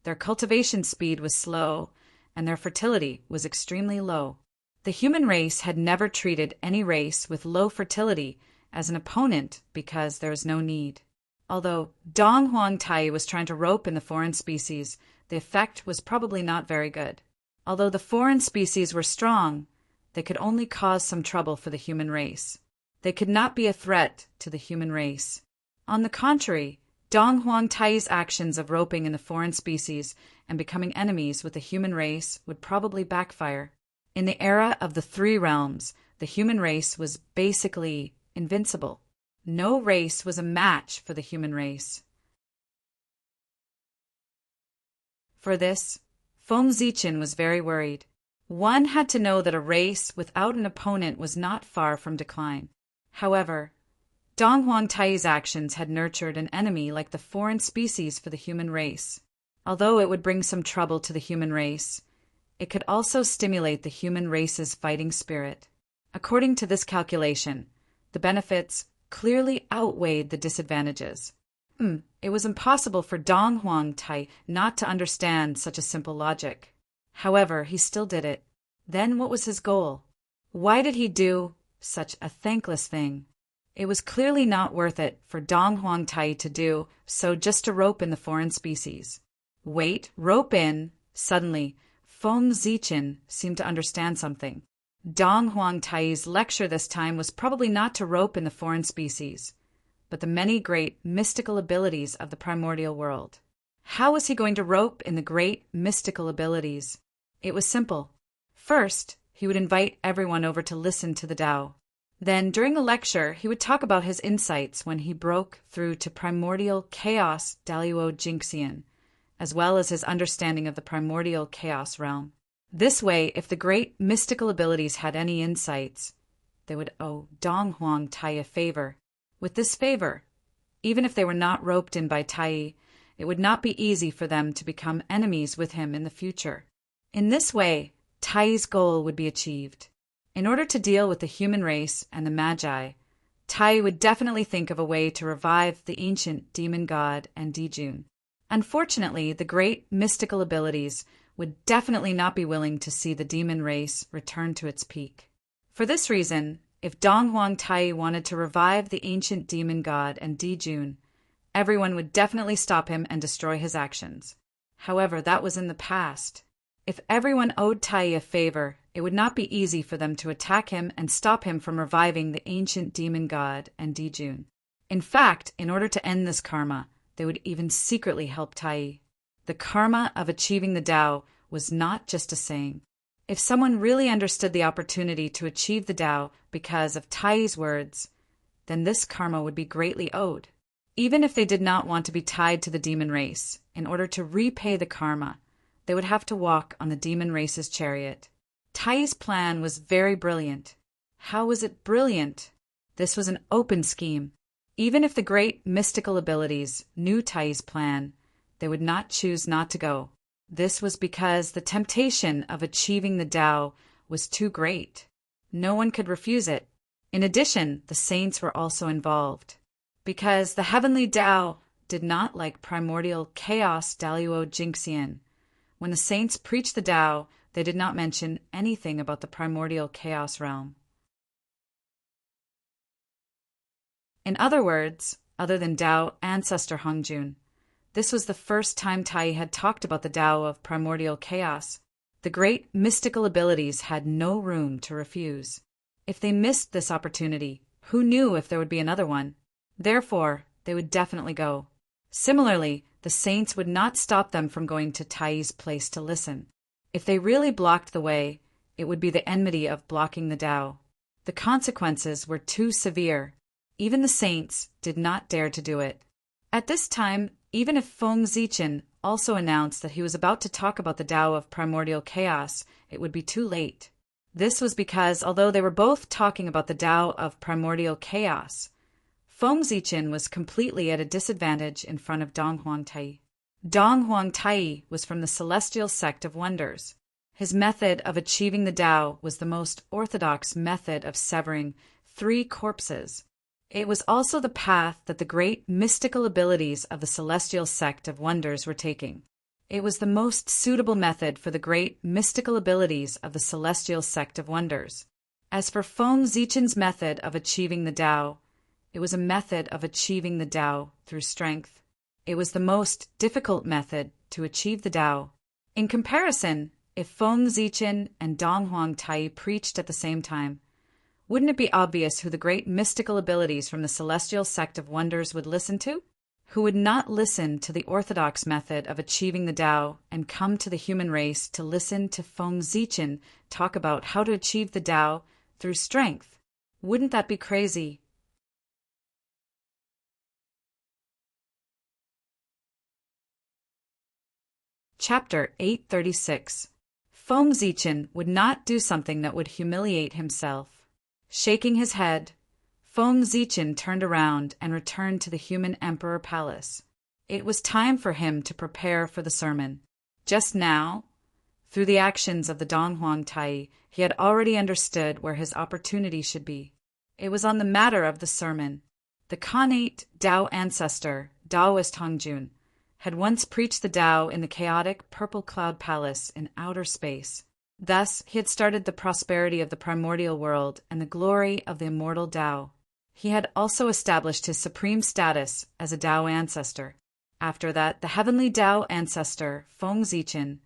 their cultivation speed was slow, and their fertility was extremely low. The human race had never treated any race with low fertility as an opponent because there is no need. Although Donghuang Tai was trying to rope in the foreign species, the effect was probably not very good. Although the foreign species were strong, they could only cause some trouble for the human race. They could not be a threat to the human race. On the contrary, Donghuang Tai's actions of roping in the foreign species and becoming enemies with the human race would probably backfire. In the era of the three realms, the human race was basically invincible. No race was a match for the human race. For this, Feng Zichen was very worried. One had to know that a race without an opponent was not far from decline. However, Dong Huangtai's actions had nurtured an enemy like the foreign species for the human race. Although it would bring some trouble to the human race, it could also stimulate the human race's fighting spirit. According to this calculation, the benefits clearly outweighed the disadvantages. It was impossible for Dong Huangtai not to understand such a simple logic. However, he still did it. Then what was his goal? Why did he do such a thankless thing? It was clearly not worth it for Dong Huangtai to do so just to rope in the foreign species. Wait, rope in? Suddenly, Feng Zichen seemed to understand something. Dong Huangtai's lecture this time was probably not to rope in the foreign species, but the many great mystical abilities of the primordial world. How was he going to rope in the great mystical abilities? It was simple. First, he would invite everyone over to listen to the Tao. Then, during the lecture, he would talk about his insights when he broke through to primordial chaos Daluo Jinxian, as well as his understanding of the primordial chaos realm. This way, if the great mystical abilities had any insights, they would owe Dong Huangtai a favor. With this favor, even if they were not roped in by Tai, it would not be easy for them to become enemies with him in the future. In this way, Tai's goal would be achieved. In order to deal with the human race and the Magi, Tai would definitely think of a way to revive the ancient demon god and Dijun. Unfortunately, the great mystical abilities would definitely not be willing to see the demon race return to its peak. For this reason, if Dong Huangtai wanted to revive the ancient demon god and Dijun, everyone would definitely stop him and destroy his actions. However, that was in the past. If everyone owed Tai a favor, it would not be easy for them to attack him and stop him from reviving the ancient demon god and Dijun. In fact, in order to end this karma, they would even secretly help Tai. The karma of achieving the Tao was not just a saying. If someone really understood the opportunity to achieve the Tao because of Tai's words, then this karma would be greatly owed. Even if they did not want to be tied to the demon race, in order to repay the karma, they would have to walk on the demon race's chariot. Tai's plan was very brilliant. How was it brilliant? This was an open scheme. Even if the great mystical abilities knew Tai's plan, they would not choose not to go. This was because the temptation of achieving the Tao was too great. No one could refuse it. In addition, the saints were also involved. Because the heavenly Tao did not like primordial chaos Daluo Jinxian. When the saints preached the Tao, they did not mention anything about the primordial chaos realm. In other words, other than Tao ancestor Hongjun, this was the first time Tai had talked about the Tao of primordial chaos. The great mystical abilities had no room to refuse. If they missed this opportunity, who knew if there would be another one? Therefore, they would definitely go. Similarly, the saints would not stop them from going to Tai's place to listen. If they really blocked the way, it would be the enmity of blocking the Tao. The consequences were too severe. Even the saints did not dare to do it. At this time, even if Feng Zichen also announced that he was about to talk about the Tao of primordial chaos, it would be too late. This was because, although they were both talking about the Tao of primordial chaos, Feng Zichen was completely at a disadvantage in front of Dong Huangtai. Dong Huangtai was from the celestial sect of wonders. His method of achieving the Tao was the most orthodox method of severing 3 corpses. It was also the path that the great mystical abilities of the celestial sect of wonders were taking. It was the most suitable method for the great mystical abilities of the celestial sect of wonders. As for Feng Zichen's method of achieving the Tao, it was a method of achieving the Tao through strength. It was the most difficult method to achieve the Tao. In comparison, if Feng Zichen and Dong Huangtai preached at the same time, wouldn't it be obvious who the great mystical abilities from the celestial sect of wonders would listen to? Who would not listen to the orthodox method of achieving the Tao and come to the human race to listen to Feng Zichen talk about how to achieve the Tao through strength? Wouldn't that be crazy? Chapter 836. Feng Zichen would not do something that would humiliate himself. Shaking his head, Feng Zichen turned around and returned to the human emperor palace. It was time for him to prepare for the sermon. Just now, through the actions of the Donghuang Tai, he had already understood where his opportunity should be. It was on the matter of the sermon. The Khanate Tao ancestor, Taoist Hongjun, had once preached the Tao in the chaotic purple cloud palace in outer space. Thus, he had started the prosperity of the primordial world and the glory of the immortal Tao. He had also established his supreme status as a Tao ancestor. After that, the heavenly Tao ancestor, Feng Zichen,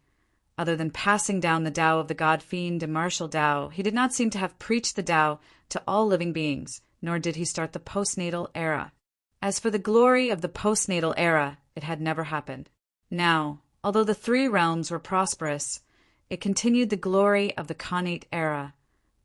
other than passing down the Tao of the God-fiend and martial Tao, he did not seem to have preached the Tao to all living beings, nor did he start the postnatal era. As for the glory of the postnatal era, it had never happened. Now, although the three realms were prosperous, it continued the glory of the Khanate era,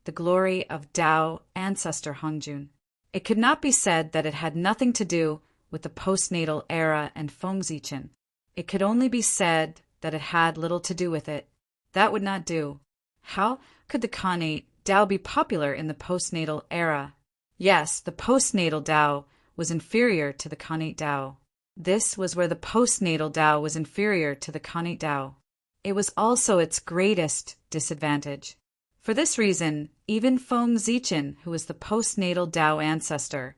the glory of Tao ancestor Hongjun. It could not be said that it had nothing to do with the postnatal era and Feng Zichen. It could only be said that it had little to do with it. That would not do. How could the Khanate Tao be popular in the postnatal era? Yes, the postnatal Tao was inferior to the Khanate Tao. This was where the postnatal Tao was inferior to the Khanate Tao. It was also its greatest disadvantage. For this reason, even Feng Zichen, who was the postnatal Tao ancestor,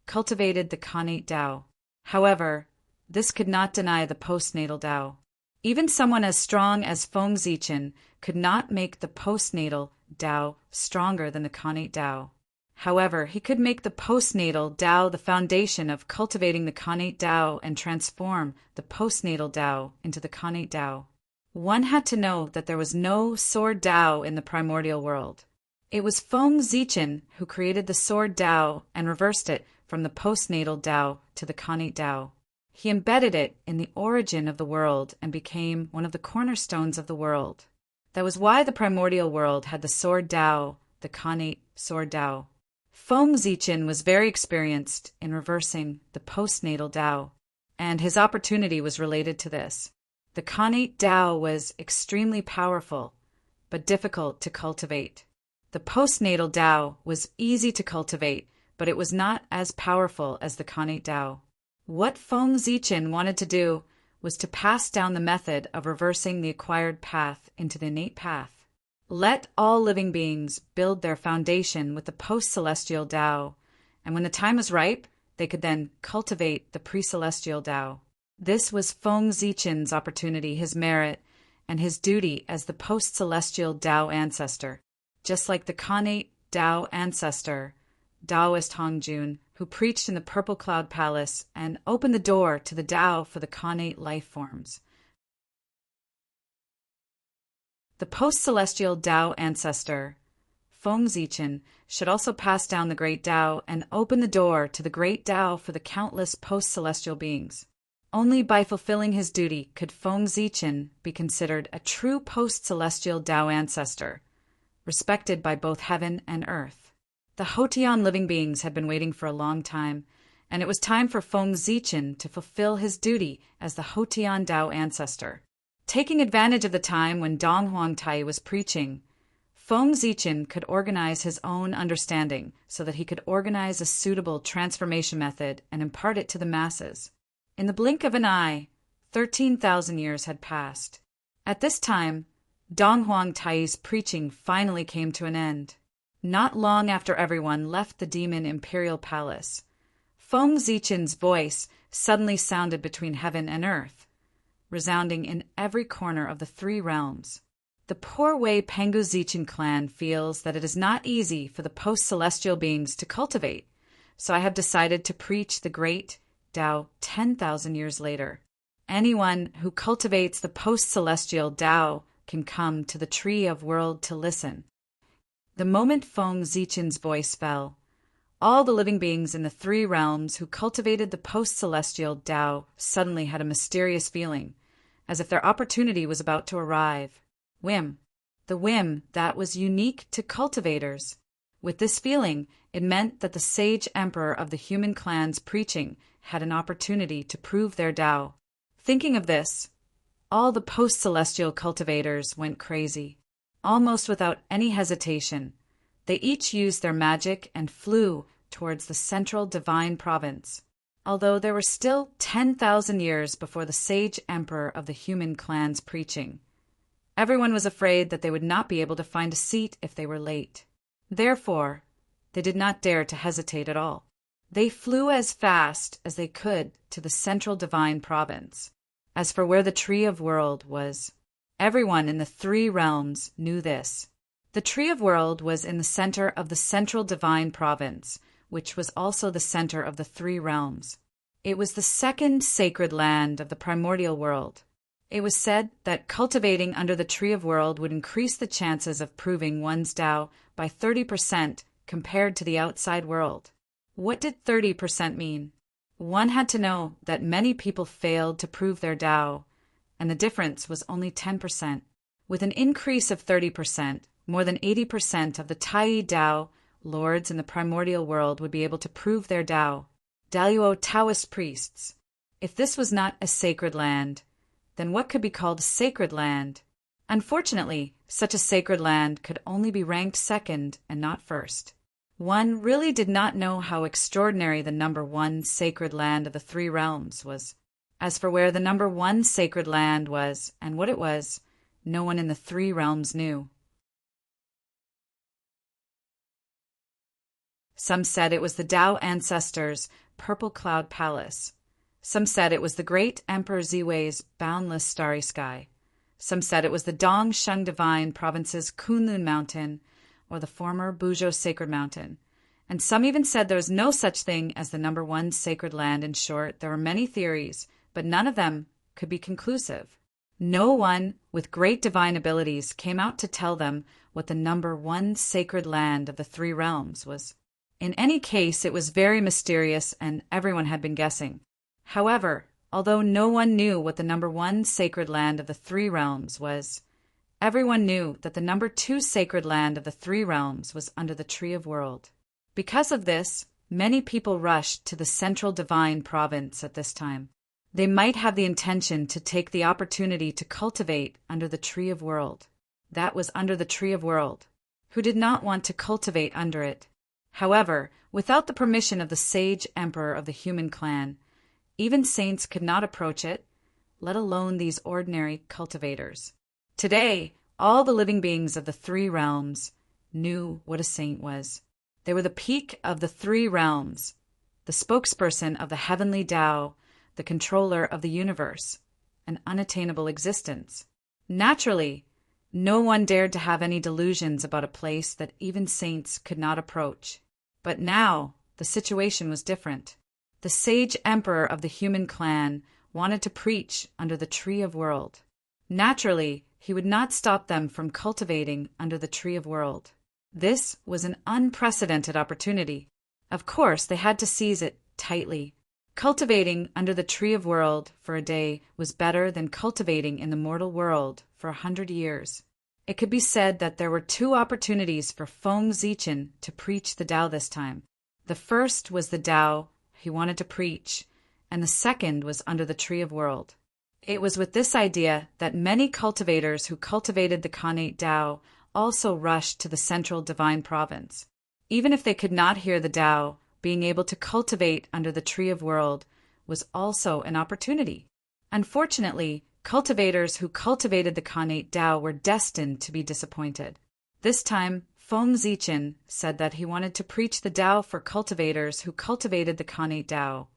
cultivated the Khanate Tao. However, this could not deny the postnatal Tao. Even someone as strong as Feng Zichen could not make the postnatal Tao stronger than the Khanate Tao. However, he could make the postnatal Tao the foundation of cultivating the Khanate Tao and transform the postnatal Tao into the Khanate Tao. One had to know that there was no sword Tao in the primordial world. It was Feng Zichen who created the sword Tao and reversed it from the postnatal Tao to the Khanate Tao. He embedded it in the origin of the world and became one of the cornerstones of the world. That was why the primordial world had the sword Tao, the Khanate sword Tao. Feng Zichen was very experienced in reversing the postnatal Tao, and his opportunity was related to this. The Khanate Tao was extremely powerful, but difficult to cultivate. The postnatal Tao was easy to cultivate, but it was not as powerful as the Khanate Tao. What Feng Zichen wanted to do was to pass down the method of reversing the acquired path into the innate path. Let all living beings build their foundation with the post-celestial Tao, and when the time was ripe, they could then cultivate the pre-celestial Tao. This was Feng Zichen's opportunity, his merit, and his duty as the post-celestial Tao ancestor, just like the Khanate Tao ancestor, Taoist Hongjun, who preached in the Purple Cloud Palace and opened the door to the Tao for the Khanate life forms. The post-celestial Tao ancestor, Feng Zichen, should also pass down the great Tao and open the door to the great Tao for the countless post-celestial beings. Only by fulfilling his duty could Feng Zichen be considered a true post-celestial Tao ancestor, respected by both heaven and earth. The Hotian living beings had been waiting for a long time, and it was time for Feng Zichen to fulfill his duty as the Hotian Tao ancestor. Taking advantage of the time when Donghuang Tai was preaching, Feng Zichen could organize his own understanding so that he could organize a suitable transformation method and impart it to the masses. In the blink of an eye, 13,000 years had passed. At this time, Donghuang Tai's preaching finally came to an end. Not long after everyone left the demon imperial palace, Feng Zichen's voice suddenly sounded between heaven and earth, resounding in every corner of the three realms. The poor Wei Pengu Zichen clan feels that it is not easy for the post-celestial beings to cultivate, so I have decided to preach the great Tao 10,000 years later. Anyone who cultivates the post-celestial Tao can come to the tree of world to listen. The moment Feng Zichen's voice fell, all the living beings in the three realms who cultivated the post-celestial Tao suddenly had a mysterious feeling, as if their opportunity was about to arrive. Whim. The whim that was unique to cultivators. With this feeling, it meant that the sage emperor of the human clan's preaching had an opportunity to prove their Tao. Thinking of this, all the post-celestial cultivators went crazy. Almost without any hesitation, they each used their magic and flew towards the central divine province. Although there were still 10,000 years before the sage emperor of the human clan's preaching, everyone was afraid that they would not be able to find a seat if they were late. Therefore, they did not dare to hesitate at all. They flew as fast as they could to the central divine province. As for where the Tree of World was, everyone in the three realms knew this. The Tree of World was in the center of the central divine province, which was also the center of the three realms. It was the second sacred land of the primordial world. It was said that cultivating under the Tree of World would increase the chances of proving one's Tao by 30% compared to the outside world. What did 30% mean? One had to know that many people failed to prove their Tao, and the difference was only 10%. With an increase of 30%, more than 80% of the Tai Tao lords in the primordial world would be able to prove their Tao. Daluo Taoist priests. If this was not a sacred land, then what could be called a sacred land? Unfortunately, such a sacred land could only be ranked second and not first. One really did not know how extraordinary the number one sacred land of the three realms was. As for where the number one sacred land was and what it was, no one in the three realms knew. Some said it was the Tao ancestors' Purple Cloud Palace. Some said it was the great Emperor Ziwei's boundless starry sky. Some said it was the Dong Sheng Divine Province's Kunlun Mountain, or the former Buzhou Sacred Mountain. And some even said there was no such thing as the number one sacred land. In short, there were many theories, but none of them could be conclusive. No one with great divine abilities came out to tell them what the number one sacred land of the three realms was. In any case, it was very mysterious and everyone had been guessing. However, although no one knew what the number one sacred land of the three realms was, everyone knew that the number two sacred land of the three realms was under the Tree of World. Because of this, many people rushed to the central divine province at this time. They might have the intention to take the opportunity to cultivate under the Tree of World. That was under the Tree of World. Who did not want to cultivate under it? However, without the permission of the sage emperor of the human clan, even saints could not approach it, let alone these ordinary cultivators. Today, all the living beings of the three realms knew what a saint was. They were the peak of the three realms, the spokesperson of the heavenly Tao, the controller of the universe, an unattainable existence. Naturally, no one dared to have any delusions about a place that even saints could not approach. But now, the situation was different. The sage emperor of the human clan wanted to preach under the Tree of World. Naturally, he would not stop them from cultivating under the Tree of World. This was an unprecedented opportunity. Of course, they had to seize it tightly. Cultivating under the Tree of World for a day was better than cultivating in the mortal world for 100 years. It could be said that there were two opportunities for Feng Zichen to preach the Tao this time. The first was the Tao he wanted to preach, and the second was under the Tree of World. It was with this idea that many cultivators who cultivated the Khanate Tao also rushed to the central divine province. Even if they could not hear the Tao, being able to cultivate under the Tree of World was also an opportunity. Unfortunately, cultivators who cultivated the Khanate Tao were destined to be disappointed. This time, Feng Zichen said that he wanted to preach the Tao for cultivators who cultivated the Khanate Tao,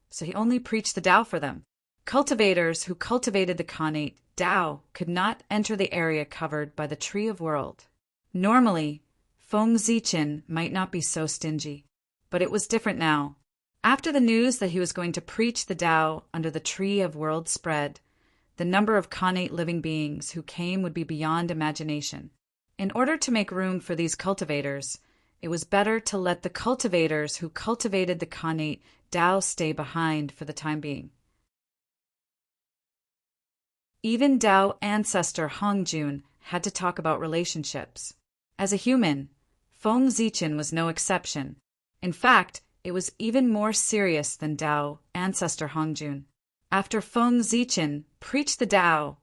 so he only preached the Tao for them. Cultivators who cultivated the Khanate Tao could not enter the area covered by the Tree of World. Normally, Feng Zichen might not be so stingy, but it was different now. After the news that he was going to preach the Tao under the Tree of World spread, the number of Khanate living beings who came would be beyond imagination. In order to make room for these cultivators, it was better to let the cultivators who cultivated the Khanate Tao stay behind for the time being. Even Tao ancestor Hongjun had to talk about relationships. As a human, Feng Zichen was no exception. In fact, it was even more serious than Tao ancestor Hongjun. After Feng Zichen preached the Tao,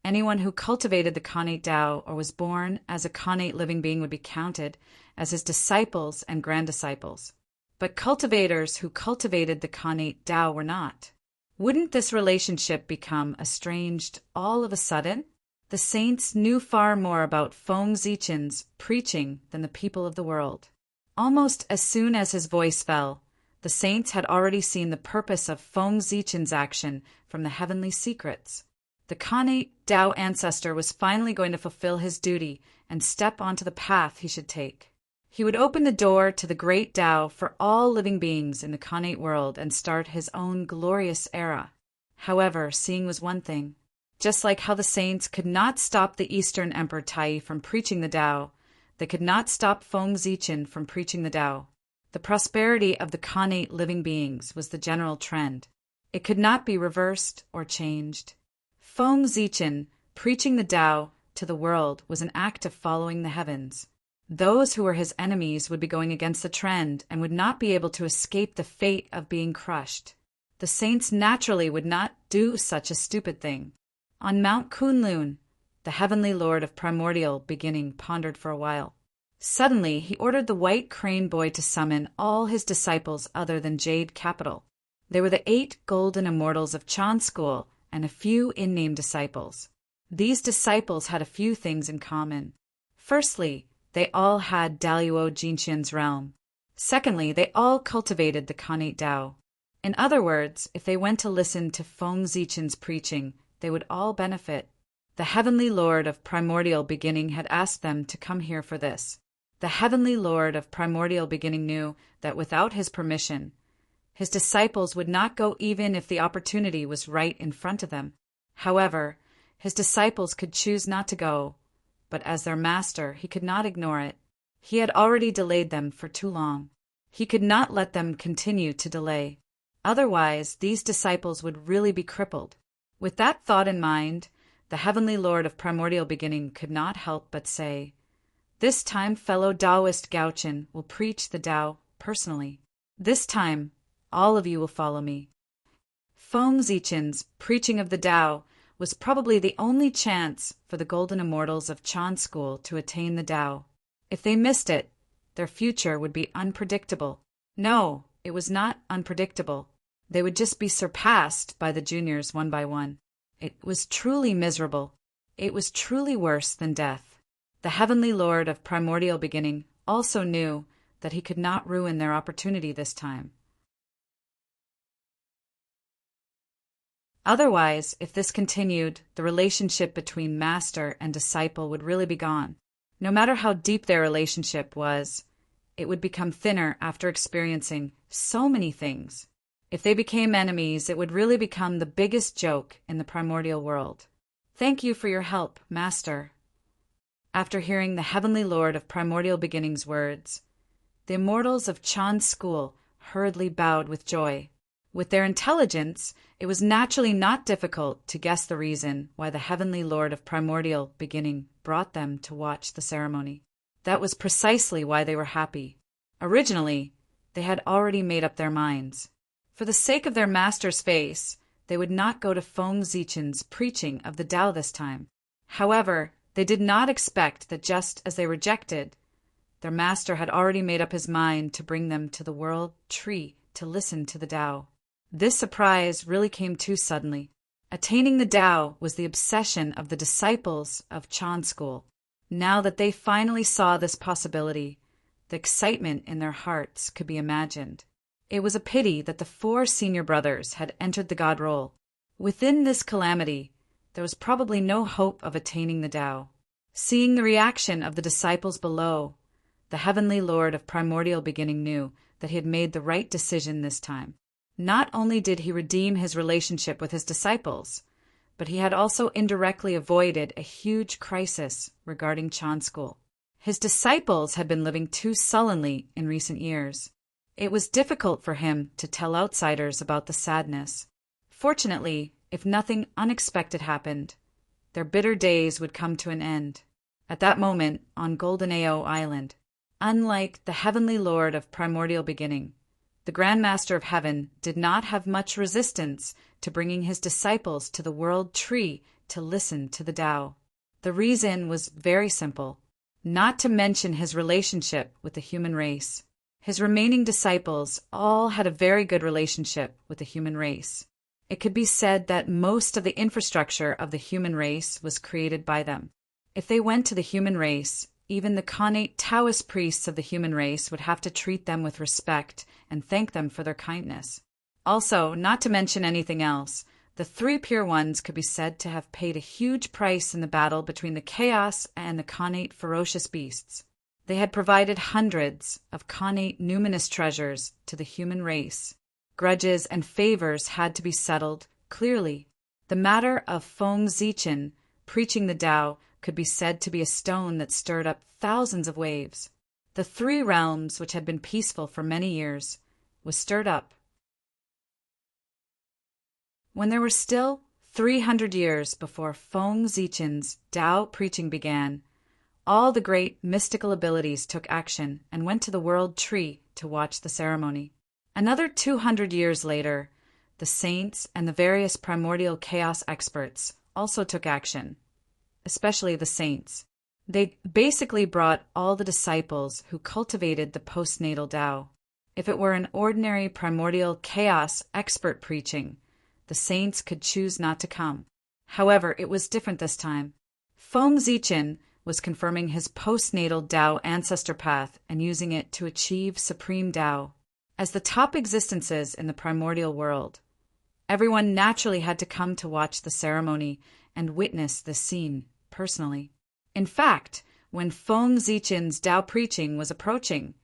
Anyone who cultivated the Khanate Tao or was born as a Khanate living being would be counted as his disciples and grand-disciples. But cultivators who cultivated the Khanate Tao were not. Wouldn't this relationship become estranged all of a sudden? The saints knew far more about Feng Zichen's preaching than the people of the world. Almost as soon as his voice fell, the saints had already seen the purpose of Feng Zichen's action from the heavenly secrets. The Khanate Tao ancestor was finally going to fulfill his duty and step onto the path he should take. He would open the door to the great Tao for all living beings in the Khanate world and start his own glorious era. However, seeing was one thing. Just like how the saints could not stop the Eastern Emperor Tai from preaching the Tao, they could not stop Feng Zichen from preaching the Tao. The prosperity of the Khanate living beings was the general trend. It could not be reversed or changed. Feng Zichen preaching the Tao to the world was an act of following the heavens. Those who were his enemies would be going against the trend and would not be able to escape the fate of being crushed. The saints naturally would not do such a stupid thing. On Mount Kunlun, the heavenly lord of primordial beginning pondered for a while. Suddenly, he ordered the white crane boy to summon all his disciples other than Jade Capital. They were the 8 golden immortals of Chan School and a few in-name disciples. These disciples had a few things in common. Firstly, they all had Daluo Jinqian's realm. Secondly, they all cultivated the Khanate Tao. In other words, if they went to listen to Feng Zichen's preaching, they would all benefit. The heavenly lord of primordial beginning had asked them to come here for this. The heavenly lord of primordial beginning knew that without his permission, his disciples would not go even if the opportunity was right in front of them. However, his disciples could choose not to go, but as their master, he could not ignore it. He had already delayed them for too long. He could not let them continue to delay. Otherwise, these disciples would really be crippled. With that thought in mind, the heavenly lord of primordial beginning could not help but say, "This time fellow Taoist Gaochen will preach the Tao personally. This time, all of you will follow me." Feng Zichen's preaching of the Tao was probably the only chance for the golden immortals of Chan School to attain the Tao. If they missed it, their future would be unpredictable. No, it was not unpredictable. They would just be surpassed by the juniors one by one. It was truly miserable. It was truly worse than death. The heavenly lord of primordial beginning also knew that he could not ruin their opportunity this time. Otherwise, if this continued, the relationship between master and disciple would really be gone. No matter how deep their relationship was, it would become thinner after experiencing so many things. If they became enemies, it would really become the biggest joke in the primordial world. "Thank you for your help, Master." After hearing the heavenly lord of primordial beginning's words, the immortals of Chan School hurriedly bowed with joy. With their intelligence, it was naturally not difficult to guess the reason why the heavenly lord of primordial beginning brought them to watch the ceremony. That was precisely why they were happy. Originally, they had already made up their minds. For the sake of their master's face, they would not go to Feng Zichen's preaching of the Tao this time. However, they did not expect that just as they rejected, their master had already made up his mind to bring them to the world tree to listen to the Tao. This surprise really came too suddenly. Attaining the Tao was the obsession of the disciples of Chan School. Now that they finally saw this possibility, the excitement in their hearts could be imagined. It was a pity that the 4 senior brothers had entered the God role. Within this calamity, there was probably no hope of attaining the Tao. Seeing the reaction of the disciples below, the heavenly lord of primordial beginning knew that he had made the right decision this time. Not only did he redeem his relationship with his disciples, but he had also indirectly avoided a huge crisis regarding Chan School. His disciples had been living too sullenly in recent years. It was difficult for him to tell outsiders about the sadness. Fortunately, if nothing unexpected happened, their bitter days would come to an end. At that moment, on Golden Ao Island, unlike the heavenly lord of primordial beginning, the Grand Master of Heaven did not have much resistance to bringing his disciples to the world tree to listen to the Tao. The reason was very simple: not to mention his relationship with the human race. His remaining disciples all had a very good relationship with the human race. It could be said that most of the infrastructure of the human race was created by them. If they went to the human race, even the Khanate Taoist priests of the human race would have to treat them with respect and thank them for their kindness. Also, not to mention anything else, the three pure ones could be said to have paid a huge price in the battle between the chaos and the Khanate ferocious beasts. They had provided hundreds of Khanate numinous treasures to the human race. Grudges and favors had to be settled clearly. The matter of Feng Zichen preaching the Tao could be said to be a stone that stirred up thousands of waves. The three realms, which had been peaceful for many years, was stirred up. When there were still 300 years before Feng Zichen's Tao preaching began, all the great mystical abilities took action and went to the World Tree to watch the ceremony. Another 200 years later, the saints and the various primordial chaos experts also took action, especially the saints. They basically brought all the disciples who cultivated the postnatal Tao. If it were an ordinary primordial chaos expert preaching, the saints could choose not to come. However, it was different this time. Feng Zichen was confirming his postnatal Tao ancestor path and using it to achieve supreme Tao. As the top existences in the primordial world, everyone naturally had to come to watch the ceremony and witness this scene personally. In fact, when Feng Zichen's Tao preaching was approaching,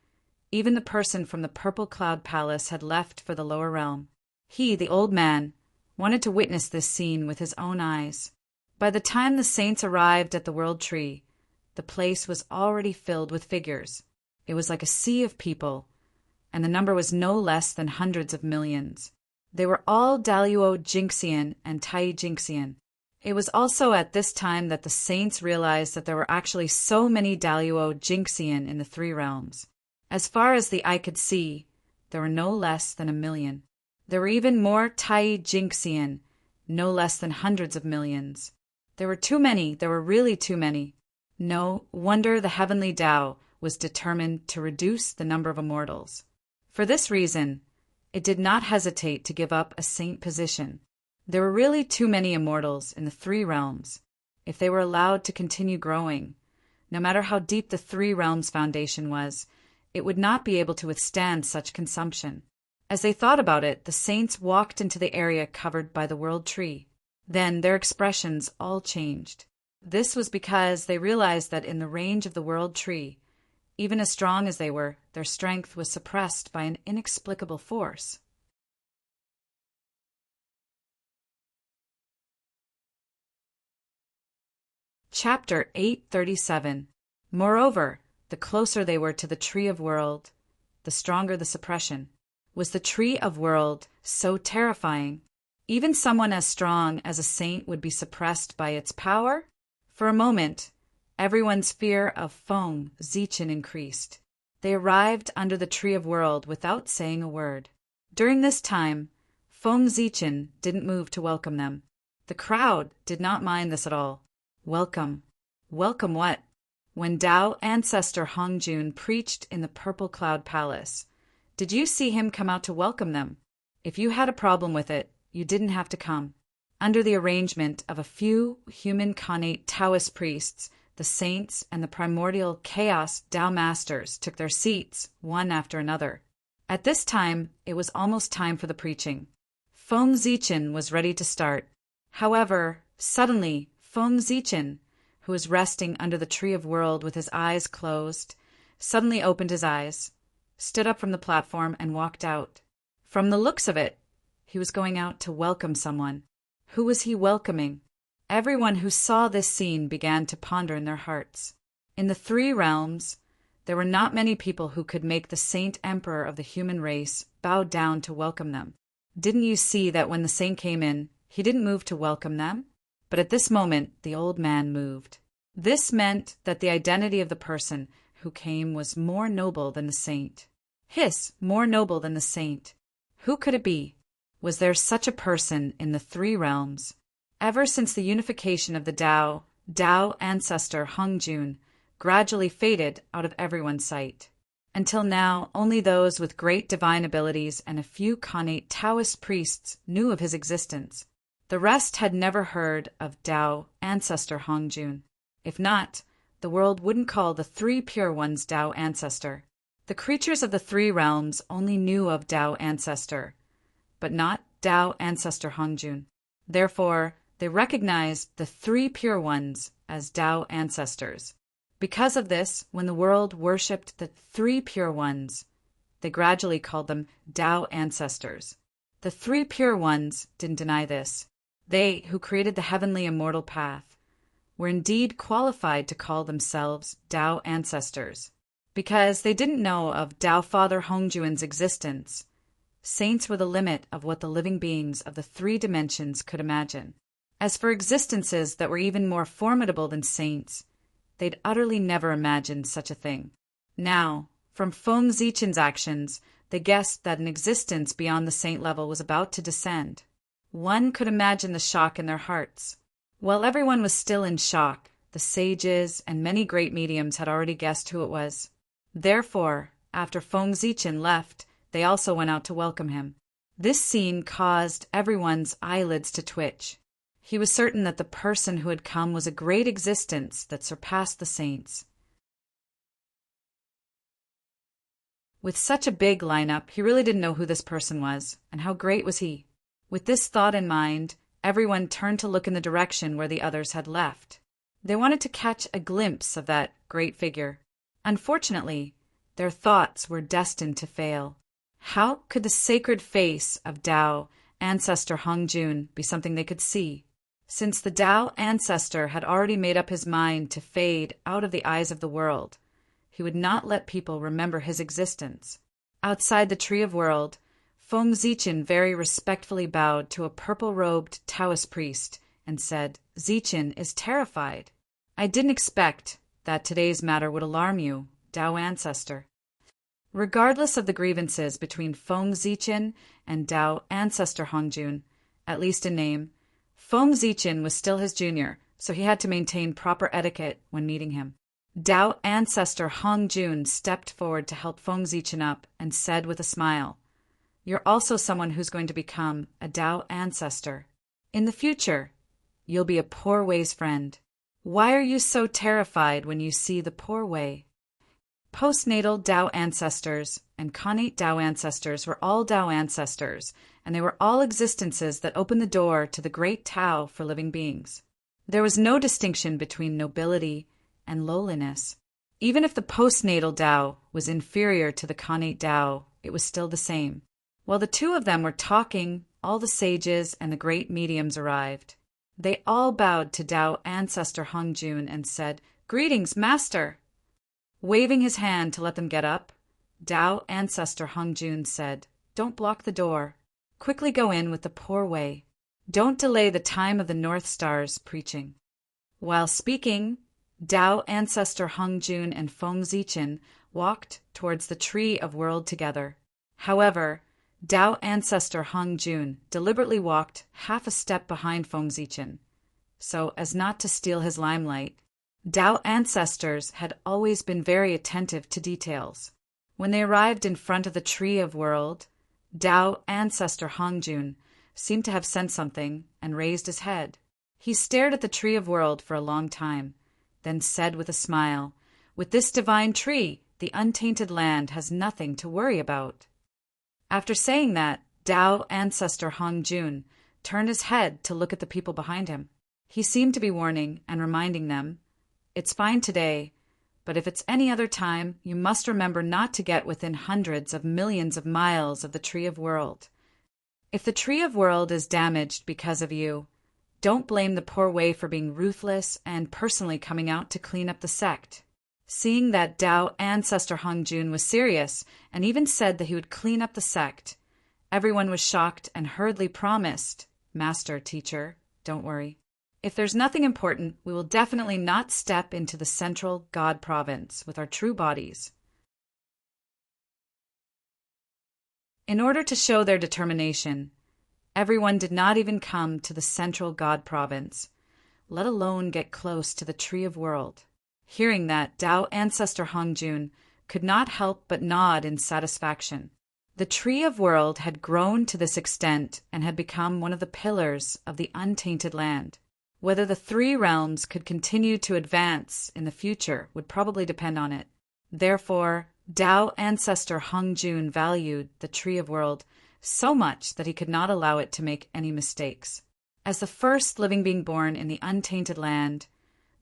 even the person from the Purple Cloud Palace had left for the lower realm. He, the old man, wanted to witness this scene with his own eyes. By the time the saints arrived at the World Tree, the place was already filled with figures. It was like a sea of people, and the number was no less than hundreds of millions. They were all Daluo Jinxian and Tai Jinxian. It was also at this time that the saints realized that there were actually so many Daluo Jinxian in the three realms. As far as the eye could see, there were no less than 1 million. There were even more Tai Jinxian, no less than hundreds of millions. There were too many, there were really too many. No wonder the heavenly Tao was determined to reduce the number of immortals. For this reason, it did not hesitate to give up a saint position. There were really too many immortals in the three realms. If they were allowed to continue growing, no matter how deep the three realms foundation was, it would not be able to withstand such consumption. As they thought about it, the saints walked into the area covered by the World Tree. Then their expressions all changed. This was because they realized that in the range of the World Tree, even as strong as they were, their strength was suppressed by an inexplicable force. Chapter 837. Moreover, the closer they were to the Tree of World, the stronger the suppression. Was the Tree of World so terrifying? Even someone as strong as a saint would be suppressed by its power? For a moment, everyone's fear of Feng Zichen increased. They arrived under the Tree of World without saying a word. During this time, Feng Zichen didn't move to welcome them. The crowd did not mind this at all. Welcome. Welcome what? When Tao ancestor Hongjun preached in the Purple Cloud Palace, did you see him come out to welcome them? If you had a problem with it, you didn't have to come. Under the arrangement of a few human Khanate Taoist priests, the saints and the primordial chaos Tao masters took their seats, one after another. At this time, it was almost time for the preaching. Feng Zichen was ready to start. However, suddenly, Feng Zichen, who was resting under the Tree of World with his eyes closed, suddenly opened his eyes, stood up from the platform, and walked out. From the looks of it, he was going out to welcome someone. Who was he welcoming? Everyone who saw this scene began to ponder in their hearts. In the three realms, there were not many people who could make the Saint Emperor of the human race bow down to welcome them. Didn't you see that when the saint came in, he didn't move to welcome them? But at this moment, the old man moved. This meant that the identity of the person who came was more noble than the saint. More noble than the saint. Who could it be? Was there such a person in the three realms? Ever since the unification of the Tao ancestor Hongjun gradually faded out of everyone's sight. Until now, only those with great divine abilities and a few connate Taoist priests knew of his existence. The rest had never heard of Tao ancestor Hongjun. If not, the world wouldn't call the three pure ones Tao ancestor. The creatures of the three realms only knew of Tao ancestor, but not Tao ancestor Hongjun. Therefore, they recognized the three pure ones as Tao ancestors. Because of this, when the world worshipped the three pure ones, they gradually called them Tao ancestors. The three pure ones didn't deny this. They, who created the heavenly immortal path, were indeed qualified to call themselves Tao ancestors. Because they didn't know of Tao Father Hongjun's existence, saints were the limit of what the living beings of the three dimensions could imagine. As for existences that were even more formidable than saints, they'd utterly never imagined such a thing. Now, from Feng Zichen's actions, they guessed that an existence beyond the saint level was about to descend. One could imagine the shock in their hearts. While everyone was still in shock, the sages and many great mediums had already guessed who it was. Therefore, after Feng Zichen left, they also went out to welcome him. This scene caused everyone's eyelids to twitch. He was certain that the person who had come was a great existence that surpassed the saints. With such a big lineup, he really didn't know who this person was, and how great was he. With this thought in mind, everyone turned to look in the direction where the others had left. They wanted to catch a glimpse of that great figure. Unfortunately, their thoughts were destined to fail. How could the sacred face of Tao ancestor Hongjun be something they could see? Since the Tao ancestor had already made up his mind to fade out of the eyes of the world, he would not let people remember his existence. Outside the Tree of World, Feng Zichen very respectfully bowed to a purple-robed Taoist priest and said, "Zichen is terrified. I didn't expect that today's matter would alarm you, Tao ancestor." Regardless of the grievances between Feng Zichen and Tao ancestor Hongjun, at least in name, Feng Zichen was still his junior, so he had to maintain proper etiquette when meeting him. Tao ancestor Hongjun stepped forward to help Feng Zichen up and said with a smile, "You're also someone who's going to become a Tao ancestor. In the future, you'll be a poor way's friend. Why are you so terrified when you see the poor way?" Postnatal Tao ancestors and connate Tao ancestors were all Tao ancestors, and they were all existences that opened the door to the great Tao for living beings. There was no distinction between nobility and lowliness. Even if the postnatal Tao was inferior to the connate Tao, it was still the same. While the two of them were talking, all the sages and the great mediums arrived. They all bowed to Tao ancestor Hongjun and said, "Greetings, master." Waving his hand to let them get up, Tao ancestor Hongjun said, "Don't block the door. Quickly go in with the poor way. Don't delay the time of the North Star's preaching." While speaking, Tao ancestor Hongjun and Feng Zichen walked towards the Tree of World together. However, Tao ancestor Hongjun deliberately walked half a step behind Feng Zichen, so as not to steal his limelight. Tao ancestors had always been very attentive to details. When they arrived in front of the Tree of World, Tao ancestor Hongjun seemed to have sensed something and raised his head. He stared at the Tree of World for a long time, then said with a smile, "With this divine tree, the untainted land has nothing to worry about." After saying that, Tao ancestor Hongjun turned his head to look at the people behind him. He seemed to be warning and reminding them, "It's fine today, but if it's any other time, you must remember not to get within hundreds of millions of miles of the Tree of World. If the Tree of World is damaged because of you, don't blame the poor way for being ruthless and personally coming out to clean up the sect." Seeing that Tao ancestor Hongjun was serious and even said that he would clean up the sect, everyone was shocked and hurriedly promised, "Master, teacher, don't worry. If there's nothing important, we will definitely not step into the central God province with our true bodies." In order to show their determination, Everyone did not even come to the central God province, let alone get close to the Tree of World. Hearing that, Tao ancestor Hongjun could not help but nod in satisfaction. The Tree of World had grown to this extent and had become one of the pillars of the untainted land. Whether the three realms could continue to advance in the future would probably depend on it. Therefore, Tao ancestor Hongjun valued the Tree of World so much that he could not allow it to make any mistakes. As the first living being born in the untainted land,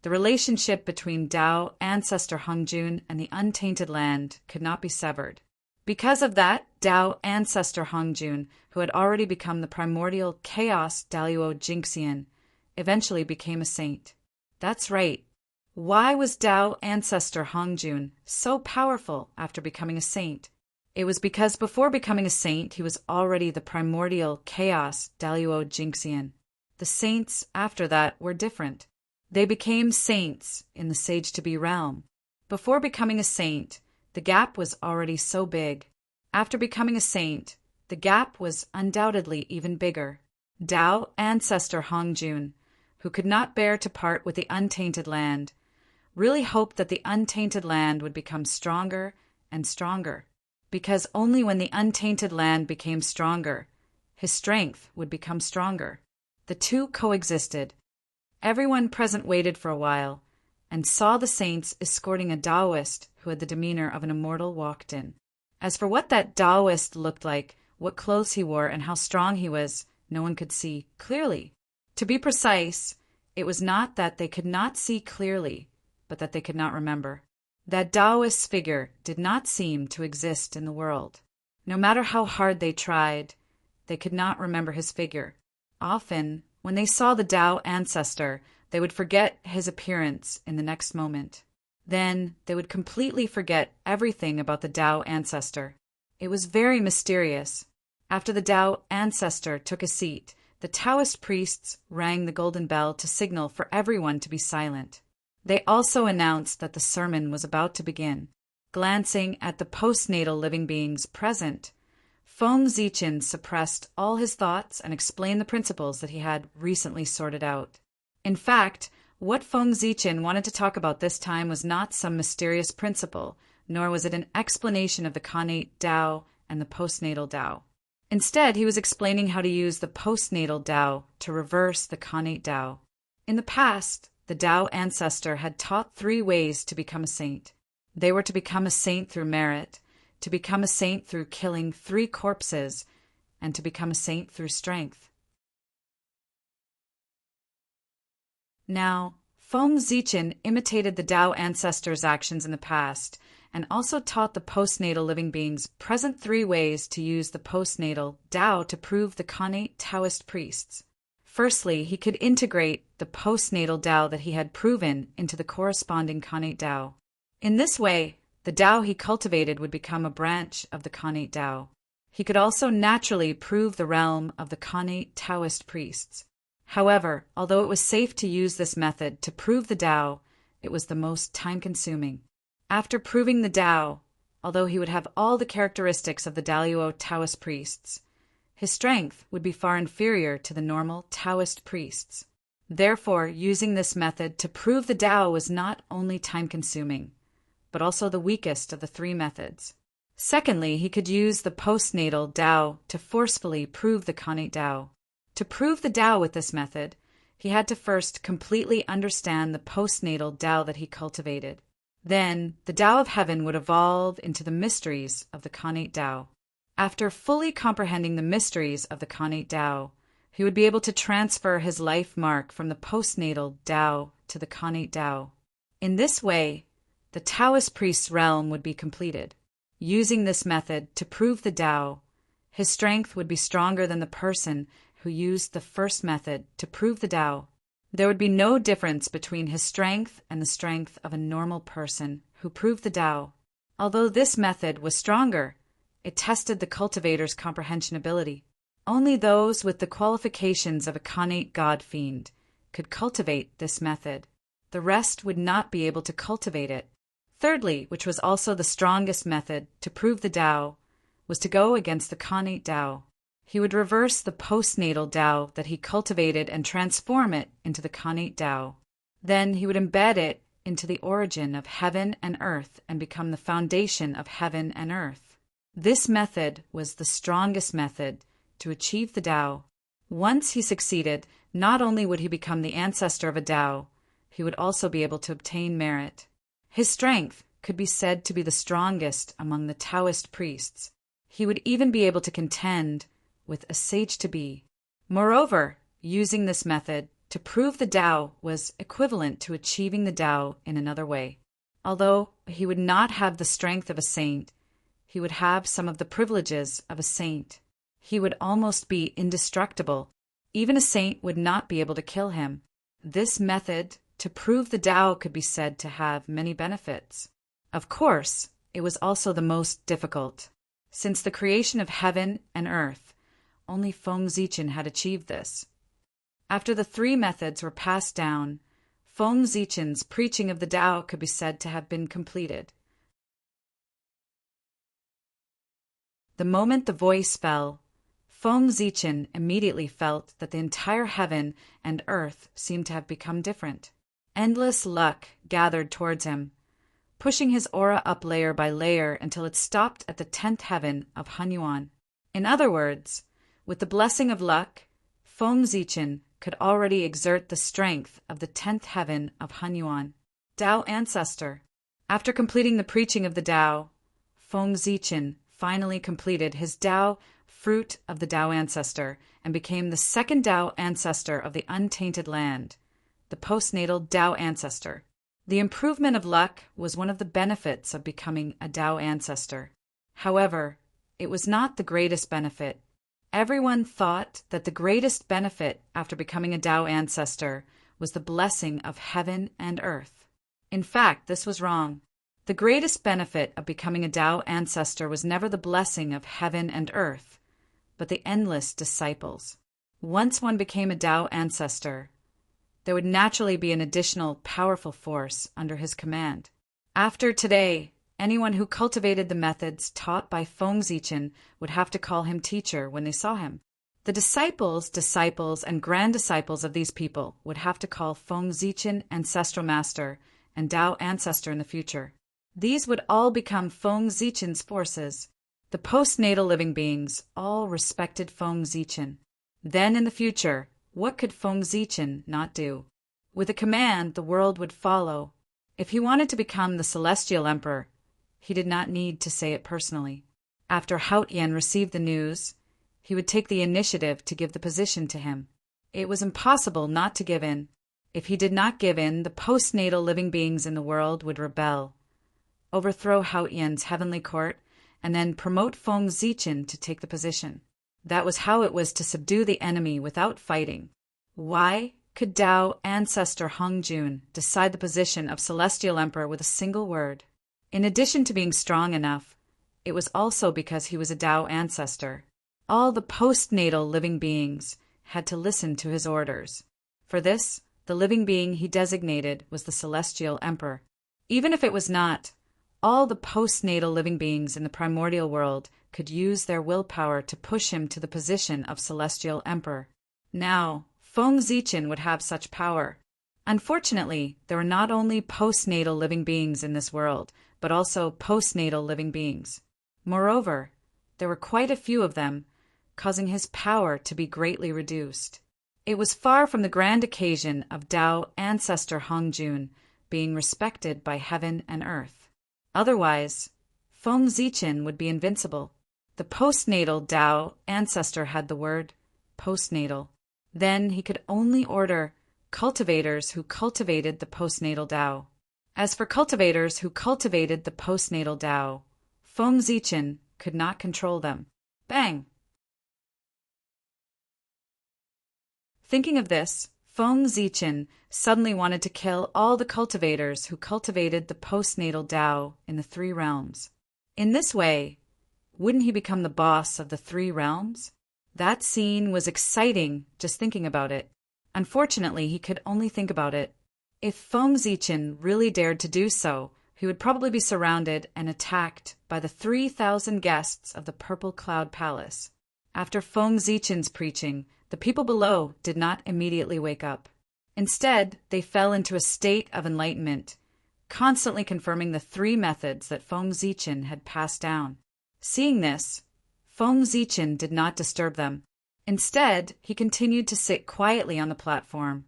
the relationship between Tao ancestor Hongjun and the untainted land could not be severed. Because of that, Tao ancestor Hongjun, who had already become the primordial chaos Daluo Jinxian, eventually became a saint. That's right. Why was Tao ancestor Hongjun so powerful after becoming a saint? It was because before becoming a saint, he was already the primordial chaos Daluo Jinxian. The saints after that were different. They became saints in the Sage-to-Be realm. Before becoming a saint, the gap was already so big. After becoming a saint, the gap was undoubtedly even bigger. Tao ancestor Hongjun, who could not bear to part with the untainted land, really hoped that the untainted land would become stronger and stronger, because only when the untainted land became stronger, his strength would become stronger. The two coexisted. Everyone present waited for a while and saw the saints escorting a Taoist who had the demeanor of an immortal walked in. As for what that Taoist looked like, what clothes he wore, and how strong he was, no one could see clearly. To be precise, it was not that they could not see clearly, but that they could not remember. That Taoist's figure did not seem to exist in the world. No matter how hard they tried, they could not remember his figure. Often, when they saw the Tao ancestor, they would forget his appearance in the next moment. Then they would completely forget everything about the Tao ancestor. It was very mysterious. After the Tao ancestor took a seat, the Taoist priests rang the golden bell to signal for everyone to be silent. They also announced that the sermon was about to begin. Glancing at the postnatal living beings present, Feng Zichen suppressed all his thoughts and explained the principles that he had recently sorted out. In fact, what Feng Zichen wanted to talk about this time was not some mysterious principle, nor was it an explanation of the connate Tao and the postnatal Tao. Instead, he was explaining how to use the postnatal Tao to reverse the connate Tao. In the past, the Tao ancestor had taught 3 ways to become a saint. They were to become a saint through merit, to become a saint through killing 3 corpses, and to become a saint through strength. Now, Feng Zichen imitated the Tao ancestors' actions in the past, and also taught the postnatal living beings present 3 ways to use the postnatal Tao to prove the connate Taoist priests. Firstly, he could integrate the postnatal Tao that he had proven into the corresponding connate Tao. In this way, the Tao he cultivated would become a branch of the connate Tao. He could also naturally prove the realm of the connate Taoist priests. However, although it was safe to use this method to prove the Tao, it was the most time-consuming. After proving the Tao, although he would have all the characteristics of the Daluo Taoist priests, his strength would be far inferior to the normal Taoist priests. Therefore, using this method to prove the Tao was not only time-consuming, but also the weakest of the 3 methods. Secondly, he could use the postnatal Tao to forcefully prove the connate Tao. To prove the Tao with this method, he had to first completely understand the postnatal Tao that he cultivated. Then, the Tao of heaven would evolve into the mysteries of the connate Tao. After fully comprehending the mysteries of the connate Tao, he would be able to transfer his life mark from the postnatal Tao to the connate Tao. In this way, the Taoist priest's realm would be completed. Using this method to prove the Tao, his strength would be stronger than the person who used the first method to prove the Tao. There would be no difference between his strength and the strength of a normal person who proved the Tao. Although this method was stronger, it tested the cultivator's comprehension ability. Only those with the qualifications of a connate god fiend could cultivate this method. The rest would not be able to cultivate it. Thirdly, which was also the strongest method to prove the Tao, was to go against the connate Tao. He would reverse the postnatal Tao that he cultivated and transform it into the connate Tao. Then he would embed it into the origin of heaven and earth and become the foundation of heaven and earth. This method was the strongest method to achieve the Tao. Once he succeeded, not only would he become the ancestor of a Tao, he would also be able to obtain merit. His strength could be said to be the strongest among the Taoist priests. He would even be able to contend with a sage-to-be. Moreover, using this method to prove the Tao was equivalent to achieving the Tao in another way. Although he would not have the strength of a saint, he would have some of the privileges of a saint. He would almost be indestructible. Even a saint would not be able to kill him. This method to prove the Tao could be said to have many benefits. Of course, it was also the most difficult. Since the creation of heaven and earth, only Feng Zichen had achieved this. After the three methods were passed down, Feng Zichen's preaching of the Tao could be said to have been completed. The moment the voice fell, Feng Zichen immediately felt that the entire heaven and earth seemed to have become different. Endless luck gathered towards him, pushing his aura up layer by layer until it stopped at the 10th heaven of Hunyuan. In other words, with the blessing of luck, Feng Zichen could already exert the strength of the 10th heaven of Hunyuan. Tao Ancestor. After completing the preaching of the Tao, Feng Zichen finally completed his Tao Fruit of the Tao Ancestor and became the second Tao Ancestor of the untainted land, the postnatal Tao Ancestor. The improvement of luck was one of the benefits of becoming a Tao Ancestor. However, it was not the greatest benefit. Everyone thought that the greatest benefit after becoming a Tao Ancestor was the blessing of heaven and earth. In fact, this was wrong. The greatest benefit of becoming a Tao Ancestor was never the blessing of heaven and earth, but the endless disciples. Once one became a Tao Ancestor, there would naturally be an additional powerful force under his command. After today, anyone who cultivated the methods taught by Feng Zichen would have to call him teacher when they saw him. The disciples, and grand disciples of these people would have to call Feng Zichen Ancestral Master and Tao Ancestor in the future. These would all become Feng Zichen's forces. The postnatal living beings all respected Feng Zichen. Then in the future, what could Feng Zichen not do? With a command, the world would follow. If he wanted to become the Celestial Emperor, he did not need to say it personally. After Haotian received the news, he would take the initiative to give the position to him. It was impossible not to give in. If he did not give in, the postnatal living beings in the world would rebel, overthrow Haotian's heavenly court, and then promote Feng Zichen to take the position. That was how it was to subdue the enemy without fighting. Why could Tao Ancestor Hongjun decide the position of Celestial Emperor with a single word? In addition to being strong enough, it was also because he was a Tao Ancestor. All the postnatal living beings had to listen to his orders. For this, the living being he designated was the Celestial Emperor. Even if it was not, all the postnatal living beings in the primordial world could use their willpower to push him to the position of Celestial Emperor. Now, Feng Zichen would have such power. Unfortunately, there were not only postnatal living beings in this world, but also postnatal living beings. Moreover, there were quite a few of them, causing his power to be greatly reduced. It was far from the grand occasion of Tao Ancestor Hongjun being respected by heaven and earth. Otherwise, Feng Zichen would be invincible. The postnatal Tao Ancestor had the word postnatal. Then he could only order cultivators who cultivated the postnatal Tao. As for cultivators who cultivated the postnatal Tao, Feng Zichen could not control them. Bang! Thinking of this, Feng Zichen suddenly wanted to kill all the cultivators who cultivated the postnatal Tao in the three realms. In this way, wouldn't he become the boss of the three realms? That scene was exciting just thinking about it. Unfortunately, he could only think about it. If Feng Zichen really dared to do so, he would probably be surrounded and attacked by the 3,000 guests of the Purple Cloud Palace. After Feng Zichen's preaching, the people below did not immediately wake up. Instead, they fell into a state of enlightenment, constantly confirming the three methods that Feng Zichen had passed down. Seeing this, Feng Zichen did not disturb them. Instead, he continued to sit quietly on the platform,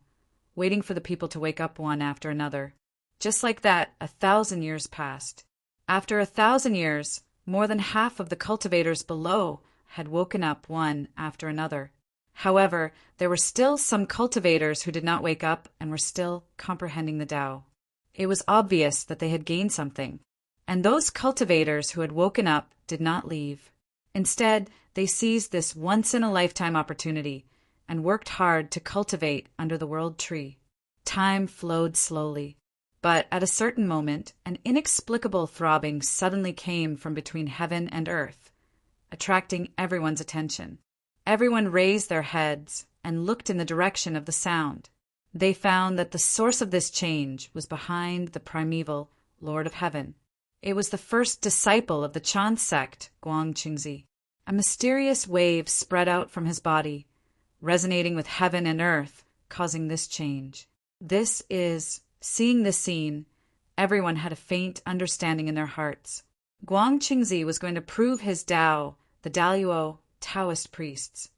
waiting for the people to wake up one after another. Just like that, 1,000 years passed. After 1,000 years, more than half of the cultivators below had woken up one after another. However, there were still some cultivators who did not wake up and were still comprehending the Tao. It was obvious that they had gained something, and those cultivators who had woken up did not leave. Instead, they seized this once-in-a-lifetime opportunity and worked hard to cultivate under the world tree. Time flowed slowly, but at a certain moment, an inexplicable throbbing suddenly came from between heaven and earth, attracting everyone's attention. Everyone raised their heads and looked in the direction of the sound. They found that the source of this change was behind the primeval Lord of Heaven. It was the first disciple of the Chan sect, Guangqingzi. A mysterious wave spread out from his body, resonating with heaven and earth, causing this change. Seeing this scene, everyone had a faint understanding in their hearts. Guangqingzi was going to prove his Tao, the Daluo Taoist priests.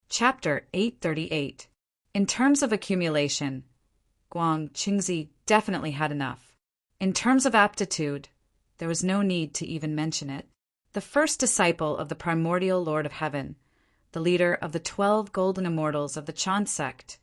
Chapter 838. In terms of accumulation, Guangqingzi definitely had enough. In terms of aptitude, there was no need to even mention it. The first disciple of the primordial Lord of Heaven, the leader of the 12 golden immortals of the Chan sect,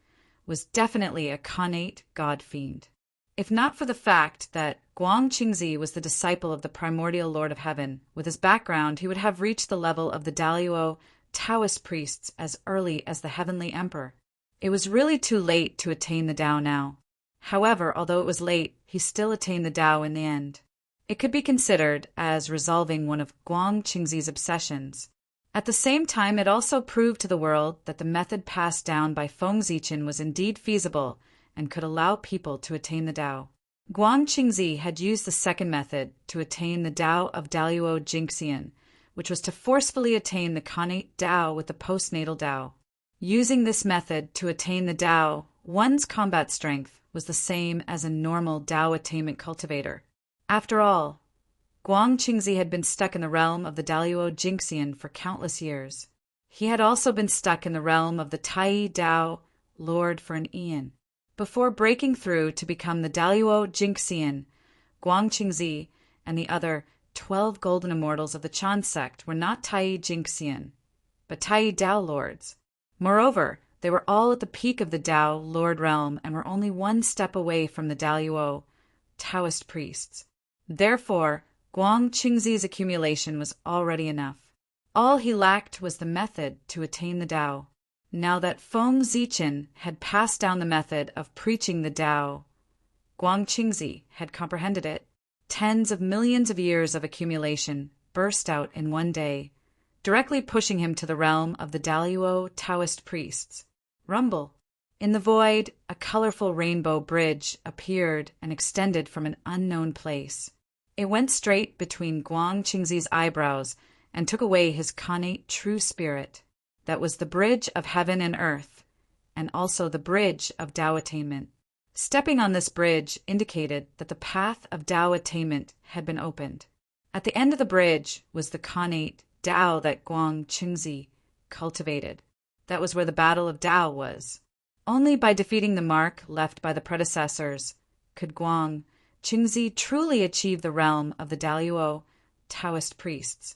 was definitely a Khanate god-fiend. If not for the fact that Guangqingzi was the disciple of the primordial Lord of Heaven, with his background he would have reached the level of the Daluo Taoist priests as early as the Heavenly Emperor. It was really too late to attain the Tao now. However, although it was late, he still attained the Tao in the end. It could be considered as resolving one of Guangqingzi's obsessions. At the same time, it also proved to the world that the method passed down by Feng Zichen was indeed feasible and could allow people to attain the Tao. Guangqingzi had used the second method to attain the Tao of Daluo Jingxian, which was to forcefully attain the Khanate Tao with the postnatal Tao. Using this method to attain the Tao, one's combat strength was the same as a normal Tao attainment cultivator. After all, Guangqingzi had been stuck in the realm of the Daluo Jingxian for countless years. He had also been stuck in the realm of the Tai Tao Lord for an eon. Before breaking through to become the Daluo Jingxian, Guangqingzi and the other 12 golden immortals of the Chan sect were not Tai Jingxian, but Tai Tao lords. Moreover, they were all at the peak of the Tao Lord realm and were only one step away from the Daluo Taoist priests. Therefore, Guangqingzi's accumulation was already enough. All he lacked was the method to attain the Tao. Now that Feng Zichen had passed down the method of preaching the Tao, Guangqingzi had comprehended it. Tens of millions of years of accumulation burst out in one day, directly pushing him to the realm of the Daluo Taoist priests. Rumble. In the void, a colorful rainbow bridge appeared and extended from an unknown place. It went straight between Guangqingzi's eyebrows and took away his Khanate true spirit. That was the bridge of heaven and earth, and also the bridge of Tao attainment. Stepping on this bridge indicated that the path of Tao attainment had been opened. At the end of the bridge was the Khanate Tao that Guangqingzi cultivated. That was where the battle of Tao was. Only by defeating the mark left by the predecessors could Guangqingzi truly achieve the realm of the Daluo Taoist priests.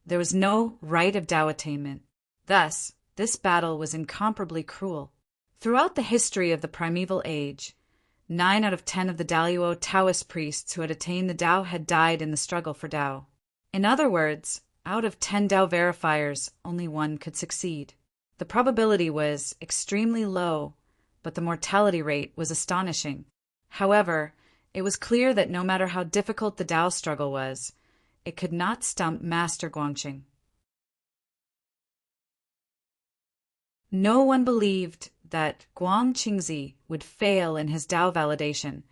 There was no rite of Tao attainment. Thus, this battle was incomparably cruel. Throughout the history of the primeval age, 9 out of 10 of the Daluo Taoist priests who had attained the Tao had died in the struggle for Tao. In other words, out of 10 Tao verifiers, only 1 could succeed. The probability was extremely low, but the mortality rate was astonishing. However, it was clear that no matter how difficult the Tao struggle was, it could not stump Master Guangqing. No one believed that Guangqingzi would fail in his Tao validation,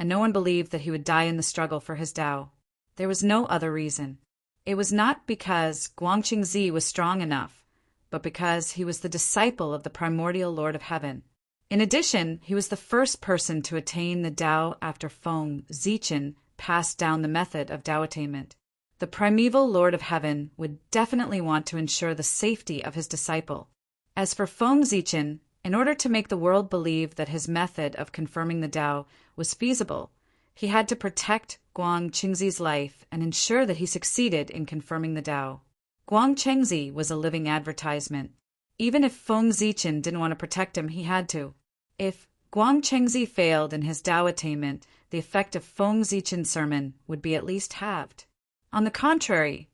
and no one believed that he would die in the struggle for his Tao. There was no other reason. It was not because Guangqingzi was strong enough, but because he was the disciple of the primordial Lord of Heaven. In addition, he was the first person to attain the Tao after Feng Zichen passed down the method of Tao attainment. The primeval Lord of Heaven would definitely want to ensure the safety of his disciple. As for Feng Zichen, in order to make the world believe that his method of confirming the Tao was feasible, he had to protect Guangqingzi's life and ensure that he succeeded in confirming the Tao. Guangqingzi was a living advertisement. Even if Feng Zichen didn't want to protect him, he had to. If Guangqingzi failed in his Tao attainment, the effect of Feng Zichen's sermon would be at least halved. On the contrary,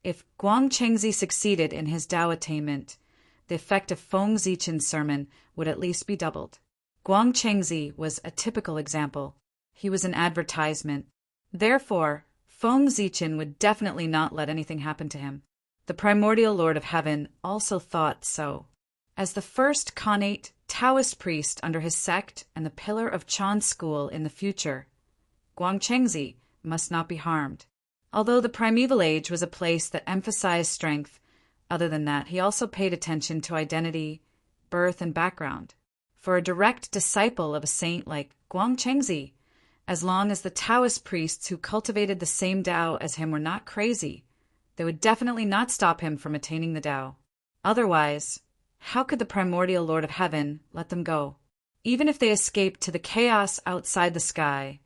if Guangqingzi succeeded in his Tao attainment, the effect of Feng Zichen's sermon would at least be doubled. Guangqingzi was a typical example. He was an advertisement. Therefore, Feng Zichen would definitely not let anything happen to him. The primordial Lord of Heaven also thought so. As the first Khanate Taoist priest under his sect and the pillar of Chan's school in the future, Guangqingzi must not be harmed. Although the primeval age was a place that emphasized strength, other than that, he also paid attention to identity, birth, and background. For a direct disciple of a saint like Guangqingzi, as long as the Taoist priests who cultivated the same Tao as him were not crazy, they would definitely not stop him from attaining the Tao. Otherwise, how could the primordial Lord of Heaven let them go? Even if they escaped to the chaos outside the sky,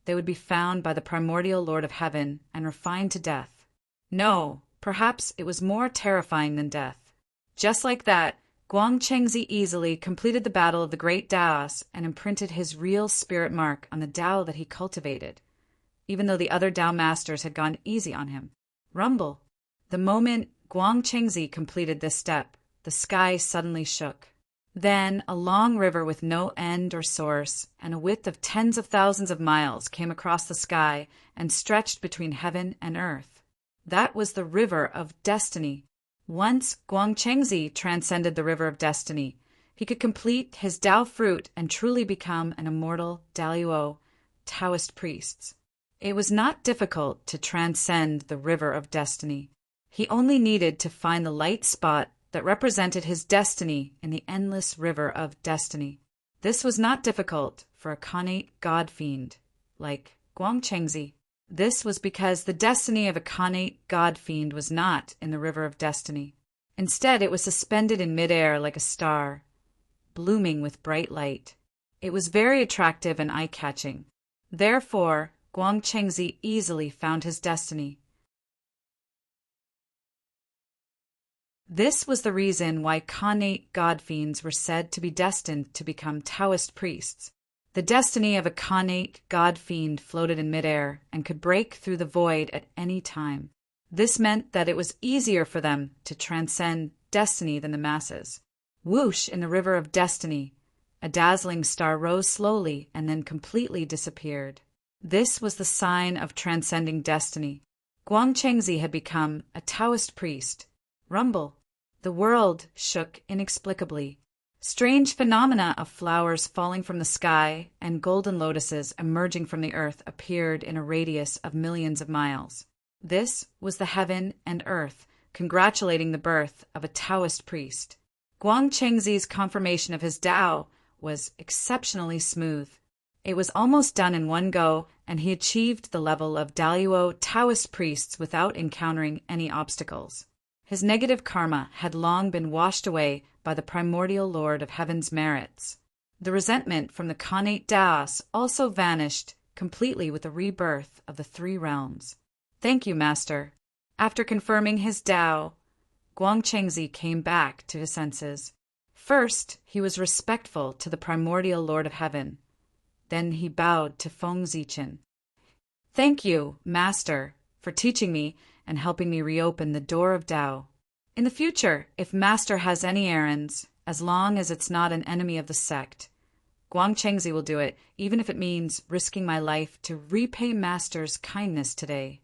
they would be found by the primordial Lord of Heaven and refined to death. No, perhaps it was more terrifying than death. Just like that, Guangqingzi easily completed the battle of the great Taoists and imprinted his real spirit mark on the Tao that he cultivated, even though the other Tao masters had gone easy on him. Rumble. The moment Guangqingzi completed this step, the sky suddenly shook. Then a long river with no end or source and a width of tens of thousands of miles came across the sky and stretched between heaven and earth. That was the river of destiny. Once Guangqingzi transcended the river of destiny, he could complete his Tao fruit and truly become an immortal Daluo Taoist priest. It was not difficult to transcend the river of destiny. He only needed to find the light spot that represented his destiny in the endless river of destiny. This was not difficult for a Khanate god fiend like Guangqingzi. This was because the destiny of a Khanate god fiend was not in the river of destiny. Instead, it was suspended in midair like a star, blooming with bright light. It was very attractive and eye-catching. Therefore, Guangqingzi easily found his destiny. This was the reason why Khanate god fiends were said to be destined to become Taoist priests. The destiny of a Khanate god fiend floated in midair and could break through the void at any time. This meant that it was easier for them to transcend destiny than the masses. Whoosh in the river of destiny, a dazzling star rose slowly and then completely disappeared. This was the sign of transcending destiny. Guangqingzi had become a Taoist priest. Rumble. The world shook inexplicably. Strange phenomena of flowers falling from the sky and golden lotuses emerging from the earth appeared in a radius of millions of miles. This was the heaven and earth congratulating the birth of a Taoist priest. Guangqingzi's confirmation of his Tao was exceptionally smooth. It was almost done in one go, and he achieved the level of Daluo Taoist priests without encountering any obstacles. His negative karma had long been washed away by the primordial Lord of Heaven's merits. The resentment from the Khanate Taoists also vanished completely with the rebirth of the three realms. Thank you, Master. After confirming his Tao, Guangqingzi came back to his senses. First, he was respectful to the primordial Lord of Heaven. Then he bowed to Feng Zichen. Thank you, Master, for teaching me and helping me reopen the door of Tao. In the future, if Master has any errands, as long as it's not an enemy of the sect, Guangqingzi will do it, even if it means risking my life to repay Master's kindness today.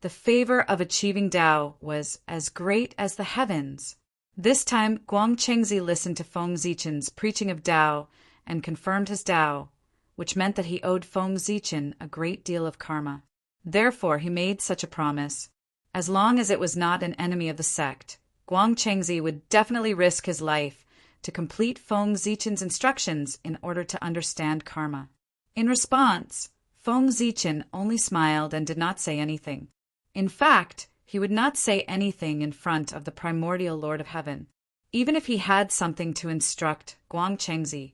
The favor of achieving Tao was as great as the heavens. This time, Guangqingzi listened to Feng Zichen's preaching of Tao and confirmed his Tao, which meant that he owed Feng Zichen a great deal of karma. Therefore, he made such a promise. As long as it was not an enemy of the sect, Guang Chengzi would definitely risk his life to complete Feng Zichen's instructions in order to understand karma. In response, Feng Zichen only smiled and did not say anything. In fact, he would not say anything in front of the primordial Lord of Heaven. Even if he had something to instruct Guang Chengzi,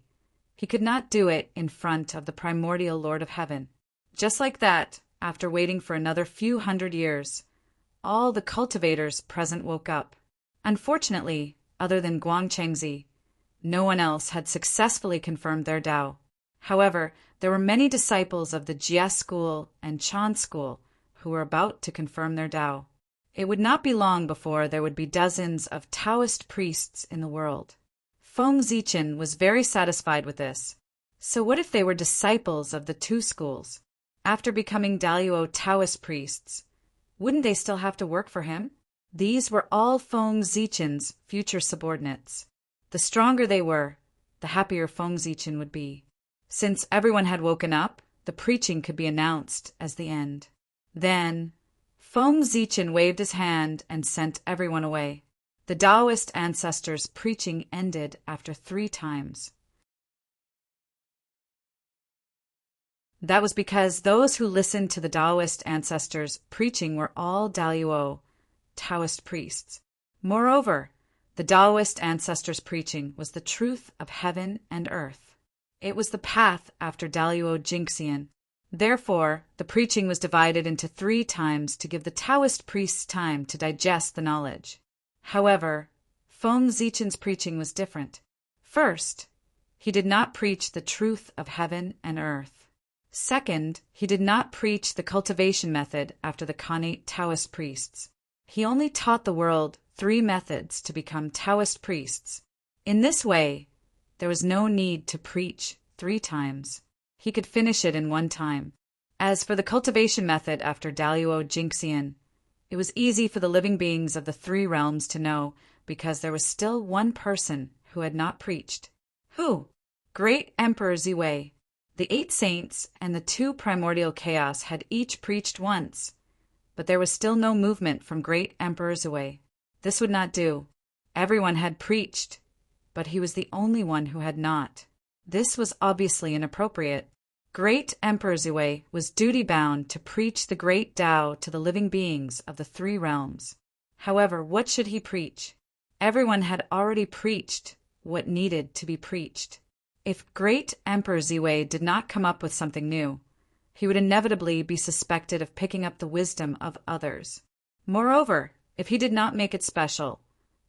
he could not do it in front of the primordial Lord of Heaven. Just like that, after waiting for another few hundred years, all the cultivators present woke up. Unfortunately, other than Guang Chengzi, no one else had successfully confirmed their Tao. However, there were many disciples of the Jia school and Chan school who were about to confirm their Tao. It would not be long before there would be dozens of Taoist priests in the world. Feng Zichen was very satisfied with this. So what if they were disciples of the two schools? After becoming Daluo Taoist priests, wouldn't they still have to work for him? These were all Feng Zichen's future subordinates. The stronger they were, the happier Feng Zichen would be. Since everyone had woken up, the preaching could be announced as the end. Then, Feng Zichen waved his hand and sent everyone away. The Taoist ancestors' preaching ended after 3 times. That was because those who listened to the Taoist ancestors' preaching were all Daluo, Taoist priests. Moreover, the Taoist ancestors' preaching was the truth of heaven and earth. It was the path after Daluo Jingxian. Therefore, the preaching was divided into 3 times to give the Taoist priests time to digest the knowledge. However, Feng Zichen's preaching was different. First, he did not preach the truth of heaven and earth. Second, he did not preach the cultivation method after the Khanate Taoist priests. He only taught the world 3 methods to become Taoist priests. In this way, there was no need to preach 3 times. He could finish it in 1 time. As for the cultivation method after Daluo Jingxian, it was easy for the living beings of the 3 realms to know because there was still 1 person who had not preached. Who? Great Emperor Ziwei. The 8 saints and the 2 primordial chaos had each preached once, but there was still no movement from Great Emperor Ziwei. This would not do. Everyone had preached, but he was the only one who had not. This was obviously inappropriate. Great Emperor Ziwei was duty-bound to preach the great Tao to the living beings of the 3 realms. However, what should he preach? Everyone had already preached what needed to be preached. If Great Emperor Ziwei did not come up with something new, he would inevitably be suspected of picking up the wisdom of others. Moreover, if he did not make it special,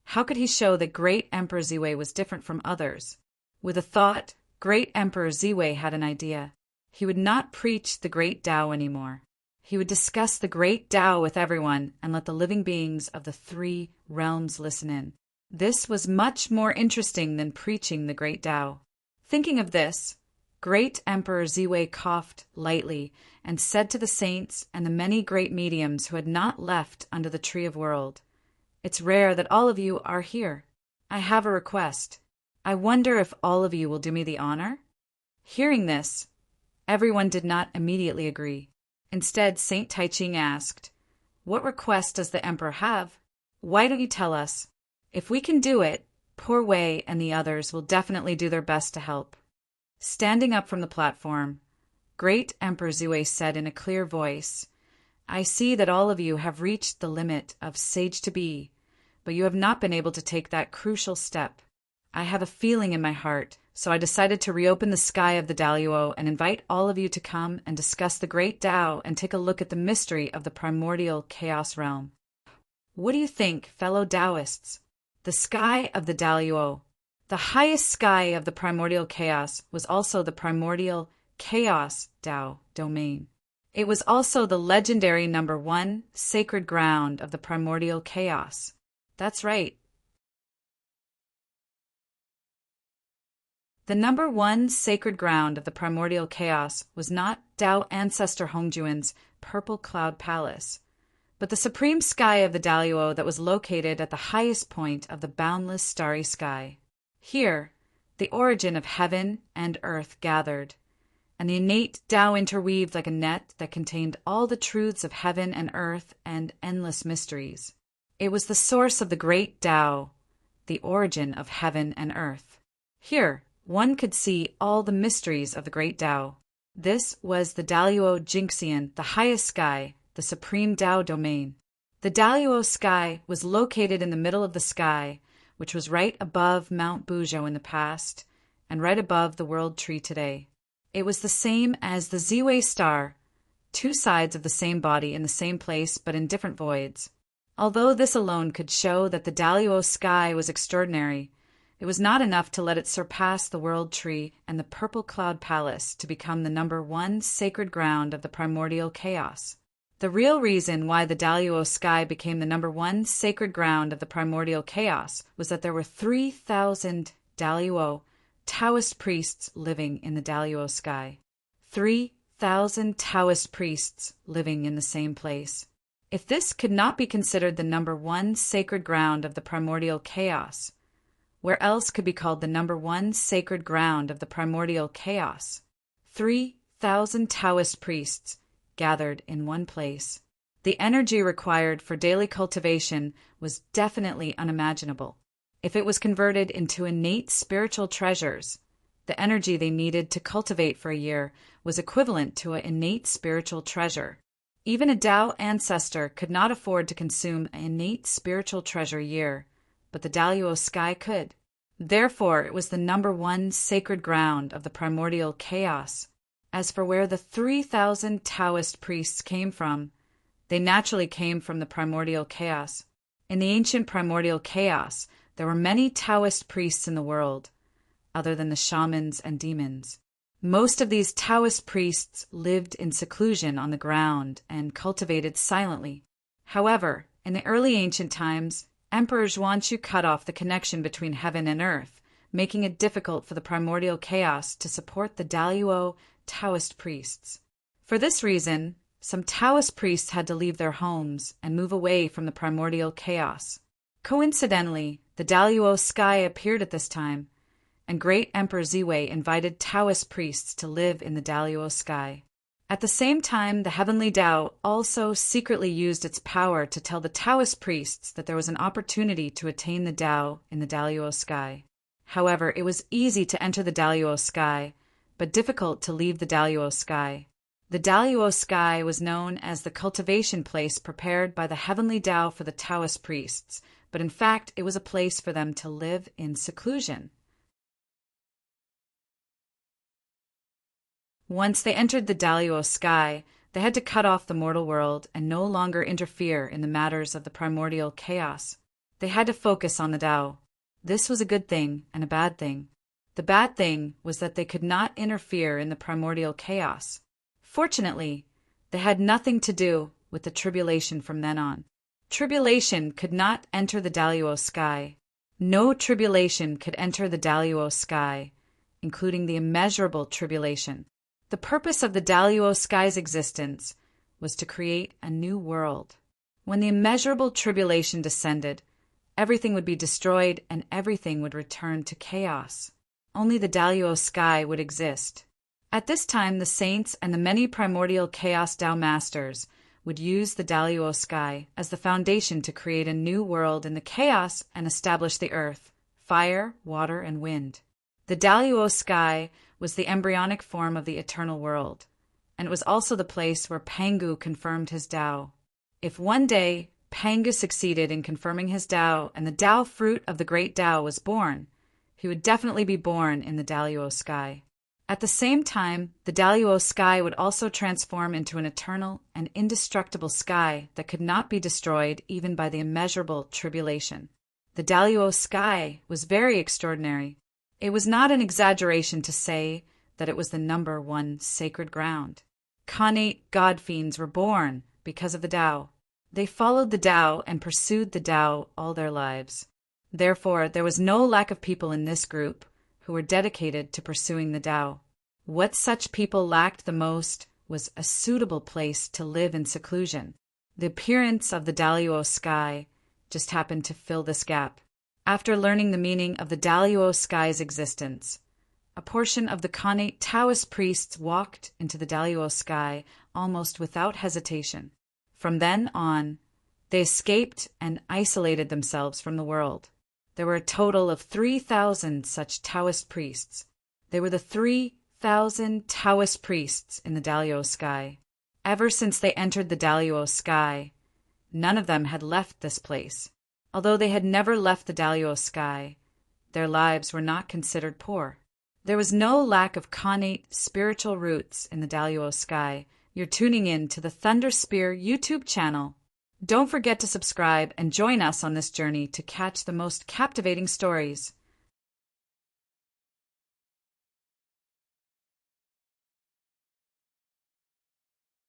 how could he show that Great Emperor Ziwei was different from others? With a thought, Great Emperor Ziwei had an idea. He would not preach the great Tao anymore. He would discuss the great Tao with everyone and let the living beings of the 3 realms listen in. This was much more interesting than preaching the great Tao. Thinking of this, Great Emperor Ziwei coughed lightly and said to the saints and the many great mediums who had not left under the Tree of World, "It's rare that all of you are here. I have a request. I wonder if all of you will do me the honor?" Hearing this, everyone did not immediately agree. Instead, Saint Taiching asked, "What request does the emperor have? Why don't you tell us? If we can do it, Poor Wei and the others will definitely do their best to help." Standing up from the platform, Great Emperor Ziwei said in a clear voice, "I see that all of you have reached the limit of sage to be, but you have not been able to take that crucial step. I have a feeling in my heart, so I decided to reopen the sky of the Daluo and invite all of you to come and discuss the great Tao and take a look at the mystery of the primordial chaos realm. What do you think, fellow Taoists? The sky of the Daluo, the highest sky of the primordial chaos, was also the primordial chaos Tao domain. It was also the legendary number 1 sacred ground of the primordial chaos. That's right. The number 1 sacred ground of the primordial chaos was not Tao ancestor Hongjuan's purple cloud palace, but the supreme sky of the Daluo that was located at the highest point of the boundless starry sky. Here, the origin of heaven and earth gathered, and the innate Tao interweaved like a net that contained all the truths of heaven and earth and endless mysteries. It was the source of the great Tao, the origin of heaven and earth. Here, one could see all the mysteries of the great Tao. This was the Daluo Jingxian, the highest sky, the supreme Tao domain. The Daluo sky was located in the middle of the sky, which was right above Mount Buzhou in the past, and right above the World Tree today. It was the same as the Ziwei star, two sides of the same body in the same place but in different voids. Although this alone could show that the Daluo sky was extraordinary, it was not enough to let it surpass the World Tree and the Purple Cloud Palace to become the number one sacred ground of the primordial chaos. The real reason why the Daluo sky became the number one sacred ground of the primordial chaos was that there were 3,000 Daluo Taoist priests living in the Daluo sky. 3,000 Taoist priests living in the same place. If this could not be considered the number one sacred ground of the primordial chaos, where else could be called the number one sacred ground of the primordial chaos? 3,000 Taoist priests gathered in one place. The energy required for daily cultivation was definitely unimaginable. If it was converted into innate spiritual treasures, the energy they needed to cultivate for a year was equivalent to an innate spiritual treasure. Even a Tao ancestor could not afford to consume an innate spiritual treasure a year, but the Daluo sky could. Therefore, it was the number one sacred ground of the primordial chaos. As for where the 3,000 Taoist priests came from, they naturally came from the primordial chaos. In the ancient primordial chaos, there were many Taoist priests in the world, other than the shamans and demons. Most of these Taoist priests lived in seclusion on the ground and cultivated silently. However, in the early ancient times, Emperor Zhuanxu cut off the connection between heaven and earth, making it difficult for the primordial chaos to support the Daluo Taoist priests. For this reason, some Taoist priests had to leave their homes and move away from the primordial chaos. Coincidentally, the Daluo sky appeared at this time, and Great Emperor Ziwei invited Taoist priests to live in the Daluo sky. At the same time, the heavenly Tao also secretly used its power to tell the Taoist priests that there was an opportunity to attain the Tao in the Daluo sky. However, it was easy to enter the Daluo sky, but difficult to leave the Daluo sky. The Daluo sky was known as the cultivation place prepared by the heavenly Tao for the Taoist priests, but in fact it was a place for them to live in seclusion. Once they entered the Daluo sky, they had to cut off the mortal world and no longer interfere in the matters of the primordial chaos. They had to focus on the Tao. This was a good thing and a bad thing. The bad thing was that they could not interfere in the primordial chaos. Fortunately, they had nothing to do with the tribulation from then on. Tribulation could not enter the Daluo sky. No tribulation could enter the Daluo sky, including the immeasurable tribulation. The purpose of the Daluo sky's existence was to create a new world. When the immeasurable tribulation descended, everything would be destroyed and everything would return to chaos. Only the Daluo sky would exist. At this time, the saints and the many primordial chaos Tao masters would use the Daluo sky as the foundation to create a new world in the chaos and establish the earth, fire, water, and wind. The Daluo sky was the embryonic form of the eternal world, and it was also the place where Pangu confirmed his Tao. If one day Pangu succeeded in confirming his Tao and the Tao fruit of the great Tao was born, he would definitely be born in the Daluo sky. At the same time, the Daluo sky would also transform into an eternal and indestructible sky that could not be destroyed even by the immeasurable tribulation. The Daluo sky was very extraordinary. It was not an exaggeration to say that it was the number one sacred ground. Khanate god fiends were born because of the Tao. They followed the Tao and pursued the Tao all their lives. Therefore, there was no lack of people in this group who were dedicated to pursuing the Tao. What such people lacked the most was a suitable place to live in seclusion. The appearance of the Daluo sky just happened to fill this gap. After learning the meaning of the Daluo sky's existence, A portion of the Khanate Taoist priests walked into the Daluo sky almost without hesitation. From then on, they escaped and isolated themselves from the world. There were a total of 3,000 such Taoist priests. They were the 3,000 Taoist priests in the Daluo sky. Ever since they entered the Daluo sky, none of them had left this place. Although they had never left the Daluo sky, their lives were not considered poor. There was no lack of Khanate spiritual roots in the Daluo sky. You're tuning in to the Thunder Spear YouTube channel. Don't forget to subscribe and join us on this journey to catch the most captivating stories.